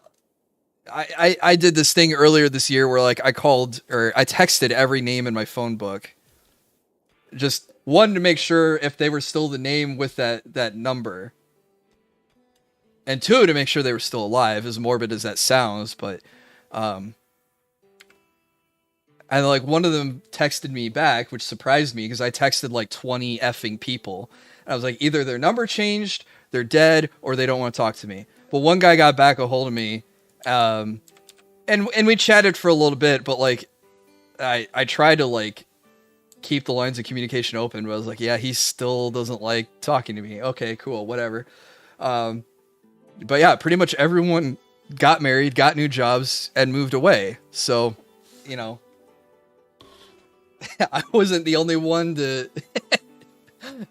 did this thing earlier this year where like I texted every name in my phone book. Just one, to make sure if they were still the name with that number. And two, to make sure they were still alive, as morbid as that sounds, but and like one of them texted me back, which surprised me because I texted like 20 effing people. And I was like, either their number changed, they're dead, or they don't want to talk to me. But one guy got back a hold of me, and we chatted for a little bit, but like I tried to like keep the lines of communication open, but I was like, yeah, he still doesn't like talking to me. Okay, cool, whatever. But yeah, pretty much everyone got married, got new jobs, and moved away. So, you know, I wasn't the only one to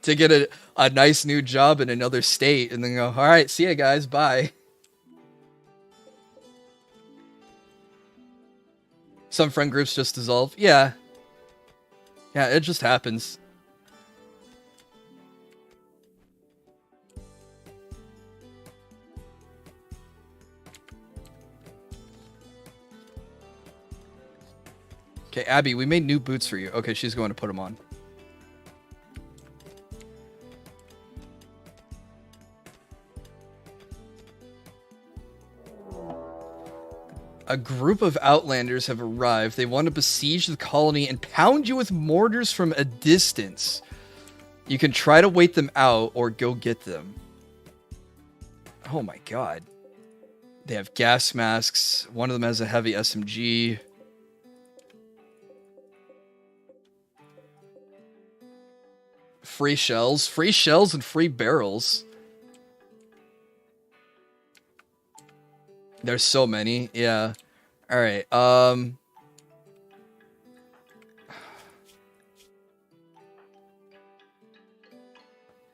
to get a nice new job in another state and then go, all right, see ya guys, bye. Some friend groups just dissolve. Yeah. Yeah, it just happens. Okay, Abby, we made new boots for you. Okay, she's going to put them on. A group of outlanders have arrived. They want to besiege the colony and pound you with mortars from a distance. You can try to wait them out or go get them. Oh my god. They have gas masks. One of them has a heavy SMG. Free shells. Free shells and free barrels. There's so many. Yeah. All right.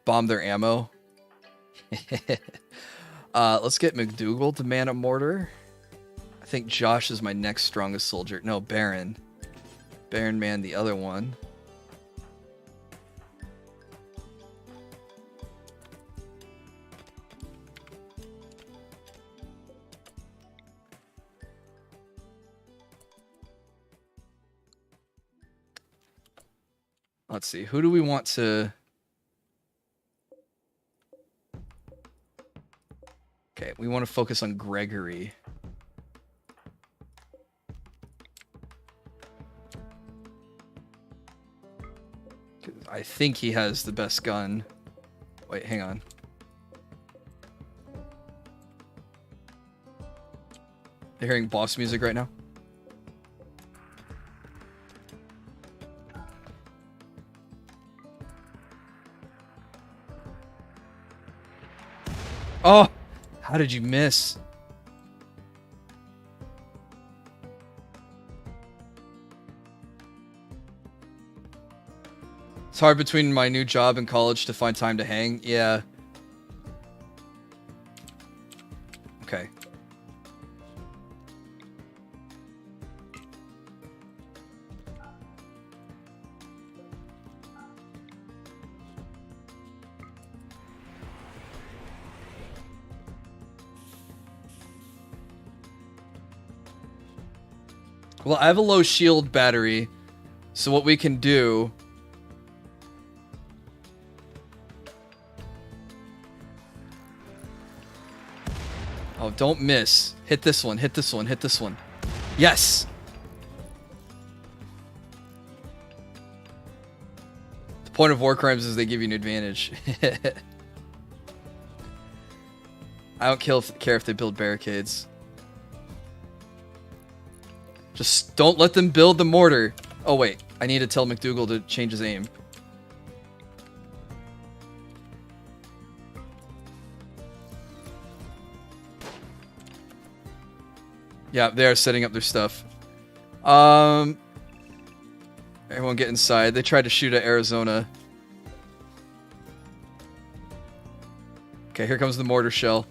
Bomb their ammo. Let's get McDougal to man a mortar. I think Josh is my next strongest soldier. No, Baron. Baron man the other one. Let's see. Who do we want to... Okay, we want to focus on Gregory. I think he has the best gun. Wait, hang on. They're hearing boss music right now? Oh! How did you miss? It's hard between my new job and college to find time to hang. Yeah. Okay. Well, I have a low shield battery, so what we can do... Oh, don't miss. Hit this one, hit this one, hit this one. Yes! The point of war crimes is they give you an advantage. I don't care if they build barricades. Just don't let them build the mortar. Oh, wait. I need to tell McDougal to change his aim. Yeah, they are setting up their stuff. Everyone get inside. They tried to shoot at Arizona. Okay, here comes the mortar shell.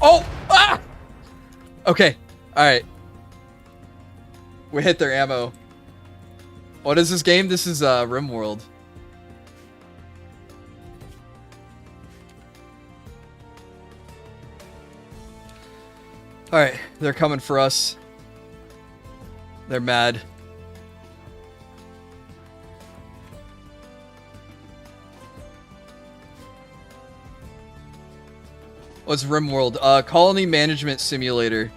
Oh! Ah! Okay, alright. We hit their ammo. What is this game? This is RimWorld. Alright, they're coming for us. They're mad. What's RimWorld? Colony Management Simulator.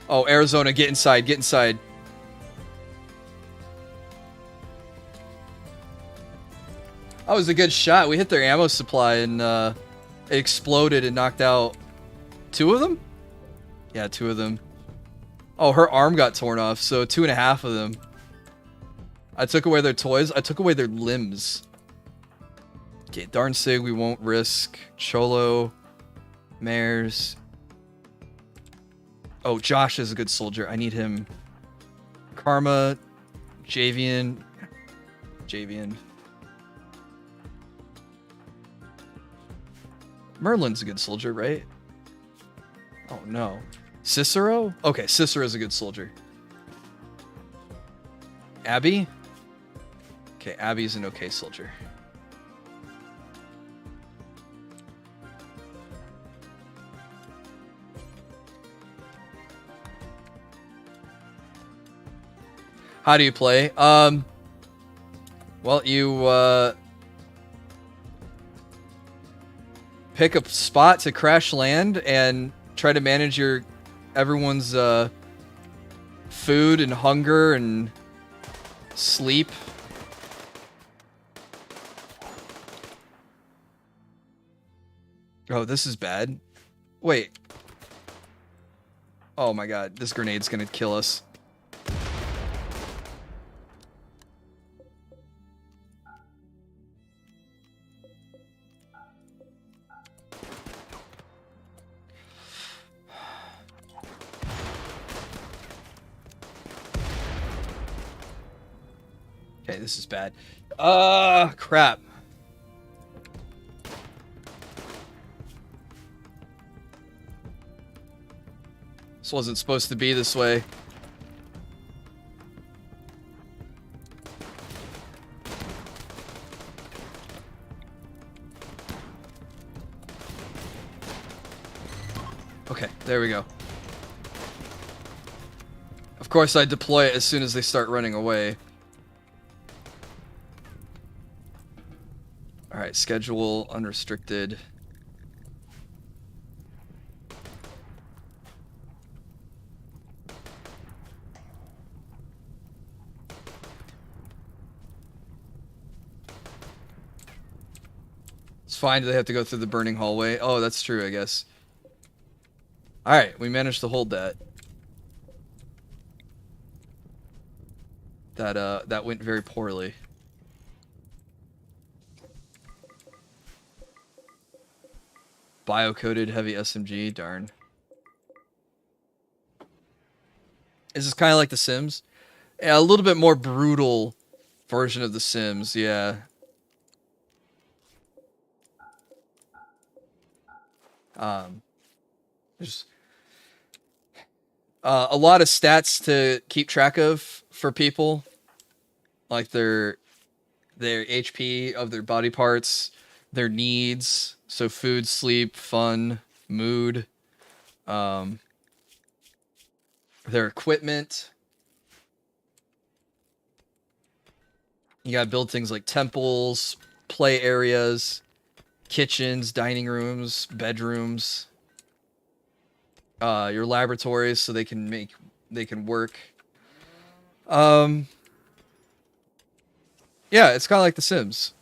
Oh, Arizona, get inside, get inside. That was a good shot. We hit their ammo supply and it exploded and knocked out 2 of them? Yeah, 2 of them. Oh, her arm got torn off, so 2.5 of them. I took away their toys. I took away their limbs. Okay, darn sig, we won't risk. Cholo. Mares. Oh, Josh is a good soldier. I need him. Karma. Javian. Javian. Merlin's a good soldier, right? Oh, no. Cicero? Okay, Cicero's a good soldier. Abby? Okay, Abby's an okay soldier. How do you play? Well, you pick a spot to crash land and try to manage everyone's food and hunger and sleep. Oh, this is bad. Wait. Oh my god, this grenade's gonna kill us. Okay, this is bad. Crap. This wasn't supposed to be this way. Okay, there we go. Of course, I deploy it as soon as they start running away. Alright, schedule unrestricted. It's fine, do they have to go through the burning hallway? Oh, that's true, I guess. Alright, we managed to hold that. That went very poorly. Bio-coded heavy SMG, darn. Is this kind of like The Sims? Yeah, a little bit more brutal version of The Sims, yeah. There's a lot of stats to keep track of for people, like their HP of their body parts, their needs, so food, sleep, fun, mood, their equipment. You gotta build things like temples, play areas, kitchens, dining rooms, bedrooms, your laboratories so they can work. Yeah, it's kind of like The Sims,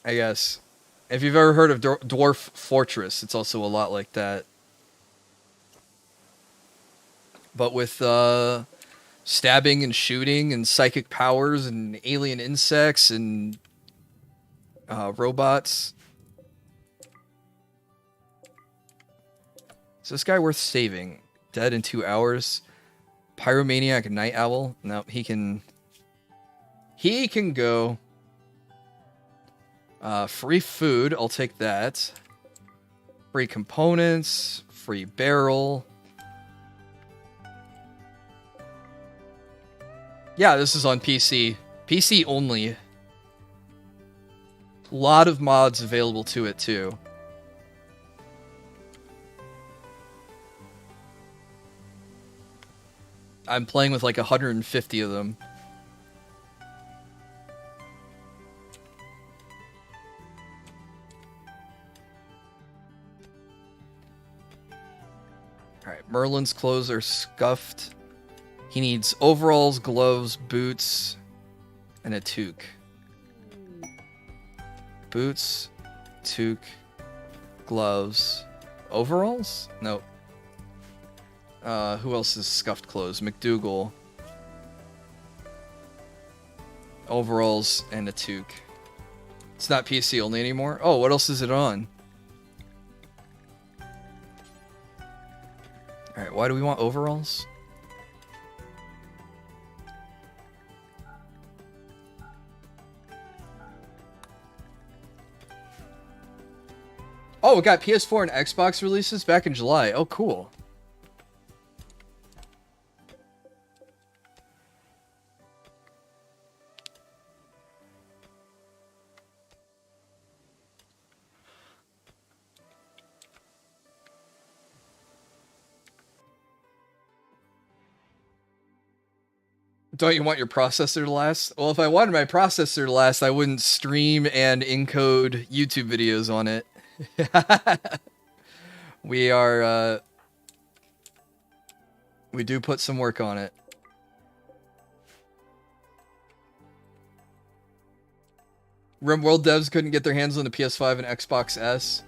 I guess. If you've ever heard of Dwarf Fortress, it's also a lot like that. But with stabbing and shooting and psychic powers and alien insects and robots. Is this guy worth saving? Dead in 2 hours. Pyromaniac Night Owl. No, he can go. Free food, I'll take that. Free components, free barrel. Yeah, this is on PC. PC only. A lot of mods available to it too. I'm playing with like 150 of them. Alright, Merlin's clothes are scuffed. He needs overalls, gloves, boots, and a toque. Boots, toque, gloves, overalls? Nope. Who else is scuffed clothes? McDougal. Overalls and a toque. It's not PC only anymore. Oh, what else is it on? Alright, why do we want overalls? Oh, we got PS4 and Xbox releases back in July. Oh, cool. Don't you want your processor to last? Well, if I wanted my processor to last, I wouldn't stream and encode YouTube videos on it. We are, we do put some work on it. RimWorld devs couldn't get their hands on the PS5 and Xbox S.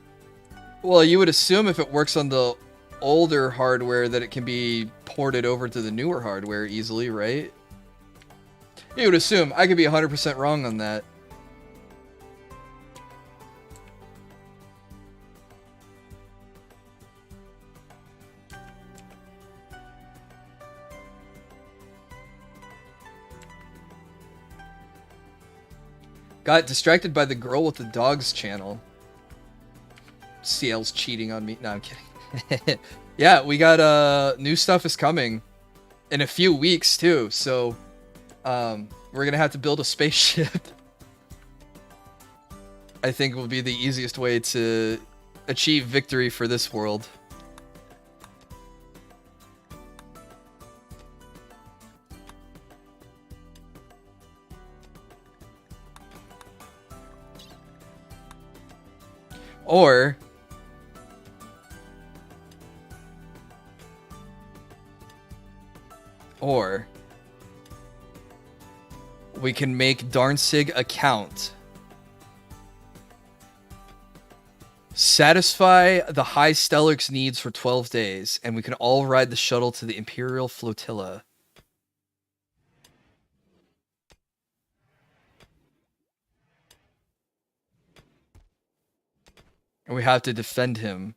Well, you would assume if it works on the older hardware that it can be ported over to the newer hardware easily, right? You would assume. I could be 100% wrong on that. Got distracted by the girl with the dogs channel. CL's cheating on me. No, I'm kidding. Yeah, we got new stuff is coming in a few weeks too. So we're gonna have to build a spaceship. I think will be the easiest way to achieve victory for this world. Or we can make Darnsig a count. Satisfy the High Stellark's needs for 12 days, and we can all ride the shuttle to the Imperial Flotilla. And we have to defend him.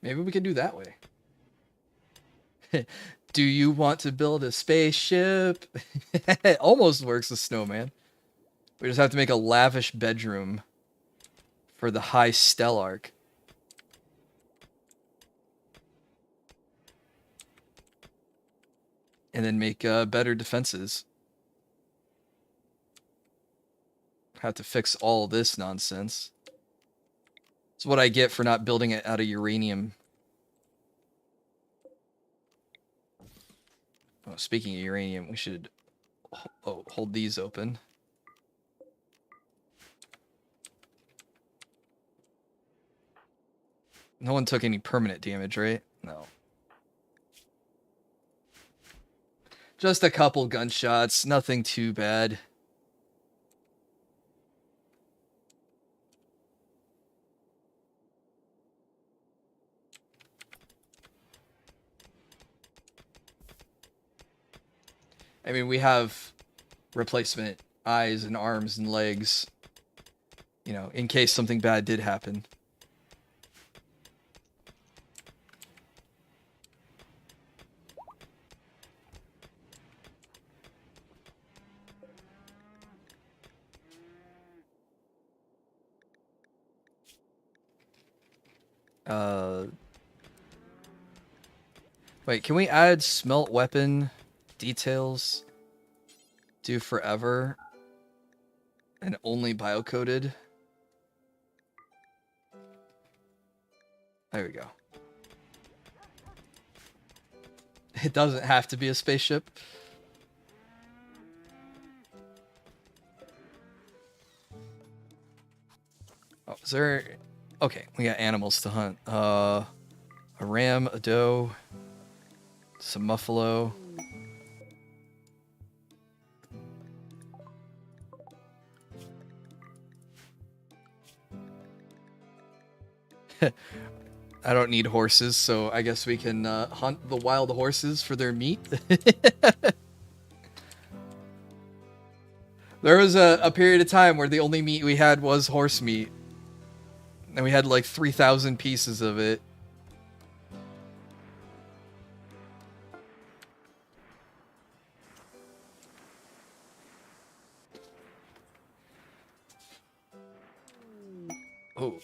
Maybe we can do that way. Do you want to build a spaceship? It almost works as Snowman. We just have to make a lavish bedroom for the High Stellark. And then make better defenses. Have to fix all this nonsense. It's what I get for not building it out of uranium. Oh, speaking of uranium, we should hold these open. No one took any permanent damage, right? No. Just a couple gunshots, nothing too bad. I mean, we have replacement eyes and arms and legs, you know, in case something bad did happen. Wait, can we add smelt weapon details? Do forever and only biocoded? There we go. It doesn't have to be a spaceship. Oh, is there... Okay, we got animals to hunt. A ram, a doe, some buffalo. I don't need horses, so I guess we can hunt the wild horses for their meat. There was a period of time where the only meat we had was horse meat. And we had like 3,000 pieces of it. Oh.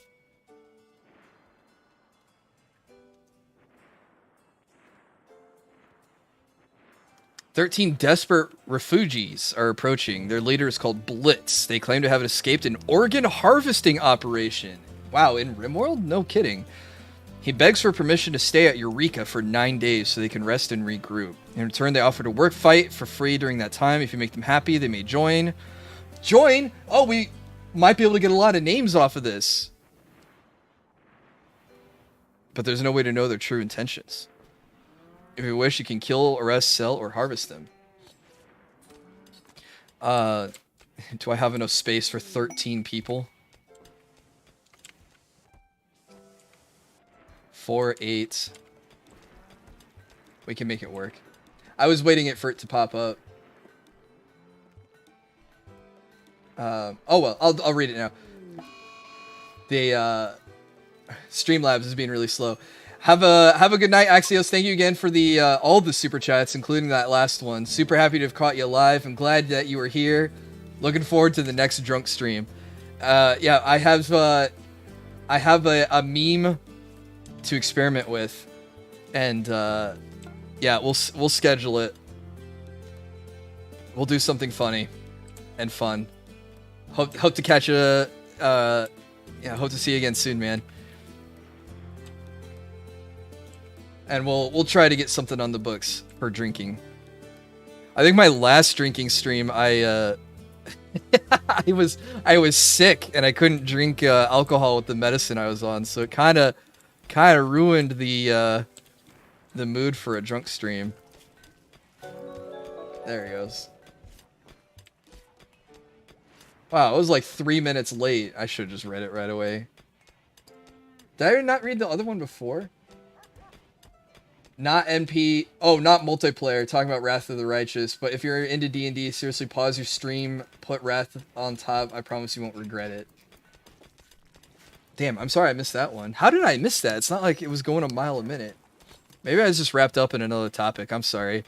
"13 desperate refugees are approaching. Their leader is called Blitz. They claim to have escaped an organ harvesting operation." Wow, in RimWorld? No kidding. He begs for permission to stay at Eureka for 9 days so they can rest and regroup. In return, they offer to work fight for free during that time. If you make them happy, they may join. Join? Oh, we might be able to get a lot of names off of this. But there's no way to know their true intentions. If you wish, you can kill, arrest, sell, or harvest them. Do I have enough space for 13 people? 4, 8. We can make it work. I was waiting for it to pop up. Oh well, I'll read it now. The Streamlabs is being really slow. Have a good night, Axios. Thank you again for the all the super chats, including that last one. Super happy to have caught you live. I'm glad that you were here. Looking forward to the next drunk stream. Yeah, I have a meme to experiment with, and yeah, we'll schedule it. We'll do something funny and fun. Hope to catch you. Yeah, hope to see you again soon, man. And we'll try to get something on the books for drinking. I think my last drinking stream, I was sick and I couldn't drink alcohol with the medicine I was on, so it kind of ruined the mood for a drunk stream. There he goes. Wow, it was like 3 minutes late. I should have just read it right away. Did I not read the other one before? Not NP. Oh, not multiplayer. Talking about Wrath of the Righteous. But if you're into D&D, seriously, pause your stream. Put Wrath on top. I promise you won't regret it. Damn, I'm sorry I missed that one. How did I miss that? It's not like it was going a mile a minute. Maybe I was just wrapped up in another topic. I'm sorry.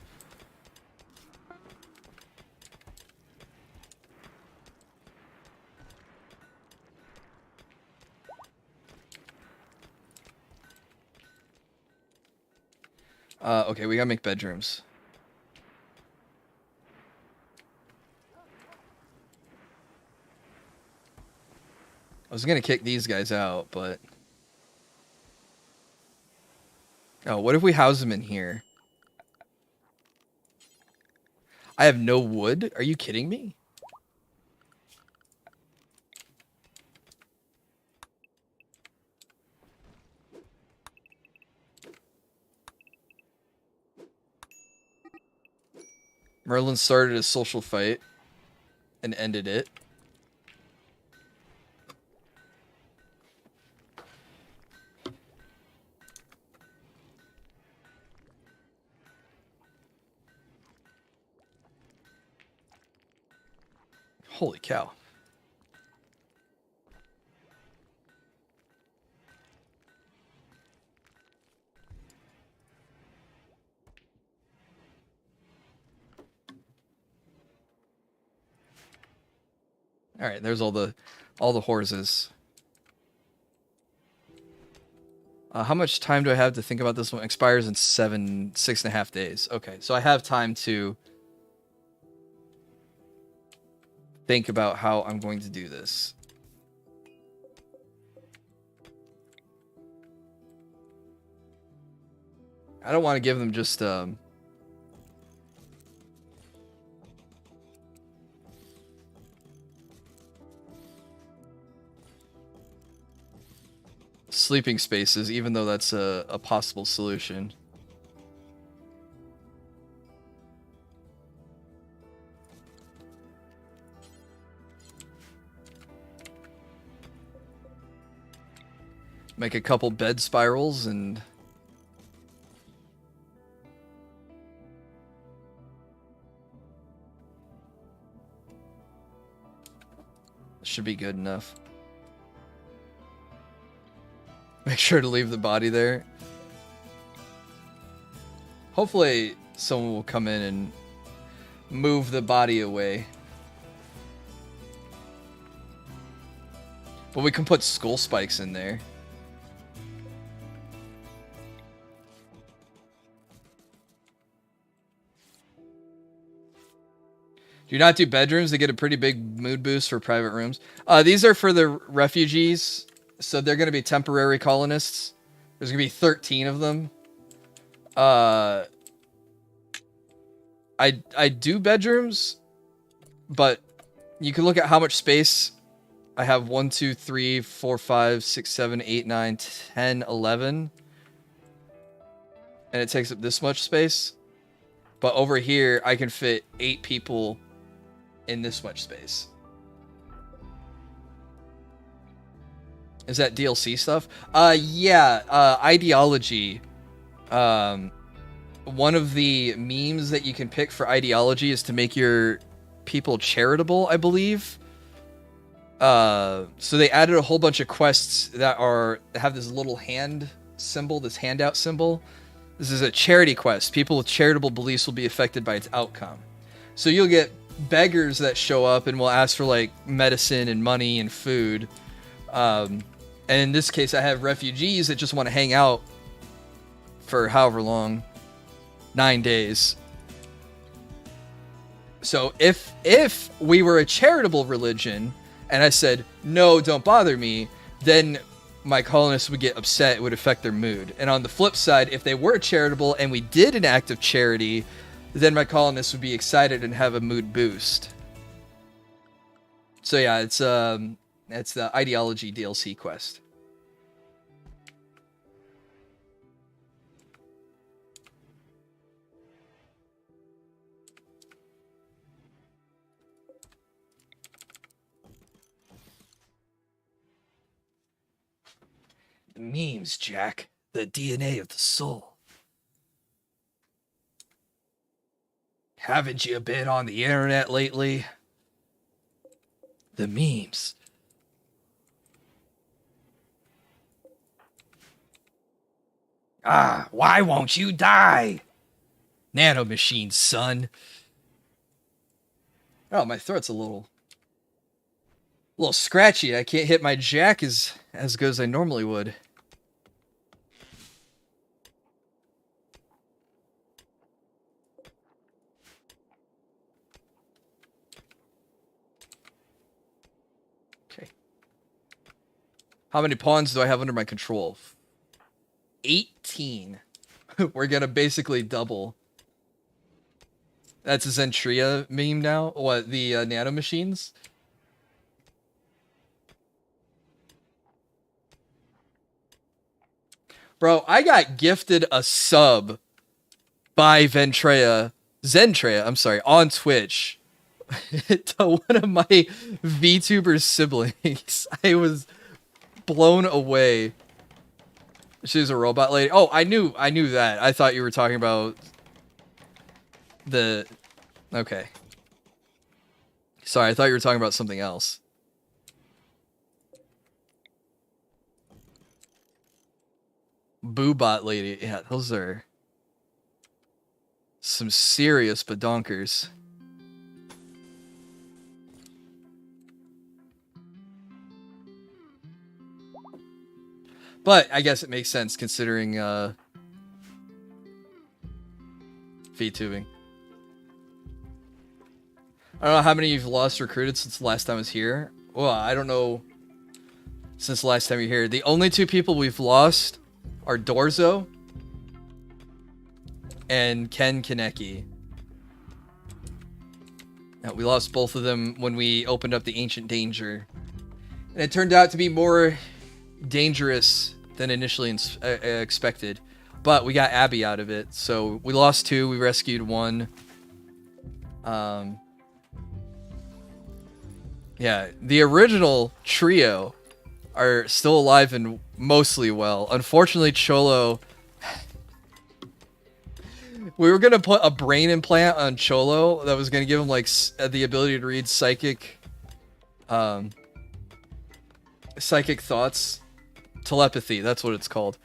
Okay, we gotta make bedrooms. I was gonna kick these guys out, but... Oh, what if we house them in here? I have no wood? Are you kidding me? Merlin started a social fight and ended it. Holy cow. All right, there's all the horses. How much time do I have to think about this one? Expires in 6.5 days. Okay, so I have time to think about how I'm going to do this. I don't want to give them just sleeping spaces, even though that's a possible solution. Make a couple bed spirals and... should be good enough. Make sure to leave the body there. Hopefully someone will come in and move the body away. But we can put skull spikes in there. Do not do bedrooms. They get a pretty big mood boost for private rooms. These are for the refugees. So they're going to be temporary colonists. There's gonna be 13 of them. I do bedrooms, but you can look at how much space I have. 1, 2, 3, 4, 5, 6, 7, 8, 9, 10, 11. And it takes up this much space. But over here, I can fit 8 people in this much space. Is that DLC stuff? Yeah, ideology. One of the memes that you can pick for ideology is to make your people charitable, I believe. So they added a whole bunch of quests that have this little hand symbol, this handout symbol. This is a charity quest. People with charitable beliefs will be affected by its outcome. So you'll get beggars that show up and will ask for like medicine and money and food. And in this case, I have refugees that just want to hang out for however long, 9 days. So if we were a charitable religion and I said, no, don't bother me, then my colonists would get upset. It would affect their mood. And on the flip side, if they were charitable and we did an act of charity, then my colonists would be excited and have a mood boost. So yeah, it's the ideology DLC quest. The memes, Jack. The DNA of the soul. Haven't you been on the internet lately? The memes. Ah, why won't you die? Nanomachine, son. Oh, my throat's a little scratchy. I can't hit my jack as good as I normally would. Okay. How many pawns do I have under my control? 18. We're gonna basically double. That's a Zentria meme now. What, the nanomachines? Bro, I got gifted a sub by Zentria, I'm sorry, on Twitch to one of my VTuber's siblings. I was blown away. She was a robot lady. Oh, I knew that. I thought you were talking about the... Okay. Sorry, I thought you were talking about something else. Boobot lady. Yeah, those are some serious badonkers. But I guess it makes sense considering VTubing. I don't know how many you've lost recruited since the last time I was here. Well, I don't know since the last time you're here. The only 2 people we've lost are Dorzo and Ken Kaneki. Now, we lost both of them when we opened up the Ancient Danger. And it turned out to be more dangerous than initially expected. But we got Abby out of it. So we lost 2. We rescued 1. Yeah, the original trio are still alive and mostly well. Unfortunately, Cholo... We were going to put a brain implant on Cholo that was going to give him, like, the ability to read psychic thoughts. Telepathy, that's what it's called.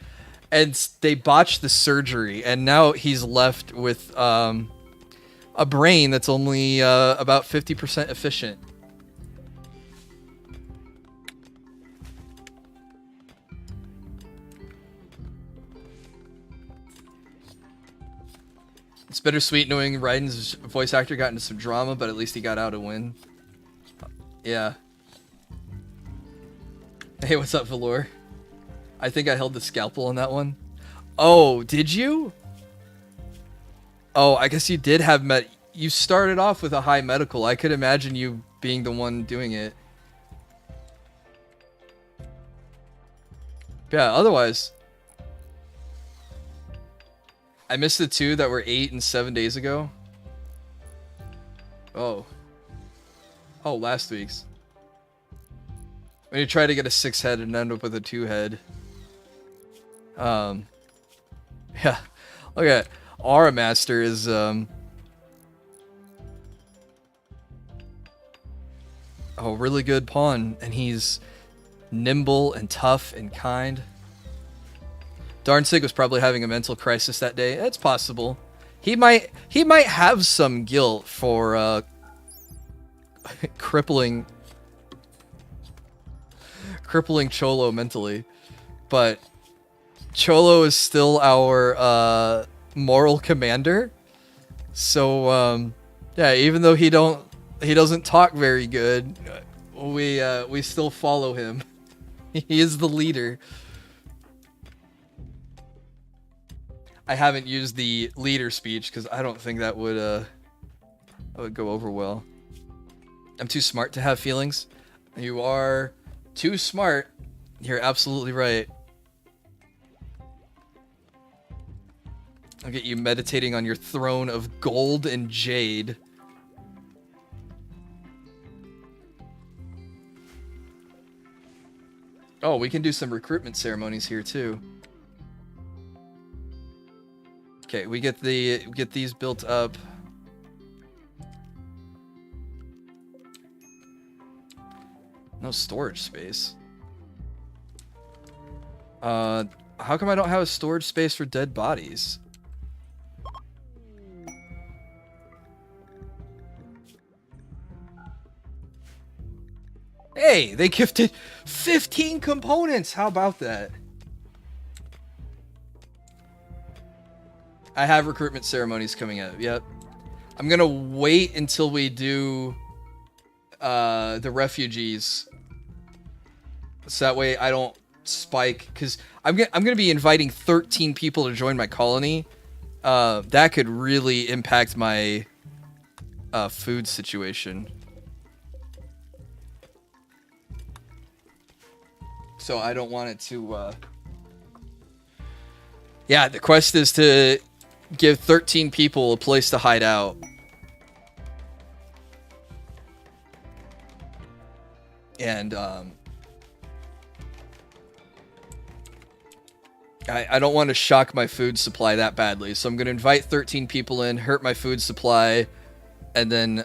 And they botched the surgery, and now he's left with a brain that's only about 50% efficient. It's bittersweet knowing Raiden's voice actor got into some drama, but at least he got out a win. Yeah. Hey, what's up, Valor? I think I held the scalpel on that one. Oh, did you? Oh, I guess you did have you started off with a high medical. I could imagine you being the one doing it. Yeah, otherwise... I missed the 2 that were 8 and 7 days ago. Oh. Oh, last week's. When you try to get a 6 head and end up with a 2 head. Yeah. Look at Aura Master is a really good pawn, and he's nimble and tough and kind. Darnsig was probably having a mental crisis that day. It's possible. He might have some guilt for crippling Cholo mentally, but Cholo is still our moral commander. So yeah, even though he doesn't talk very good, we still follow him. He is the leader. I haven't used the leader speech because I don't think that would go over well. I'm too smart to have feelings. You are too smart. You're absolutely right. I'll get you meditating on your throne of gold and jade. Oh, we can do some recruitment ceremonies here too. Okay, we get these built up. No storage space. How come I don't have a storage space for dead bodies? Hey, they gifted 15 components. How about that? I have recruitment ceremonies coming up. Yep. I'm gonna wait until we do the refugees, so that way I don't spike. Because I'm gonna be inviting 13 people to join my colony. That could really impact my food situation. So I don't want it to. Yeah, the quest is to give 13 people a place to hide out. And I don't want to shock my food supply that badly, so I'm going to invite 13 people in, hurt my food supply, and then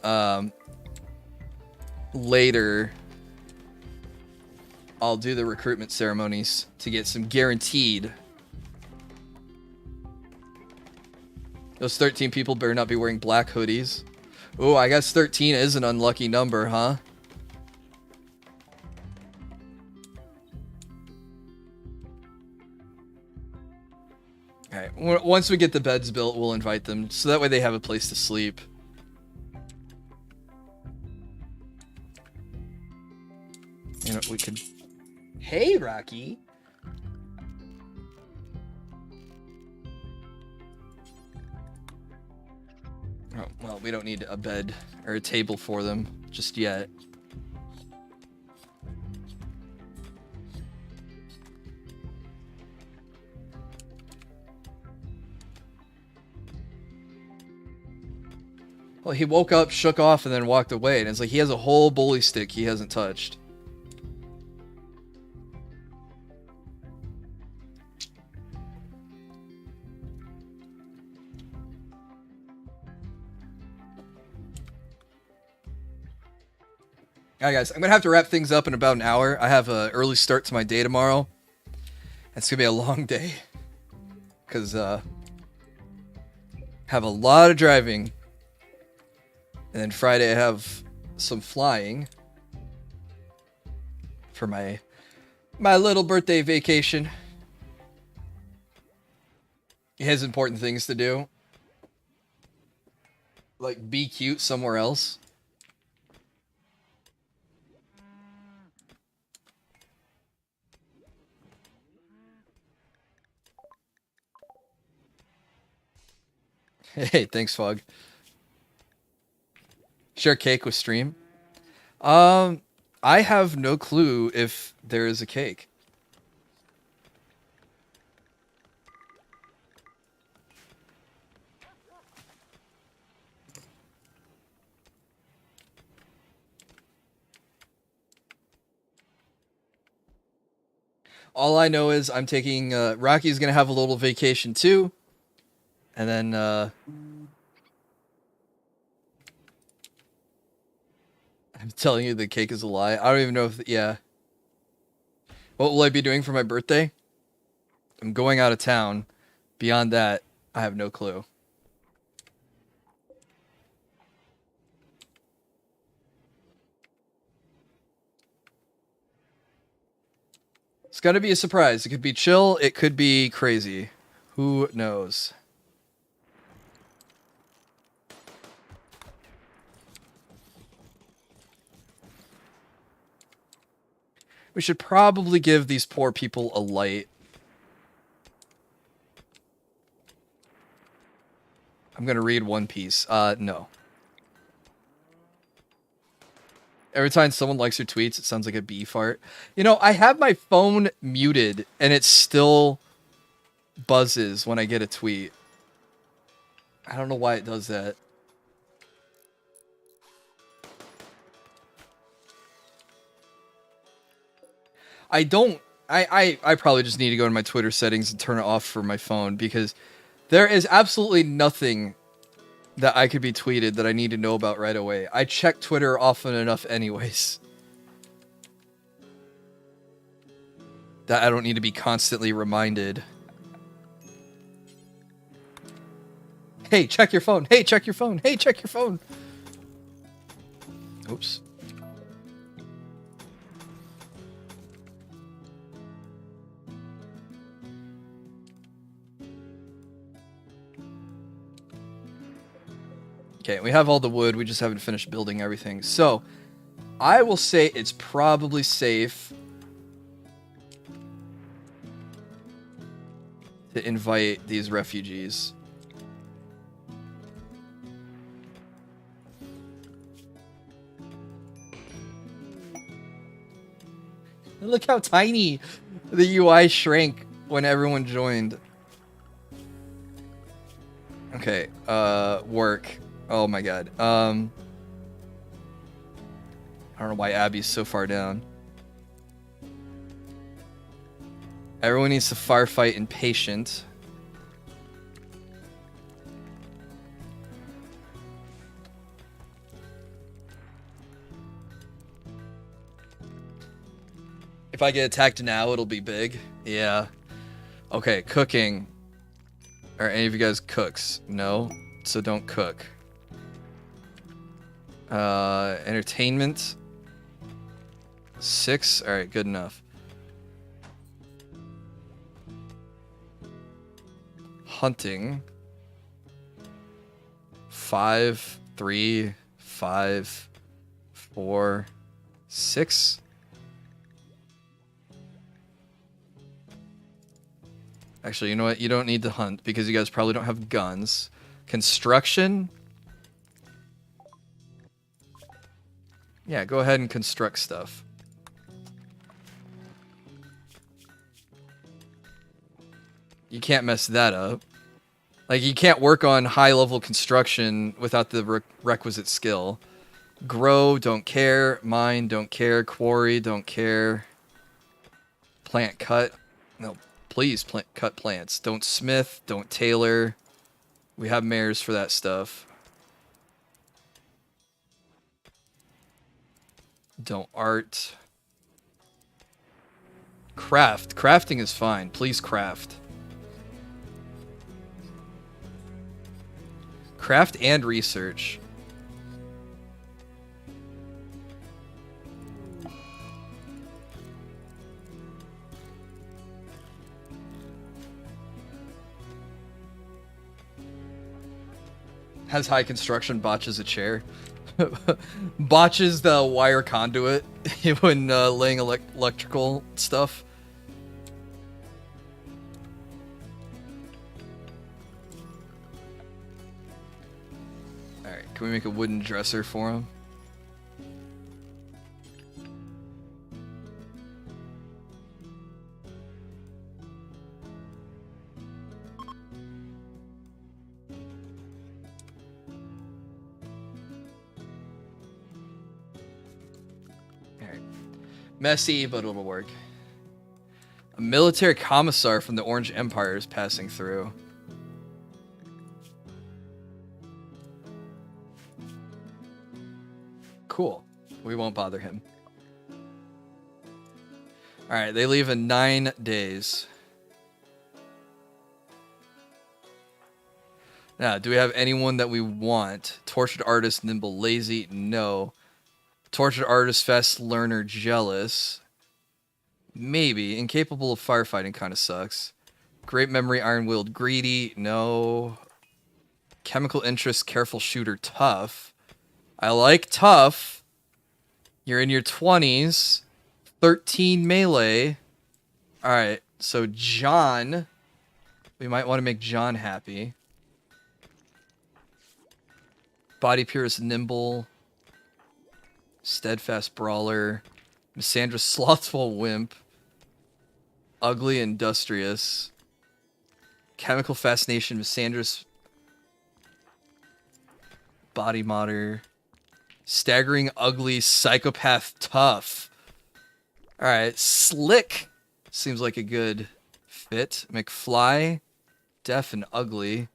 later I'll do the recruitment ceremonies to get some guaranteed. Those 13 people better not be wearing black hoodies. Oh, I guess 13 is an unlucky number, huh? Alright, once we get the beds built, we'll invite them, so that way they have a place to sleep. You know, we could... Hey, Rocky! Oh, well, we don't need a bed or a table for them just yet. Well, he woke up, shook off, and then walked away. And it's like he has a whole bully stick he hasn't touched. Alright guys, I'm going to have to wrap things up in about an hour. I have an early start to my day tomorrow. It's going to be a long day. Because, have a lot of driving. And then Friday I have some flying. For my little birthday vacation. He has important things to do. Like be cute somewhere else. Hey, thanks, Fog. Share cake with stream. I have no clue if there is a cake. All I know is I'm taking, Rocky's gonna have a little vacation too. And then, I'm telling you the cake is a lie. I don't even know if, yeah. What will I be doing for my birthday? I'm going out of town. Beyond that, I have no clue. It's gonna be a surprise. It could be chill. It could be crazy. Who knows? We should probably give these poor people a light. I'm gonna read One Piece. No. Every time someone likes your tweets, it sounds like a bee fart. You know, I have my phone muted, and it still buzzes when I get a tweet. I don't know why it does that. I probably just need to go to my Twitter settings and turn it off for my phone, because there is absolutely nothing that I could be tweeted that I need to know about right away. I check Twitter often enough anyways, that I don't need to be constantly reminded. Hey, check your phone. Hey, check your phone. Hey, check your phone. Oops. Okay, we have all the wood, we just haven't finished building everything. So, I will say it's probably safe to invite these refugees. Look how tiny the UI shrank when everyone joined. Okay, work. Oh my god. I don't know why Abby's so far down. Everyone needs to firefight and patient. If I get attacked now, it'll be big. Yeah. Okay, cooking. Are any of you guys cooks? No? So don't cook. Entertainment. 6? Alright, good enough. Hunting. 5, 3, 5, 4, 6. Actually, you know what? You don't need to hunt because you guys probably don't have guns. Construction. Yeah, go ahead and construct stuff. You can't mess that up. Like, you can't work on high-level construction without the requisite skill. Grow, don't care. Mine, don't care. Quarry, don't care. Plant cut. No, please cut plants. Don't smith, don't tailor. We have mares for that stuff. Don't art. Craft. Crafting is fine. Please craft. Craft and research. Has high construction, botches a chair. Botches the wire conduit when laying electrical stuff. Alright, can we make a wooden dresser for him? Alright. Messy, but it'll work. A military commissar from the Orange Empire is passing through. Cool. We won't bother him. Alright, they leave in 9 days. Now, do we have anyone that we want? Tortured artist, nimble, lazy? No. Tortured artist, fast learner, jealous. Maybe. Incapable of firefighting kind of sucks. Great memory, iron-willed, greedy? No. Chemical interest, careful shooter, tough. I like tough. You're in your 20s. 13 melee. Alright, so John. We might want to make John happy. Body purist, nimble. Steadfast brawler. Missandra, slothful wimp. Ugly, industrious. Chemical fascination, Missandra's body modder. Staggering, ugly, psychopath, tough. Alright, slick. Seems like a good fit. McFly, deaf and ugly.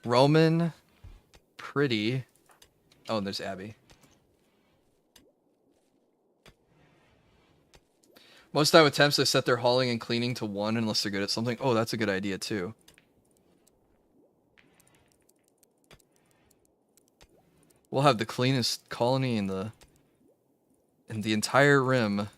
Roman, pretty. Oh, and there's Abby. Most time attempts, they set their hauling and cleaning to 1 unless they're good at something. Oh, that's a good idea too. We'll have the cleanest colony in the entire rim.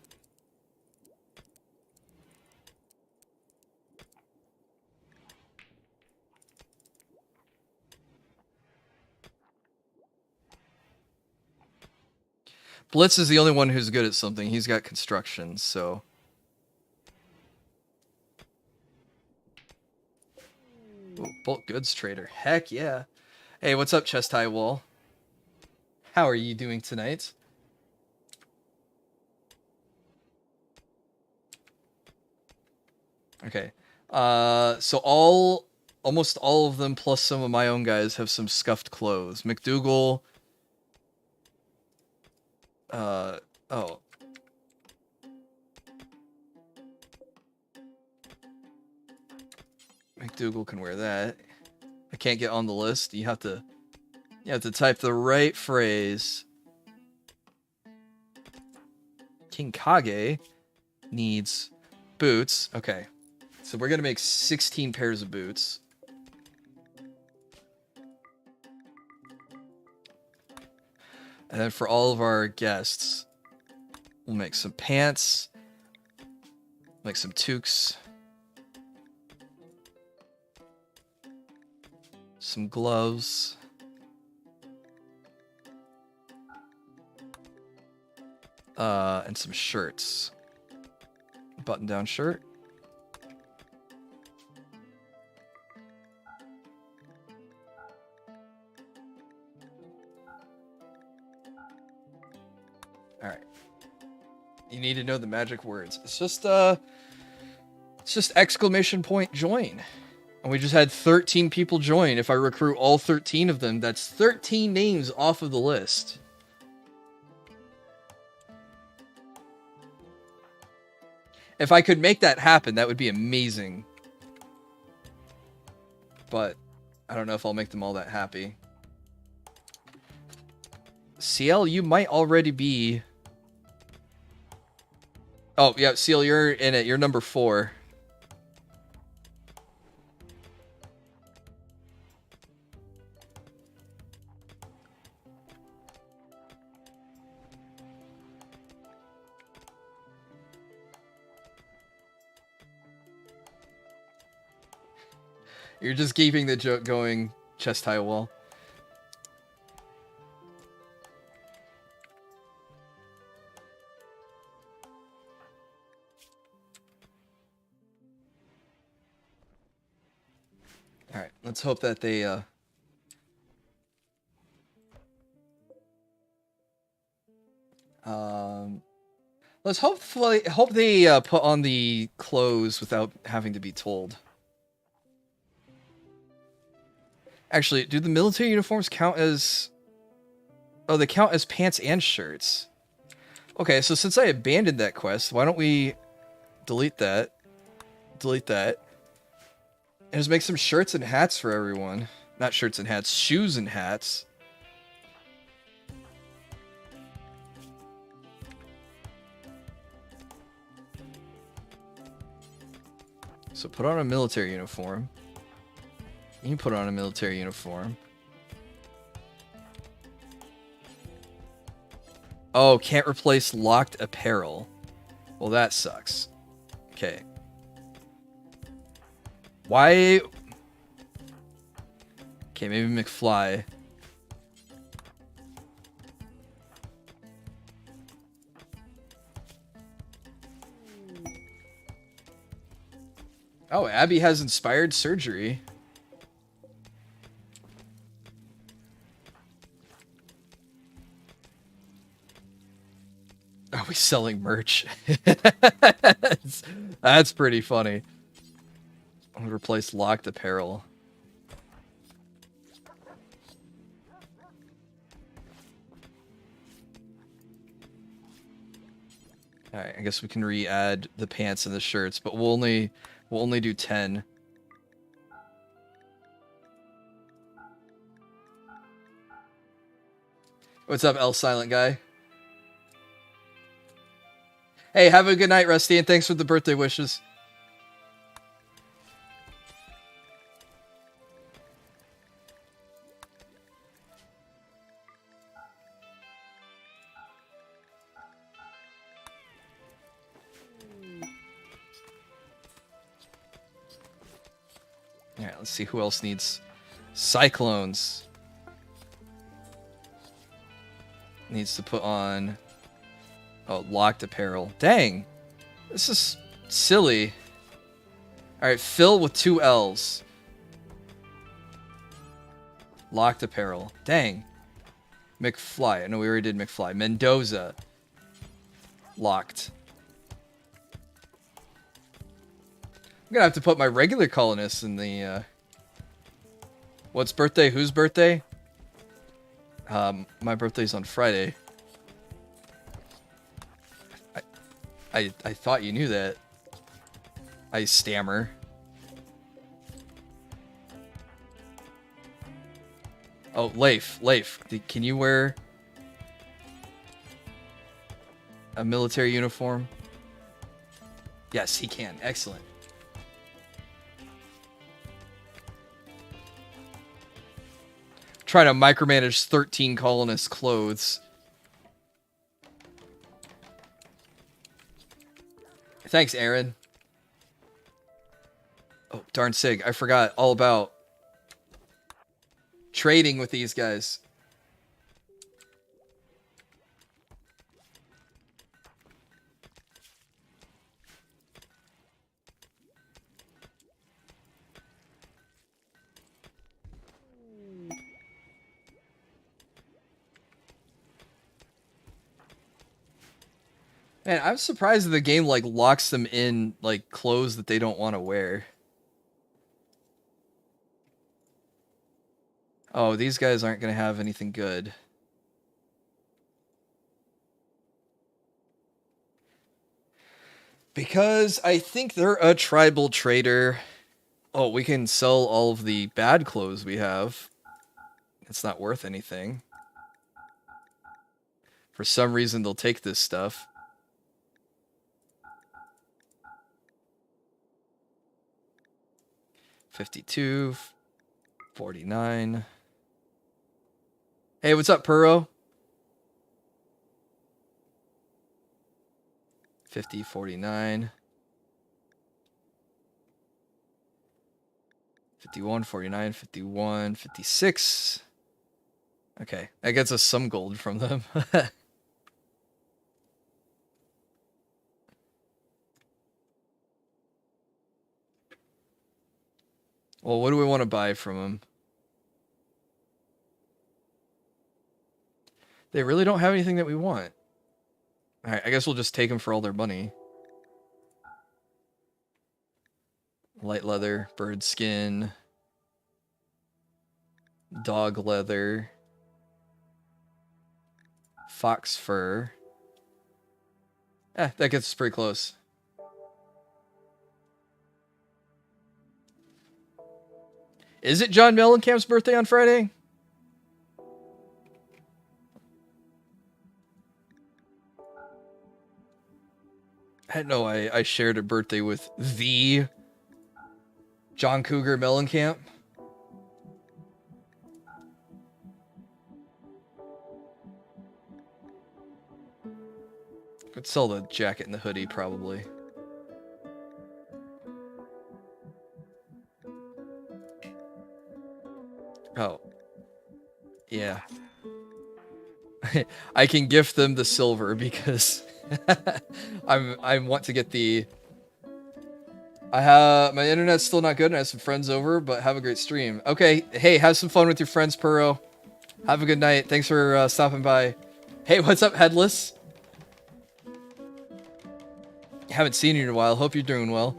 Blitz is the only one who's good at something. He's got construction, so. Ooh, bulk goods trader. Heck yeah. Hey, what's up, Chest High Wall? How are you doing tonight? Okay. So almost all of them, plus some of my own guys, have some scuffed clothes. McDougal. Oh. McDougal can wear that. I can't get on the list. You have to type the right phrase. King Kage needs boots. Okay. So we're gonna make 16 pairs of boots. And then for all of our guests, we'll make some pants, make some toques, some gloves, and some shirts. Button-down shirt. Alright. You need to know the magic words. It's just exclamation point join. And we just had 13 people join. If I recruit all 13 of them, that's 13 names off of the list. If I could make that happen, that would be amazing. But I don't know if I'll make them all that happy. CL, you might already be... Oh, yeah, CL, you're in it. You're number 4. You're just keeping the joke going, Chest High Wall. Alright, let's hope that they, Let's hope they put on the clothes without having to be told. Actually, do the military uniforms count as... Oh, they count as pants and shirts. Okay, so since I abandoned that quest, why don't we delete that? Delete that. And just make some shirts and hats for everyone. Not shirts and hats, shoes and hats. So put on a military uniform. You put on a military uniform. Oh, can't replace locked apparel. Well, that sucks. Okay. Why? Okay, maybe McFly. Oh, Abby has inspired surgery. Are we selling merch? That's pretty funny. I'm gonna replace locked apparel. Alright, I guess we can re-add the pants and the shirts, but we'll only do 10. What's up, L Silent Guy? Hey, have a good night, Rusty, and thanks for the birthday wishes. Alright, let's see who else needs cyclones. Needs to put on... Oh, locked apparel. Dang. This is silly. Alright, Phil with 2 L's. Locked apparel. Dang. McFly. I know we already did McFly. Mendoza. Locked. I'm gonna have to put my regular colonists in the, What's birthday? Whose birthday? My birthday's on Friday. I thought you knew that. I stammer. Oh, Leif, can you wear a military uniform? Yes, he can. Excellent. Trying to micromanage 13 colonists' clothes. Thanks, Aaron. Oh, darn sig. I forgot all about trading with these guys. Man, I'm surprised that the game like locks them in like clothes that they don't want to wear. Oh, these guys aren't going to have anything good. Because I think they're a tribal trader. Oh, we can sell all of the bad clothes we have. It's not worth anything. For some reason, they'll take this stuff. $52, $49. Hey, what's up, Puro? 50, 49. 51, 49, 51, 56. Okay, that gets us some gold from them. Well, what do we want to buy from them? They really don't have anything that we want. Alright, I guess we'll just take them for all their money. Light leather, bird skin, dog leather, fox fur. That gets us pretty close. Is it John Mellencamp's birthday on Friday? I didn't know I shared a birthday with the John Cougar Mellencamp. Could sell the jacket and the hoodie, probably. Oh. Yeah. I can gift them the silver because I want to get the... my internet's still not good and I have some friends over, but have a great stream. Okay, hey, have some fun with your friends, Puro. Have a good night. Thanks for stopping by. Hey, what's up, Headless? Haven't seen you in a while. Hope you're doing well.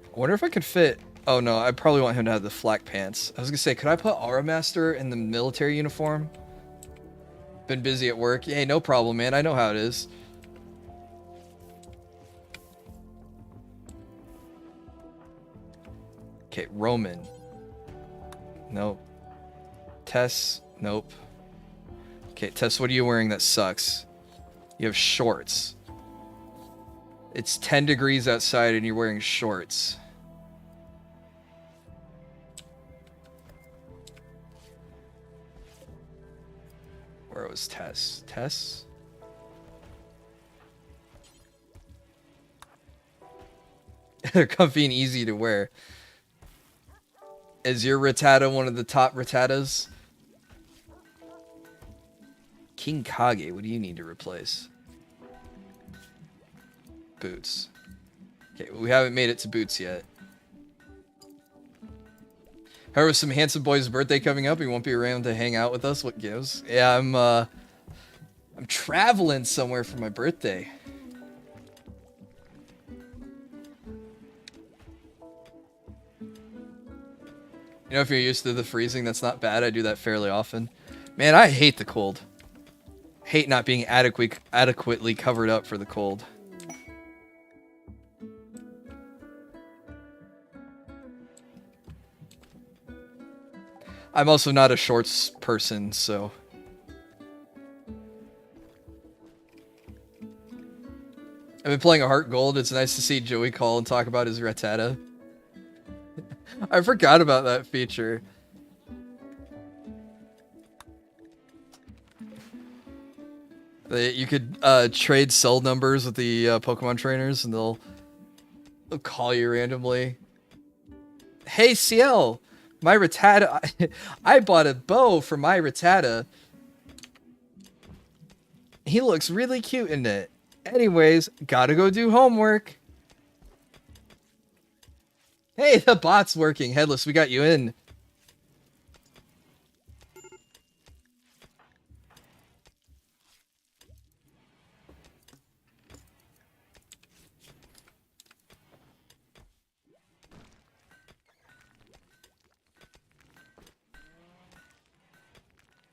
I wonder if I could fit... Oh no, I probably want him to have the flak pants. I was gonna say, could I put Aura Master in the military uniform? Been busy at work. Hey, no problem, man. I know how it is. Okay, Roman. Nope. Tess. Nope. Okay, Tess, what are you wearing that sucks? You have shorts. It's 10 degrees outside and you're wearing shorts. Where was Tess? Tess? They're comfy and easy to wear. Is your Rattata one of the top Rattatas? King Kage, what do you need to replace? Boots. Okay, well, we haven't made it to boots yet. However, some handsome boy's birthday coming up. He won't be around to hang out with us. What gives? Yeah, I'm traveling somewhere for my birthday. You know, if you're used to the freezing, that's not bad. I do that fairly often. Man, I hate the cold. Hate not being adequately covered up for the cold. I'm also not a shorts person, so... I've been playing a Heart Gold. It's nice to see Joey call and talk about his Rattata. I forgot about that feature. You could trade cell numbers with the Pokemon trainers, and they'll call you randomly. Hey, CL! My Rattata... I bought a bow for my Rattata. He looks really cute in it. Anyways, gotta go do homework. Hey, the bot's working. Headless, we got you in.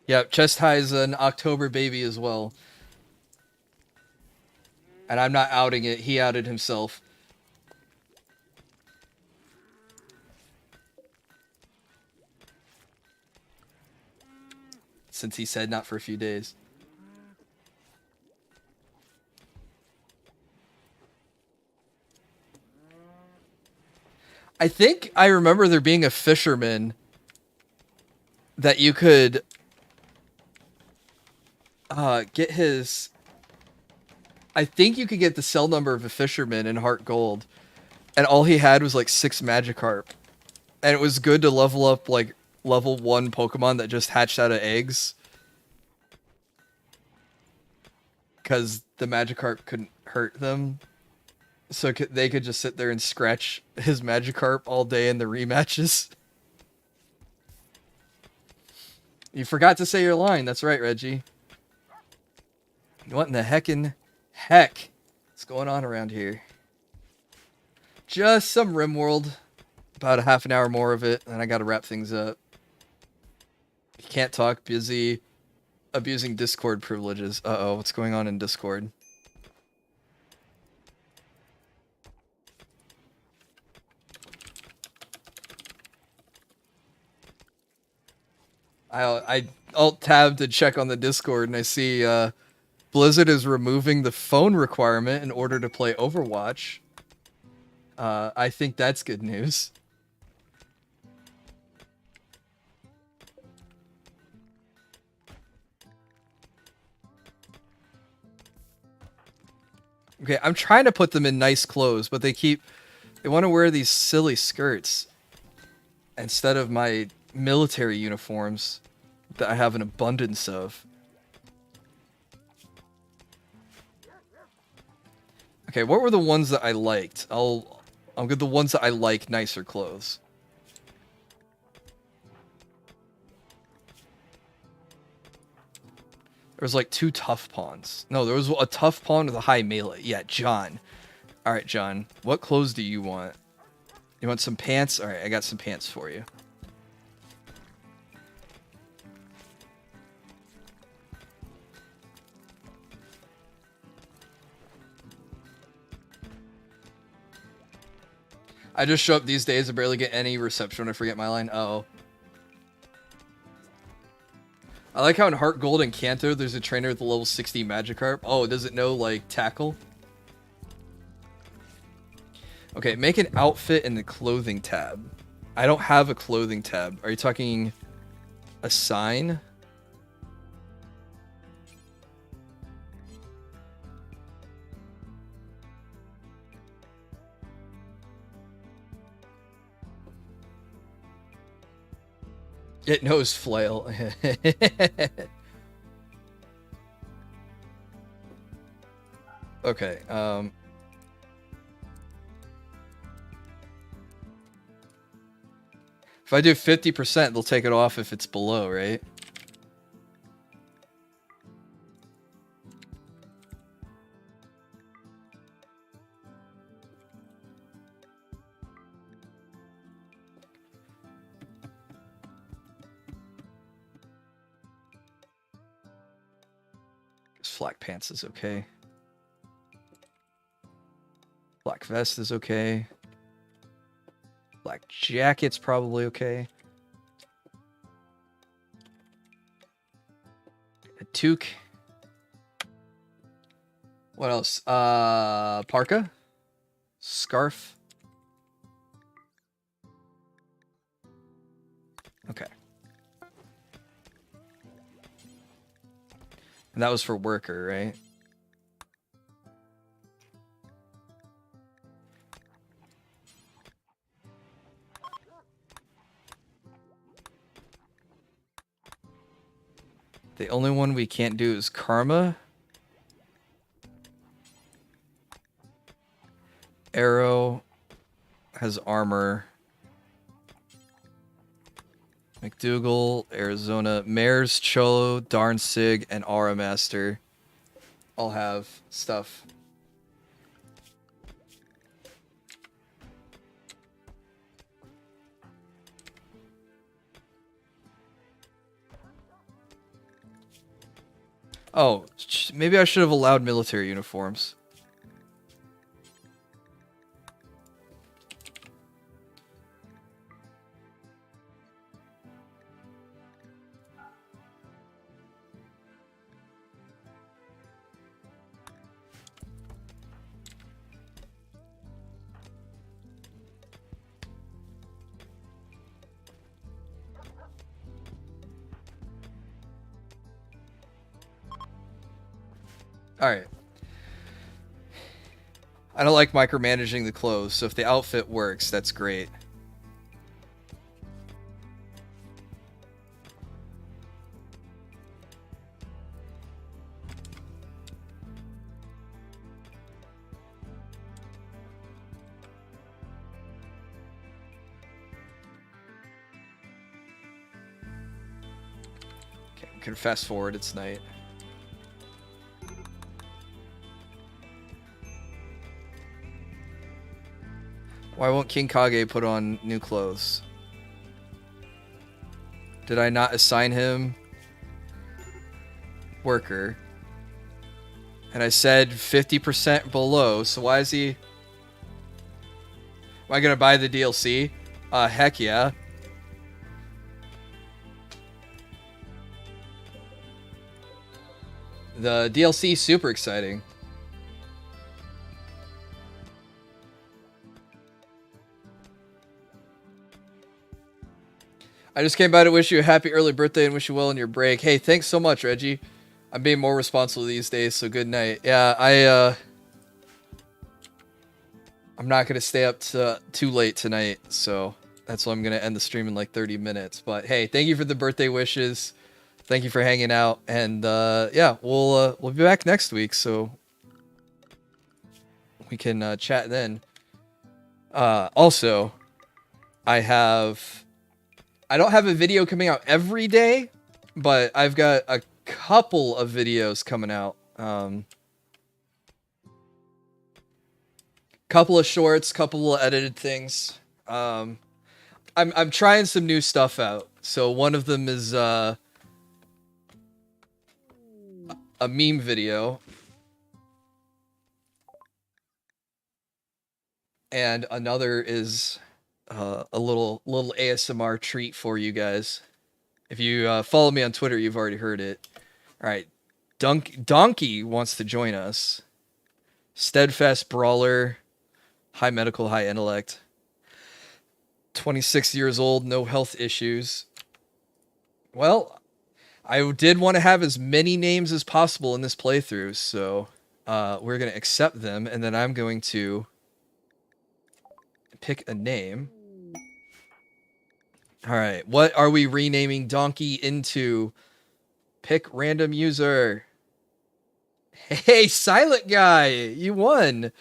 Yep, Chest High's an October baby as well. And I'm not outing it. He outed himself. Since he said not for a few days. I think I remember there being a fisherman that you could get his... I think you could get the cell number of a fisherman in Heart Gold. And all he had was like 6 Magikarp. And it was good to level up like level 1 Pokemon that just hatched out of eggs. Because the Magikarp couldn't hurt them. So they could just sit there and scratch his Magikarp all day in the rematches. You forgot to say your line. That's right, Reggie. What in the heck? What's going on around here? Just some RimWorld. About a half an hour more of it, and I gotta wrap things up. You can't talk. Busy abusing Discord privileges. Uh-oh, what's going on in Discord? I alt-tab to check on the Discord, and I see Blizzard is removing the phone requirement in order to play Overwatch. I think that's good news. Okay, I'm trying to put them in nice clothes, but they want to wear these silly skirts instead of my military uniforms that I have an abundance of. Okay, what were the ones that I liked? I'll get the ones that I like nicer clothes. There was like 2 tough pawns. No, there was a tough pawn with a high melee. Yeah, John. Alright, John. What clothes do you want? You want some pants? Alright, I got some pants for you. I just show up these days and barely get any reception when I forget my line. Uh-oh. I like how in Heart Gold and Kanto, there's a trainer with a level 60 Magikarp. Oh, does it know, like, tackle? Okay, make an outfit in the clothing tab. I don't have a clothing tab. Are you talking a sign? It knows flail. Okay, if I do 50%, they'll take it off if it's below, right? Flak pants is okay. Black vest is okay. Black jacket's probably okay. A toque. What else? Parka? Scarf? Okay. And that was for worker, right? The only one we can't do is Karma. Arrow has armor. McDougal, Arizona, Mares, Cholo, Darn Sig, and Aura Master all have stuff. Oh, maybe I should have allowed military uniforms. Alright. I don't like micromanaging the clothes, so if the outfit works, that's great. can fast forward. It's night. Why won't King Kage put on new clothes? Did I not assign him worker? And I said 50% below, so why is he... Am I gonna buy the DLC? Heck yeah. The DLC is super exciting. I just came by to wish you a happy early birthday and wish you well in your break. Hey, thanks so much, Reggie. I'm being more responsible these days, so good night. Yeah, I'm not going to stay up too late tonight, so that's why I'm going to end the stream in like 30 minutes. But hey, thank you for the birthday wishes. Thank you for hanging out, and yeah, we'll be back next week, so we can chat then. Also, I don't have a video coming out every day, but I've got a couple of videos coming out. Couple of shorts, couple of edited things. I'm trying some new stuff out. So one of them is a meme video. And another is a little ASMR treat for you guys. If you follow me on Twitter, you've already heard it. All right, Donkey wants to join us. Steadfast brawler, high medical, high intellect. 26 years old, no health issues. Well, I did want to have as many names as possible in this playthrough, so we're going to accept them, and then I'm going to pick a name. All right, what are we renaming Donkey into? Pick random user. Hey, Silent Guy, you won.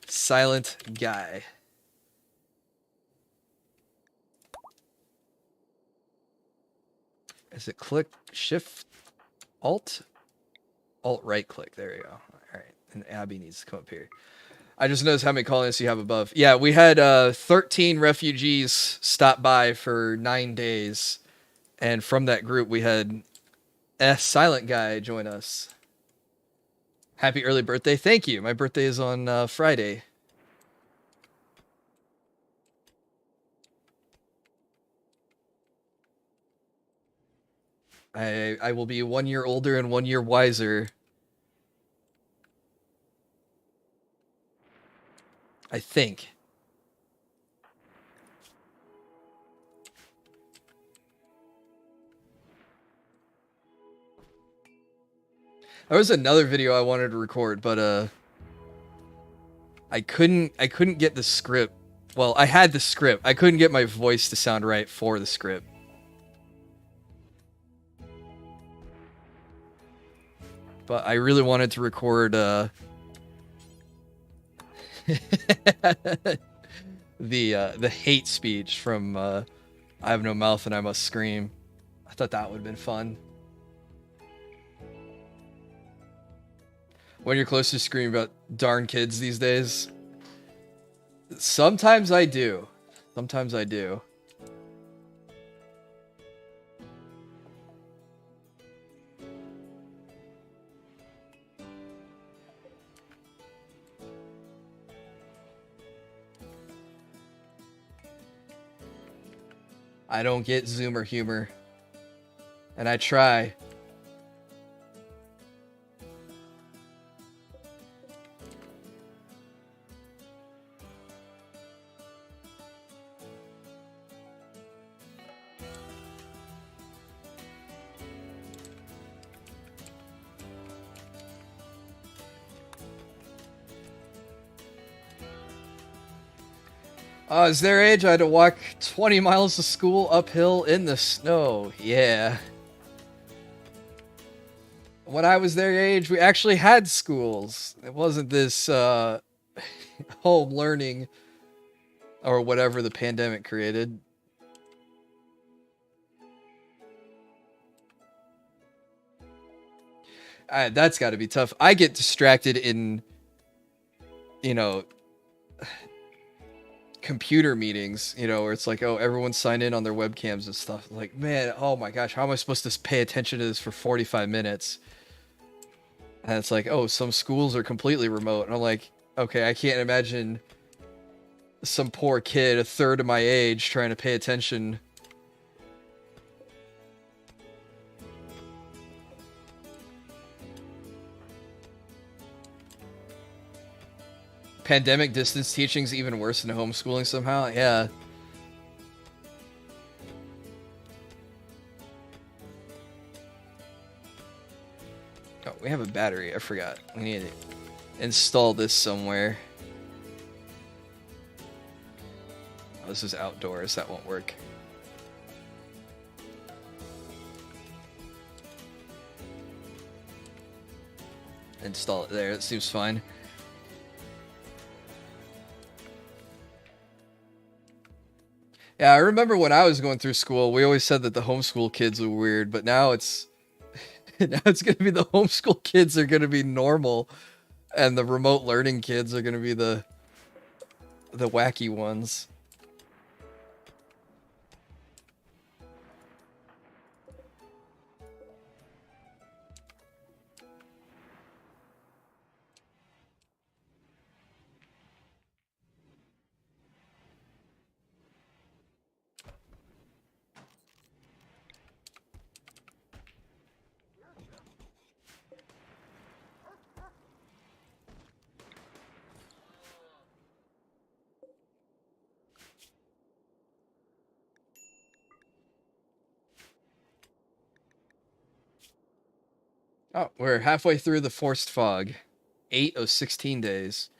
Silent Guy. Is it click Shift Alt right click? There you go. All right, and Abby needs to come up here. I just noticed how many colonists you have above. Yeah, we had 13 refugees stop by for 9 days. And from that group, we had Silent Guy join us. Happy early birthday. Thank you. My birthday is on Friday. I will be 1 year older and 1 year wiser. I think. There was another video I wanted to record, but I couldn't get the script. Well, I had the script. I couldn't get my voice to sound right for the script. But I really wanted to record the hate speech from I Have No Mouth and I Must Scream. I thought that would have been fun. When you're close to screaming about darn kids these days? Sometimes I do. Sometimes I do. I don't get Zoomer humor. And I try. As their age, I had to walk 20 miles to school uphill in the snow. Yeah. When I was their age, we actually had schools. It wasn't this home learning or whatever the pandemic created. That's got to be tough. I get distracted in, you know, computer meetings, you know, where it's like, oh, everyone's signed in on their webcams and stuff. Like, man, oh my gosh, how am I supposed to pay attention to this for 45 minutes? And it's like, oh, some schools are completely remote. And I'm like, okay, I can't imagine some poor kid, a third of my age, trying to pay attention. Pandemic distance teaching's even worse than homeschooling somehow. Yeah. Oh, we have a battery. I forgot. We need to install this somewhere. Oh, this is outdoors. That won't work. Install it there. It seems fine. Yeah, I remember when I was going through school, we always said that the homeschool kids were weird, but now it's now it's gonna be the homeschool kids are gonna be normal, and the remote learning kids are gonna be the wacky ones. Oh, we're halfway through the forced fog. 8 of 16 days.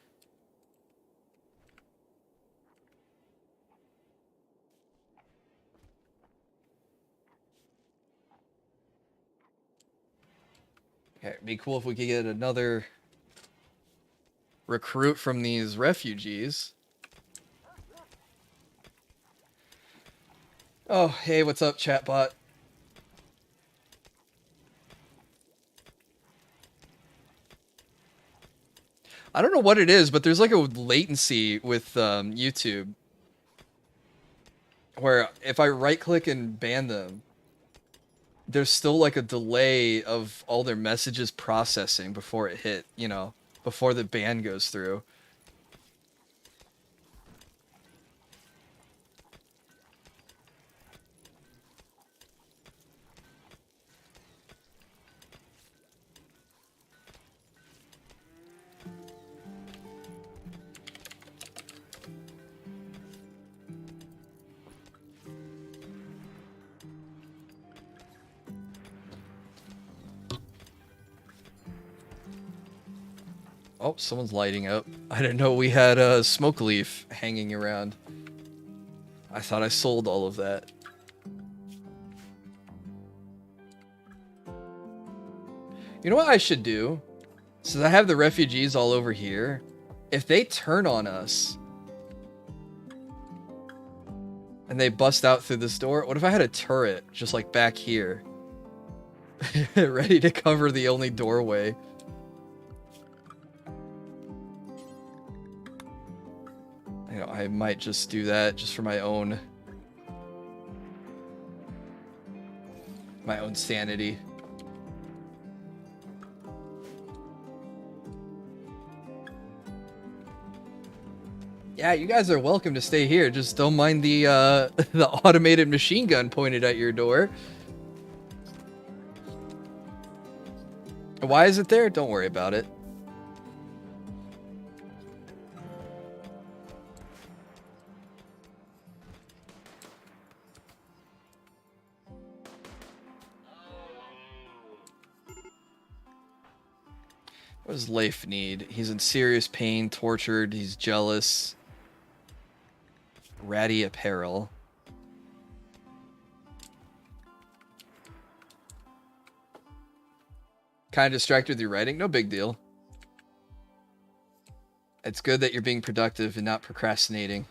Okay, it'd be cool if we could get another recruit from these refugees. Oh, hey, what's up, chatbot? I don't know what it is, but there's like a latency with YouTube where if I right click and ban them, there's still like a delay of all their messages processing before it hit, you know, before the ban goes through. Oh, someone's lighting up. I didn't know we had a smoke leaf hanging around. I thought I sold all of that. You know what I should do? Since I have the refugees all over here, if they turn on us and they bust out through this door, what if I had a turret just like back here? Ready to cover the only doorway. You know, I might just do that just for my own sanity. Yeah, you guys are welcome to stay here. Just don't mind the the automated machine gun pointed at your door. Why is it there? Don't worry about it. What does Leif need? He's in serious pain, tortured, he's jealous. Ratty Apparel. Kind of distracted with your writing? No big deal. It's good that you're being productive and not procrastinating.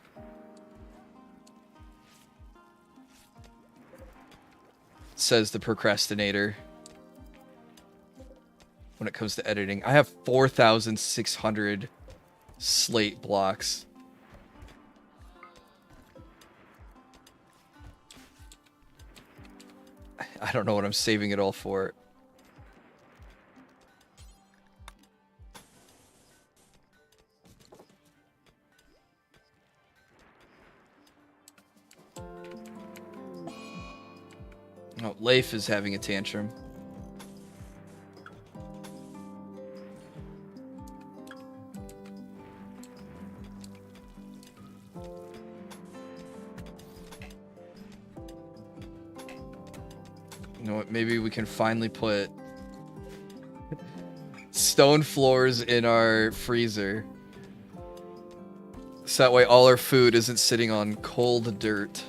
Says the procrastinator. when it comes to editing. I have 4,600 slate blocks. I don't know what I'm saving it all for. Oh, Leif is having a tantrum. You know what? Maybe we can finally put stone floors in our freezer. So that way all our food isn't sitting on cold dirt.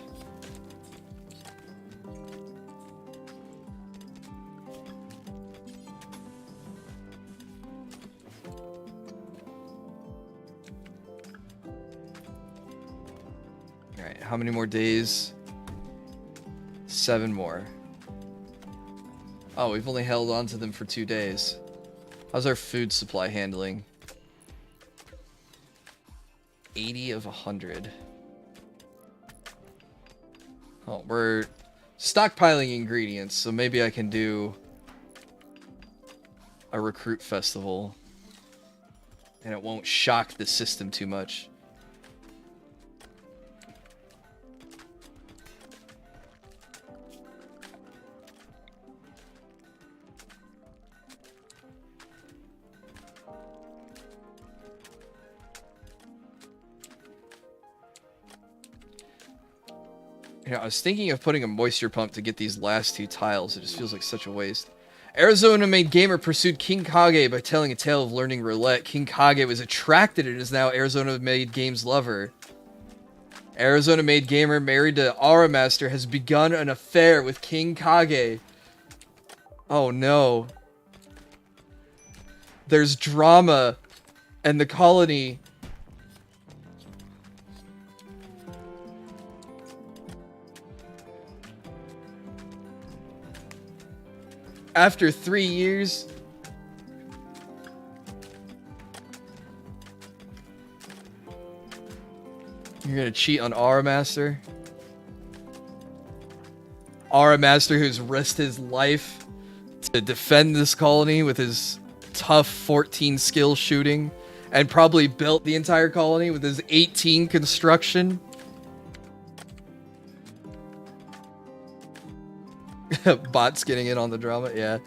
Alright, how many more days? 7 more. Oh, we've only held on to them for 2 days. How's our food supply handling? 80 of 100. Oh, we're stockpiling ingredients, so maybe I can do a recruit festival. And it won't shock the system too much. You know, I was thinking of putting a moisture pump to get these last 2 tiles. It just feels like such a waste. Arizona-made gamer pursued King Kage by telling a tale of learning roulette. King Kage was attracted and is now Arizona-made game's lover. Arizona-made gamer married to Aura Master has begun an affair with King Kage. Oh no. There's drama and the colony. After 3 years, you're gonna cheat on Aura Master? Aura Master who's risked his life to defend this colony with his tough 14 skill shooting and probably built the entire colony with his 18 construction. Bots getting in on the drama, yeah.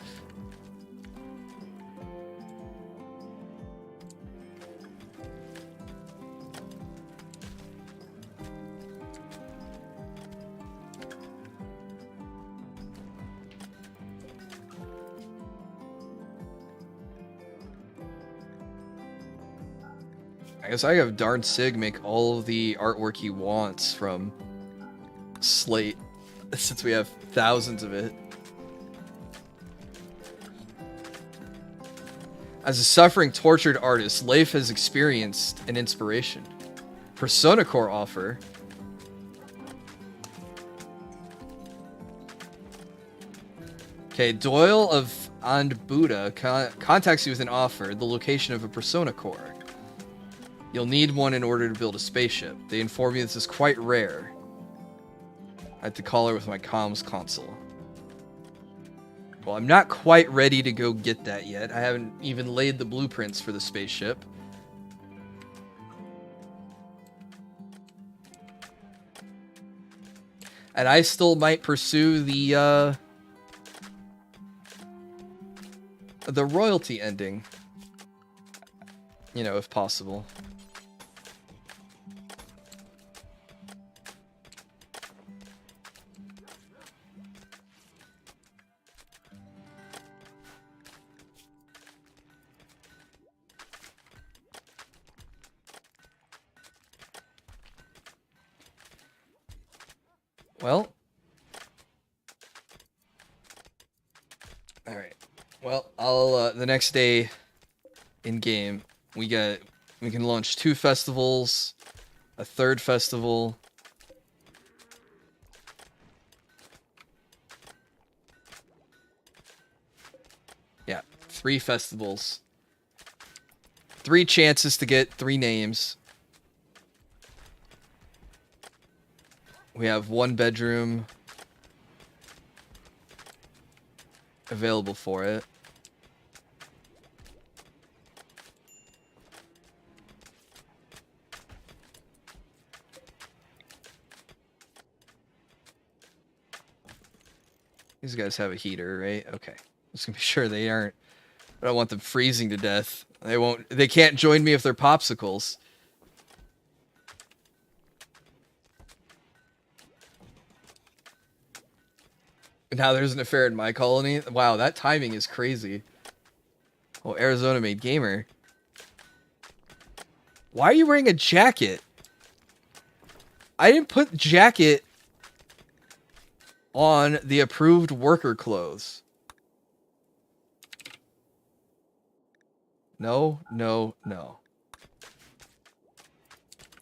I guess I have Darn Sig make all of the artwork he wants from Slate, since we have thousands of it. As a suffering, tortured artist, Leif has experienced an inspiration. Persona Core offer. Okay, Doyle of Andbuda contacts you with an offer, the location of a Persona Core. You'll need one in order to build a spaceship. They inform me this is quite rare. I had to call her with my comms console. Well, I'm not quite ready to go get that yet. I haven't even laid the blueprints for the spaceship. And I still might pursue the royalty ending. You know, if possible. Well. Alright. Well, I'll, the next day in game, we can launch 2 festivals, a 3rd festival. Yeah, 3 festivals. 3 chances to get 3 names. We have 1 bedroom available for it. These guys have a heater, right? Okay. Just gonna be sure they aren't. I don't want them freezing to death. They won't. They can't join me if they're popsicles. Now there's an affair in my colony. Wow, that timing is crazy. Oh, Arizona made gamer. Why are you wearing a jacket? I didn't put jacket on the approved worker clothes. No, no, no.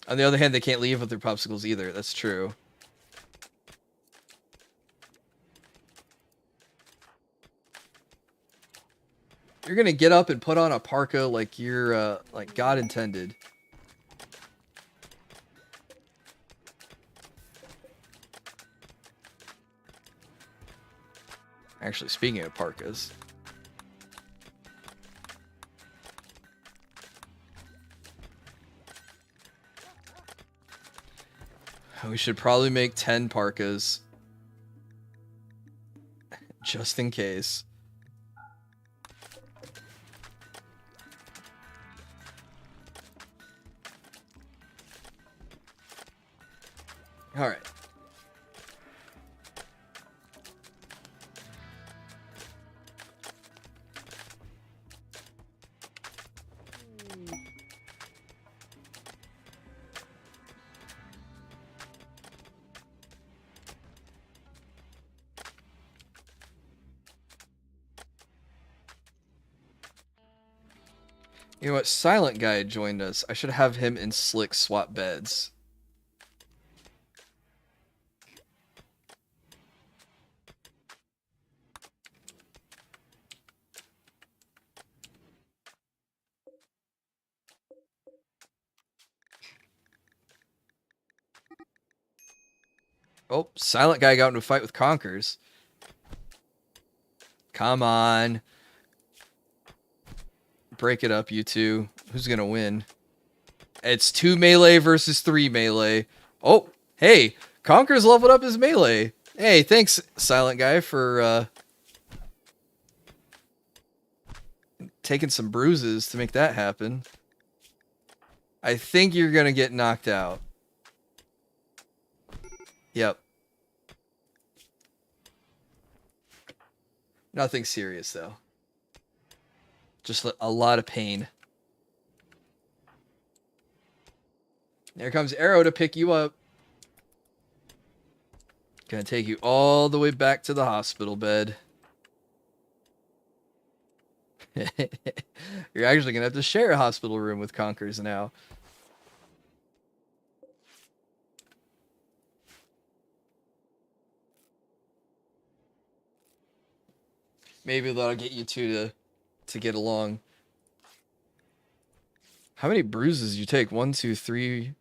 On the other hand, they can't leave with their popsicles either. That's true. You're gonna get up and put on a parka like you're, like God intended. Actually, speaking of parkas. We should probably make 10 parkas. Just in case. Alright. You know what? Silent Guy joined us. I should have him and Slick swap beds. Oh, Silent Guy got into a fight with Conkers. Come on. Break it up, you two. Who's gonna win? It's 2 melee versus 3 melee. Oh, hey, Conker's leveled up his melee. Hey, thanks, Silent Guy, for taking some bruises to make that happen. I think you're gonna get knocked out. Yep. Nothing serious, though. Just a lot of pain. There comes Arrow to pick you up. Gonna take you all the way back to the hospital bed. You're actually gonna have to share a hospital room with Conkers now. Maybe that'll get you two to get along. How many bruises you take? 1, 2, 3,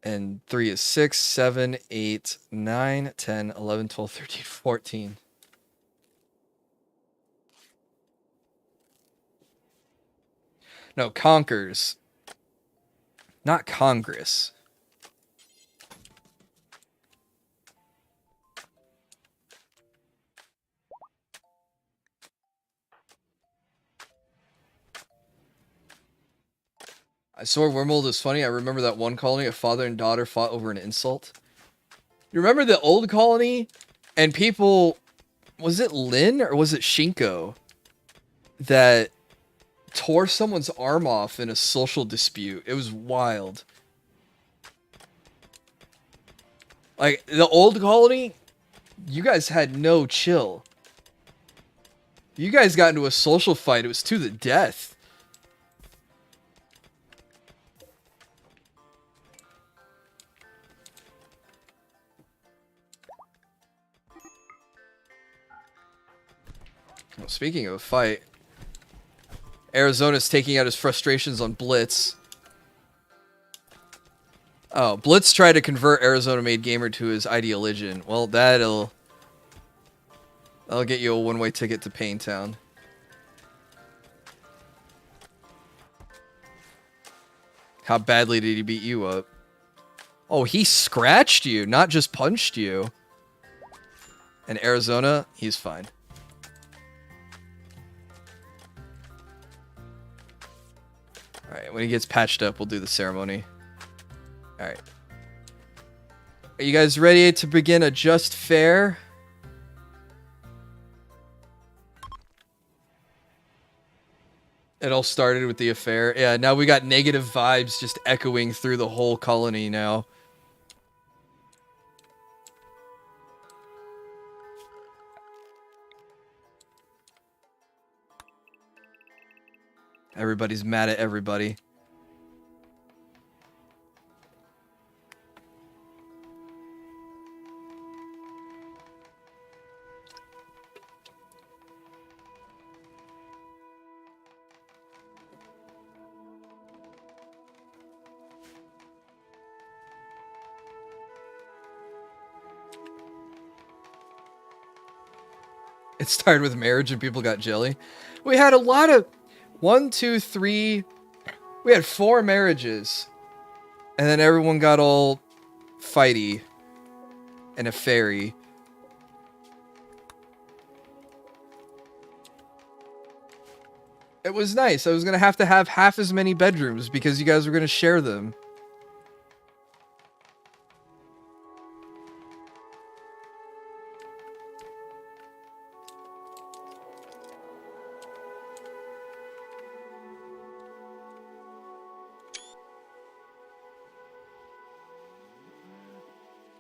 and 3 is 6, 7, 8, 9, 10, 11, 12, 13, 14. No, Conkers. Not Congress. I swear Wormwold is funny. I remember that one colony, a father and daughter fought over an insult. You remember the old colony? And people... Was it Lynn or was it Shinko? That tore someone's arm off in a social dispute. It was wild. Like, the old colony, you guys had no chill. You guys got into a social fight. It was to the death. Well, speaking of a fight, Arizona's taking out his frustrations on Blitz. Oh, Blitz tried to convert Arizona-made gamer to his ideologian. Well, that'll get you a one-way ticket to Pain Town. How badly did he beat you up? Oh, he scratched you, not just punched you. And Arizona, he's fine. Alright, when he gets patched up, we'll do the ceremony. Alright. Are you guys ready to begin a just fair? It all started with the affair. Yeah, now we got negative vibes just echoing through the whole colony now. Everybody's mad at everybody. It started with marriage and people got jelly. We had a lot of... 1, 2, 3... We had 4 marriages. And then everyone got all fighty. And a fairy. It was nice. I was going to have half as many bedrooms because you guys were going to share them.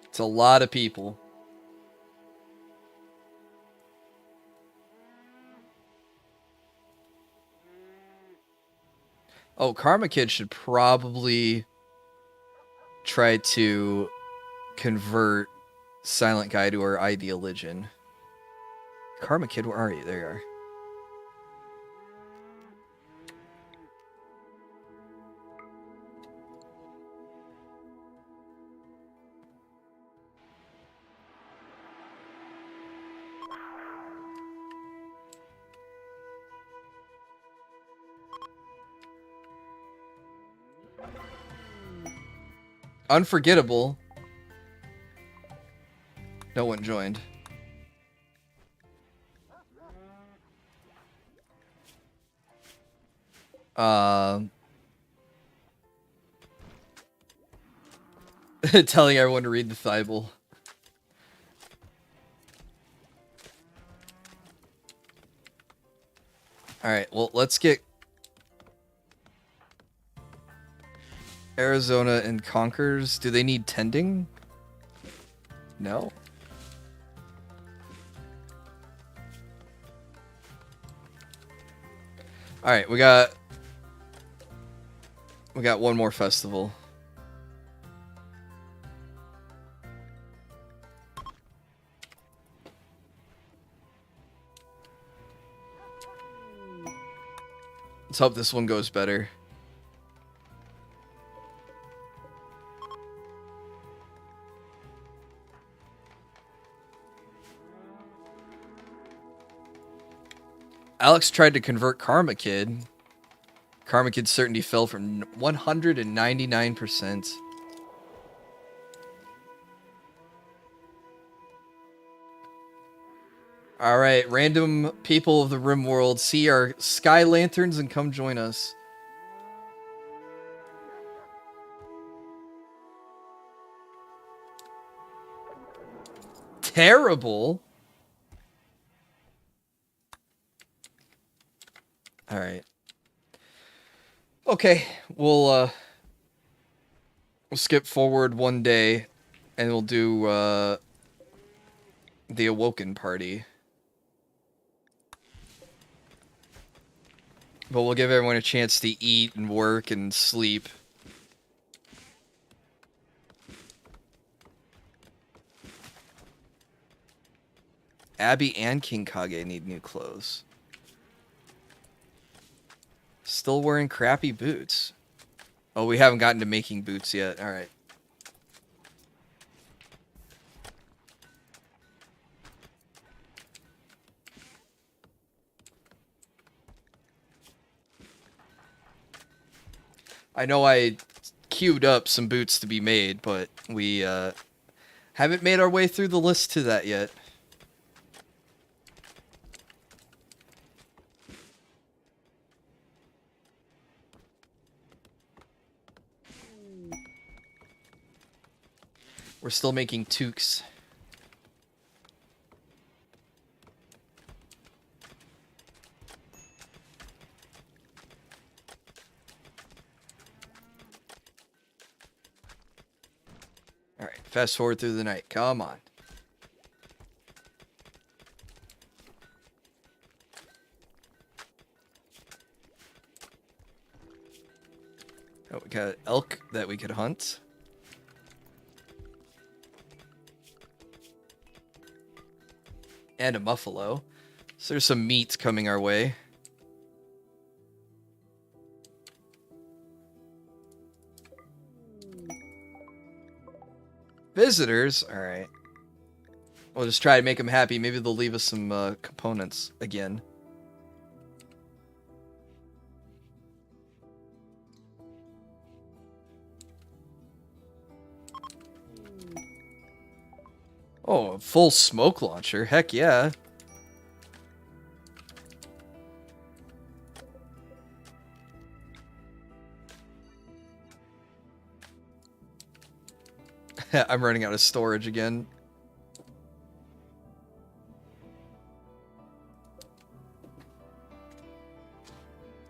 It's a lot of people. Oh, Karma Kid should probably try to convert Silent Guy to our ideologian. Karma Kid, where are you? There you are. Unforgettable. No one joined. Telling everyone to read the Bible. Alright, well, let's get Arizona and Conkers. Do they need tending? No. Alright, we got one more festival. Let's hope this one goes better. Alex tried to convert Karma Kid. Karma Kid's certainty fell from 199%. Alright, random people of the RimWorld, see our sky lanterns and come join us. Terrible. Alright. Okay, we'll skip forward one day and we'll do the Awoken Party. But we'll give everyone a chance to eat and work and sleep. Abby and King Kage need new clothes. Still wearing crappy boots. Oh, we haven't gotten to making boots yet. All right. I know I queued up some boots to be made, but we haven't made our way through the list to that yet. We're still making toques. All right, fast forward through the night. Come on. Oh, we got elk that we could hunt. And a buffalo. So there's some meat coming our way. Visitors? Alright. We'll just try to make them happy. Maybe they'll leave us some components again. Oh, a full smoke launcher. Heck yeah. I'm running out of storage again.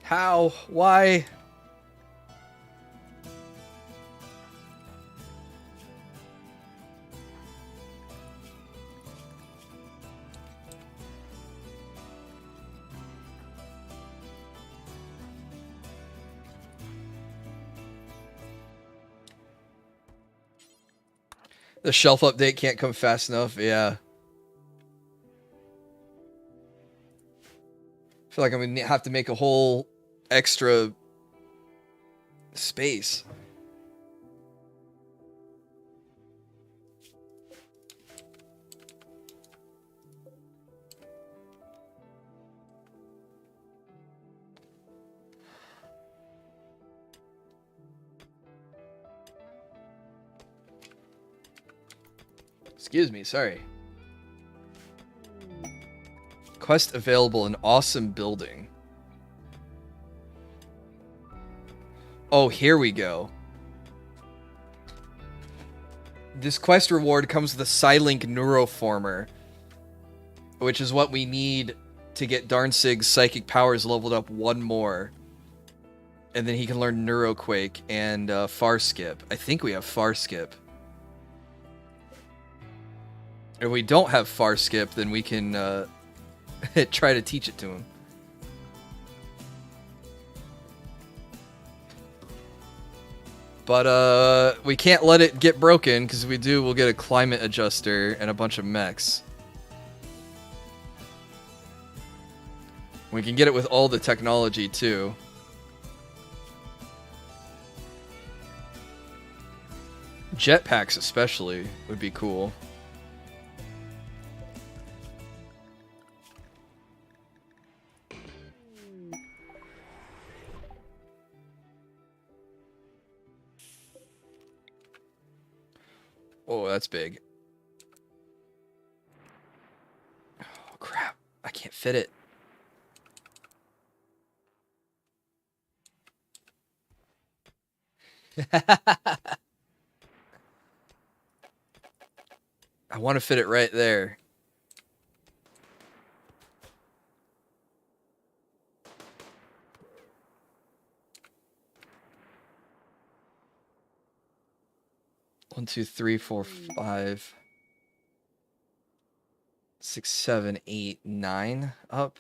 How? Why? The shelf update can't come fast enough. Yeah. I feel like I'm gonna have to make a whole extra space. Excuse me, sorry. Quest available in awesome building. Oh, here we go. This quest reward comes with a Psylink Neuroformer, which is what we need to get Darnsig's psychic powers leveled up one more. And then he can learn Neuroquake and Far Skip. I think we have Far Skip. If we don't have Far Skip, then we can try to teach it to him. But we can't let it get broken, because if we do, we'll get a climate adjuster and a bunch of mechs. We can get it with all the technology, too. Jetpacks especially would be cool. Oh, that's big. Oh, crap. I can't fit it. I want to fit it right there. One, two, three, four, 5, 6, 7, 8, 9 up.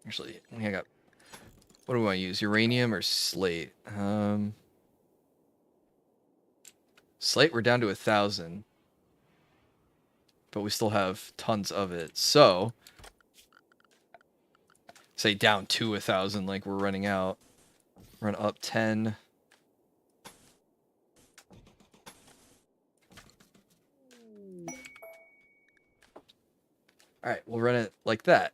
Actually, I got. What do I use? Uranium or slate? Slate, we're down to 1,000. but we still have tons of it. So, say down to 1,000, like we're running out. Run up 10. All right, we'll run it like that.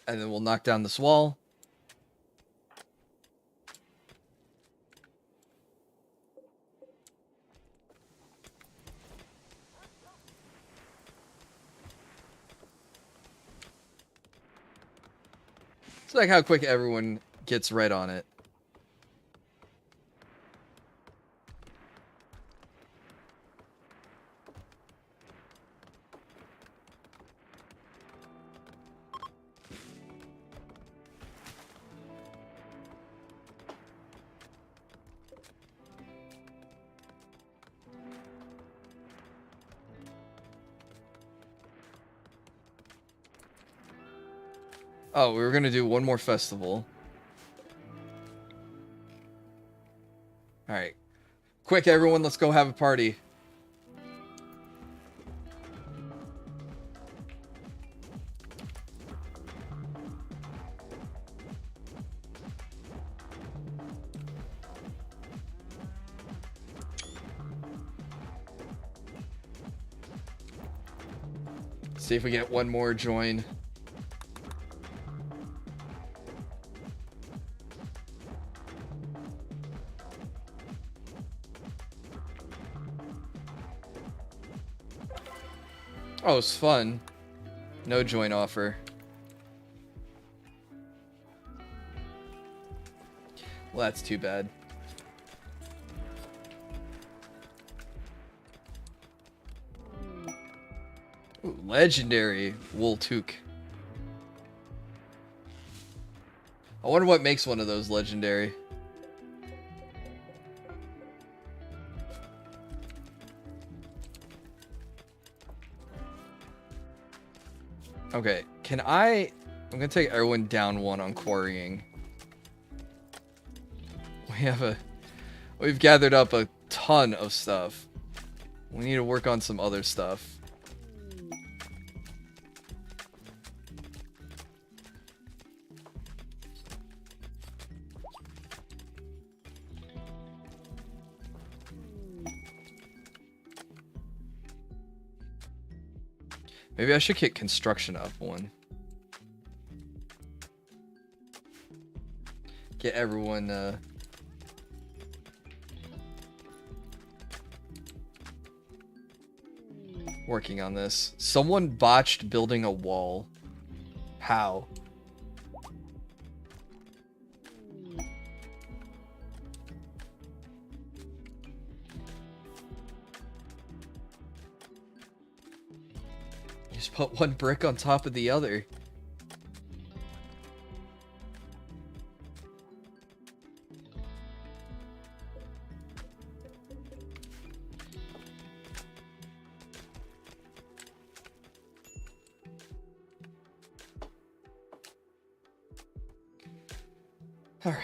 And then we'll knock down this wall. It's like how quick everyone gets right on it. Oh, we were going to do one more festival. Alright. Quick, everyone, let's go have a party. See if we get one more join. Oh, it's fun. No join offer. Well, that's too bad. Ooh, legendary wool toque. I wonder what makes one of those legendary. Okay, I'm gonna take everyone down one on quarrying. We've gathered up a ton of stuff. We need to work on some other stuff. Maybe I should get construction up one. Get everyone, working on this. Someone botched building a wall. How? Just put one brick on top of the other. All right.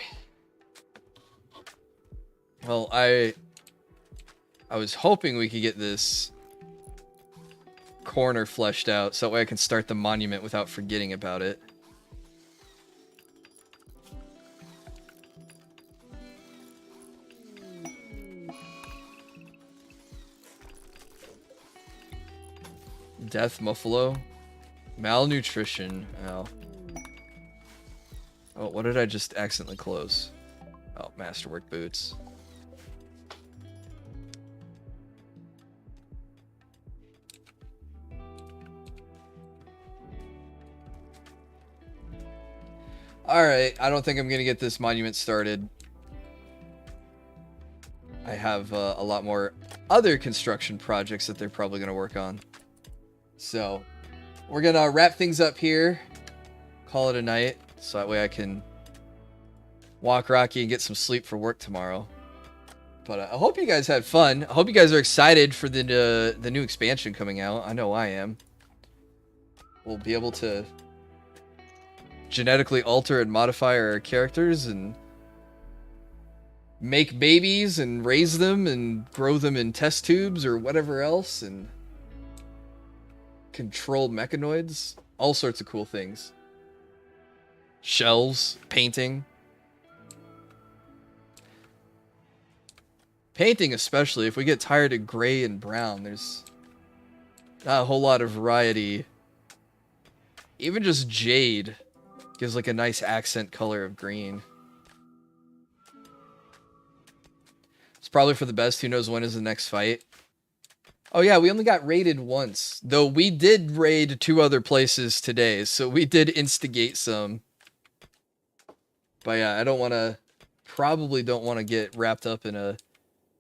Well, I was hoping we could get this corner fleshed out so that way I can start the monument without forgetting about it. Death Muffalo. Malnutrition. Oh. Oh, what did I just accidentally close? Oh, Masterwork boots. Alright, I don't think I'm gonna get this monument started. I have a lot more other construction projects that they're probably gonna work on. So, we're gonna wrap things up here. Call it a night. So that way I can walk Rocky and get some sleep for work tomorrow. But I hope you guys had fun. I hope you guys are excited for the new expansion coming out. I know I am. We'll be able to genetically alter and modify our characters and make babies and raise them and grow them in test tubes or whatever else, and control mechanoids. All sorts of cool things. Shelves, painting. Painting especially, if we get tired of gray and brown, there's not a whole lot of variety. Even just jade gives like a nice accent color of green. It's probably for the best. Who knows when is the next fight? Oh yeah, we only got raided once. Though we did raid 2 other places today, so we did instigate some. But yeah, I don't want to... Probably don't want to get wrapped up in a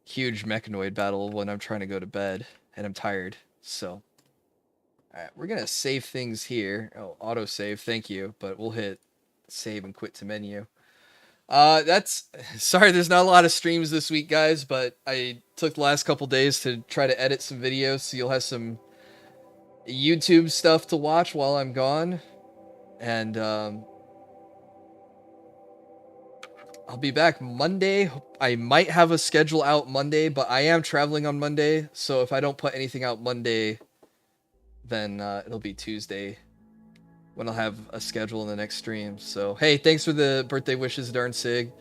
huge mechanoid battle when I'm trying to go to bed. And I'm tired, so... Alright, we're going to save things here. Oh, autosave, thank you. But we'll hit save and quit to menu. That's... Sorry, there's not a lot of streams this week, guys, but I took the last couple days to try to edit some videos, so you'll have some YouTube stuff to watch while I'm gone. And, I'll be back Monday. I might have a schedule out Monday, but I am traveling on Monday, so if I don't put anything out Monday, then it'll be Tuesday when I'll have a schedule in the next stream. So, hey, thanks for the birthday wishes, Darn Sig.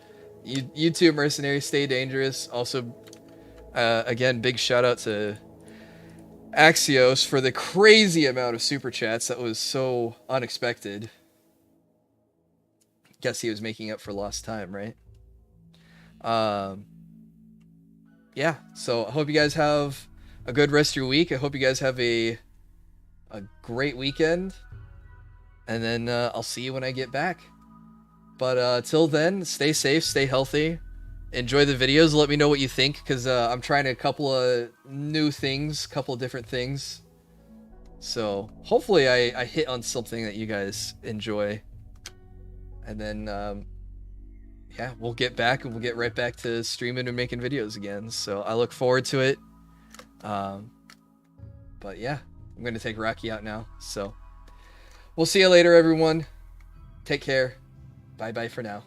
You too, Mercenary. Stay dangerous. Also, again, big shout out to Axios for the crazy amount of super chats. That was so unexpected. Guess he was making up for lost time, right? Yeah, so I hope you guys have a good rest of your week. I hope you guys have a great weekend. And then I'll see you when I get back. But till then, stay safe, stay healthy. Enjoy the videos. Let me know what you think, because I'm trying a couple of new things, couple of different things. So hopefully I hit on something that you guys enjoy. And then, yeah, we'll get back and we'll get right back to streaming and making videos again. So I look forward to it. But yeah, I'm going to take Rocky out now. So we'll see you later, everyone. Take care. Bye-bye for now.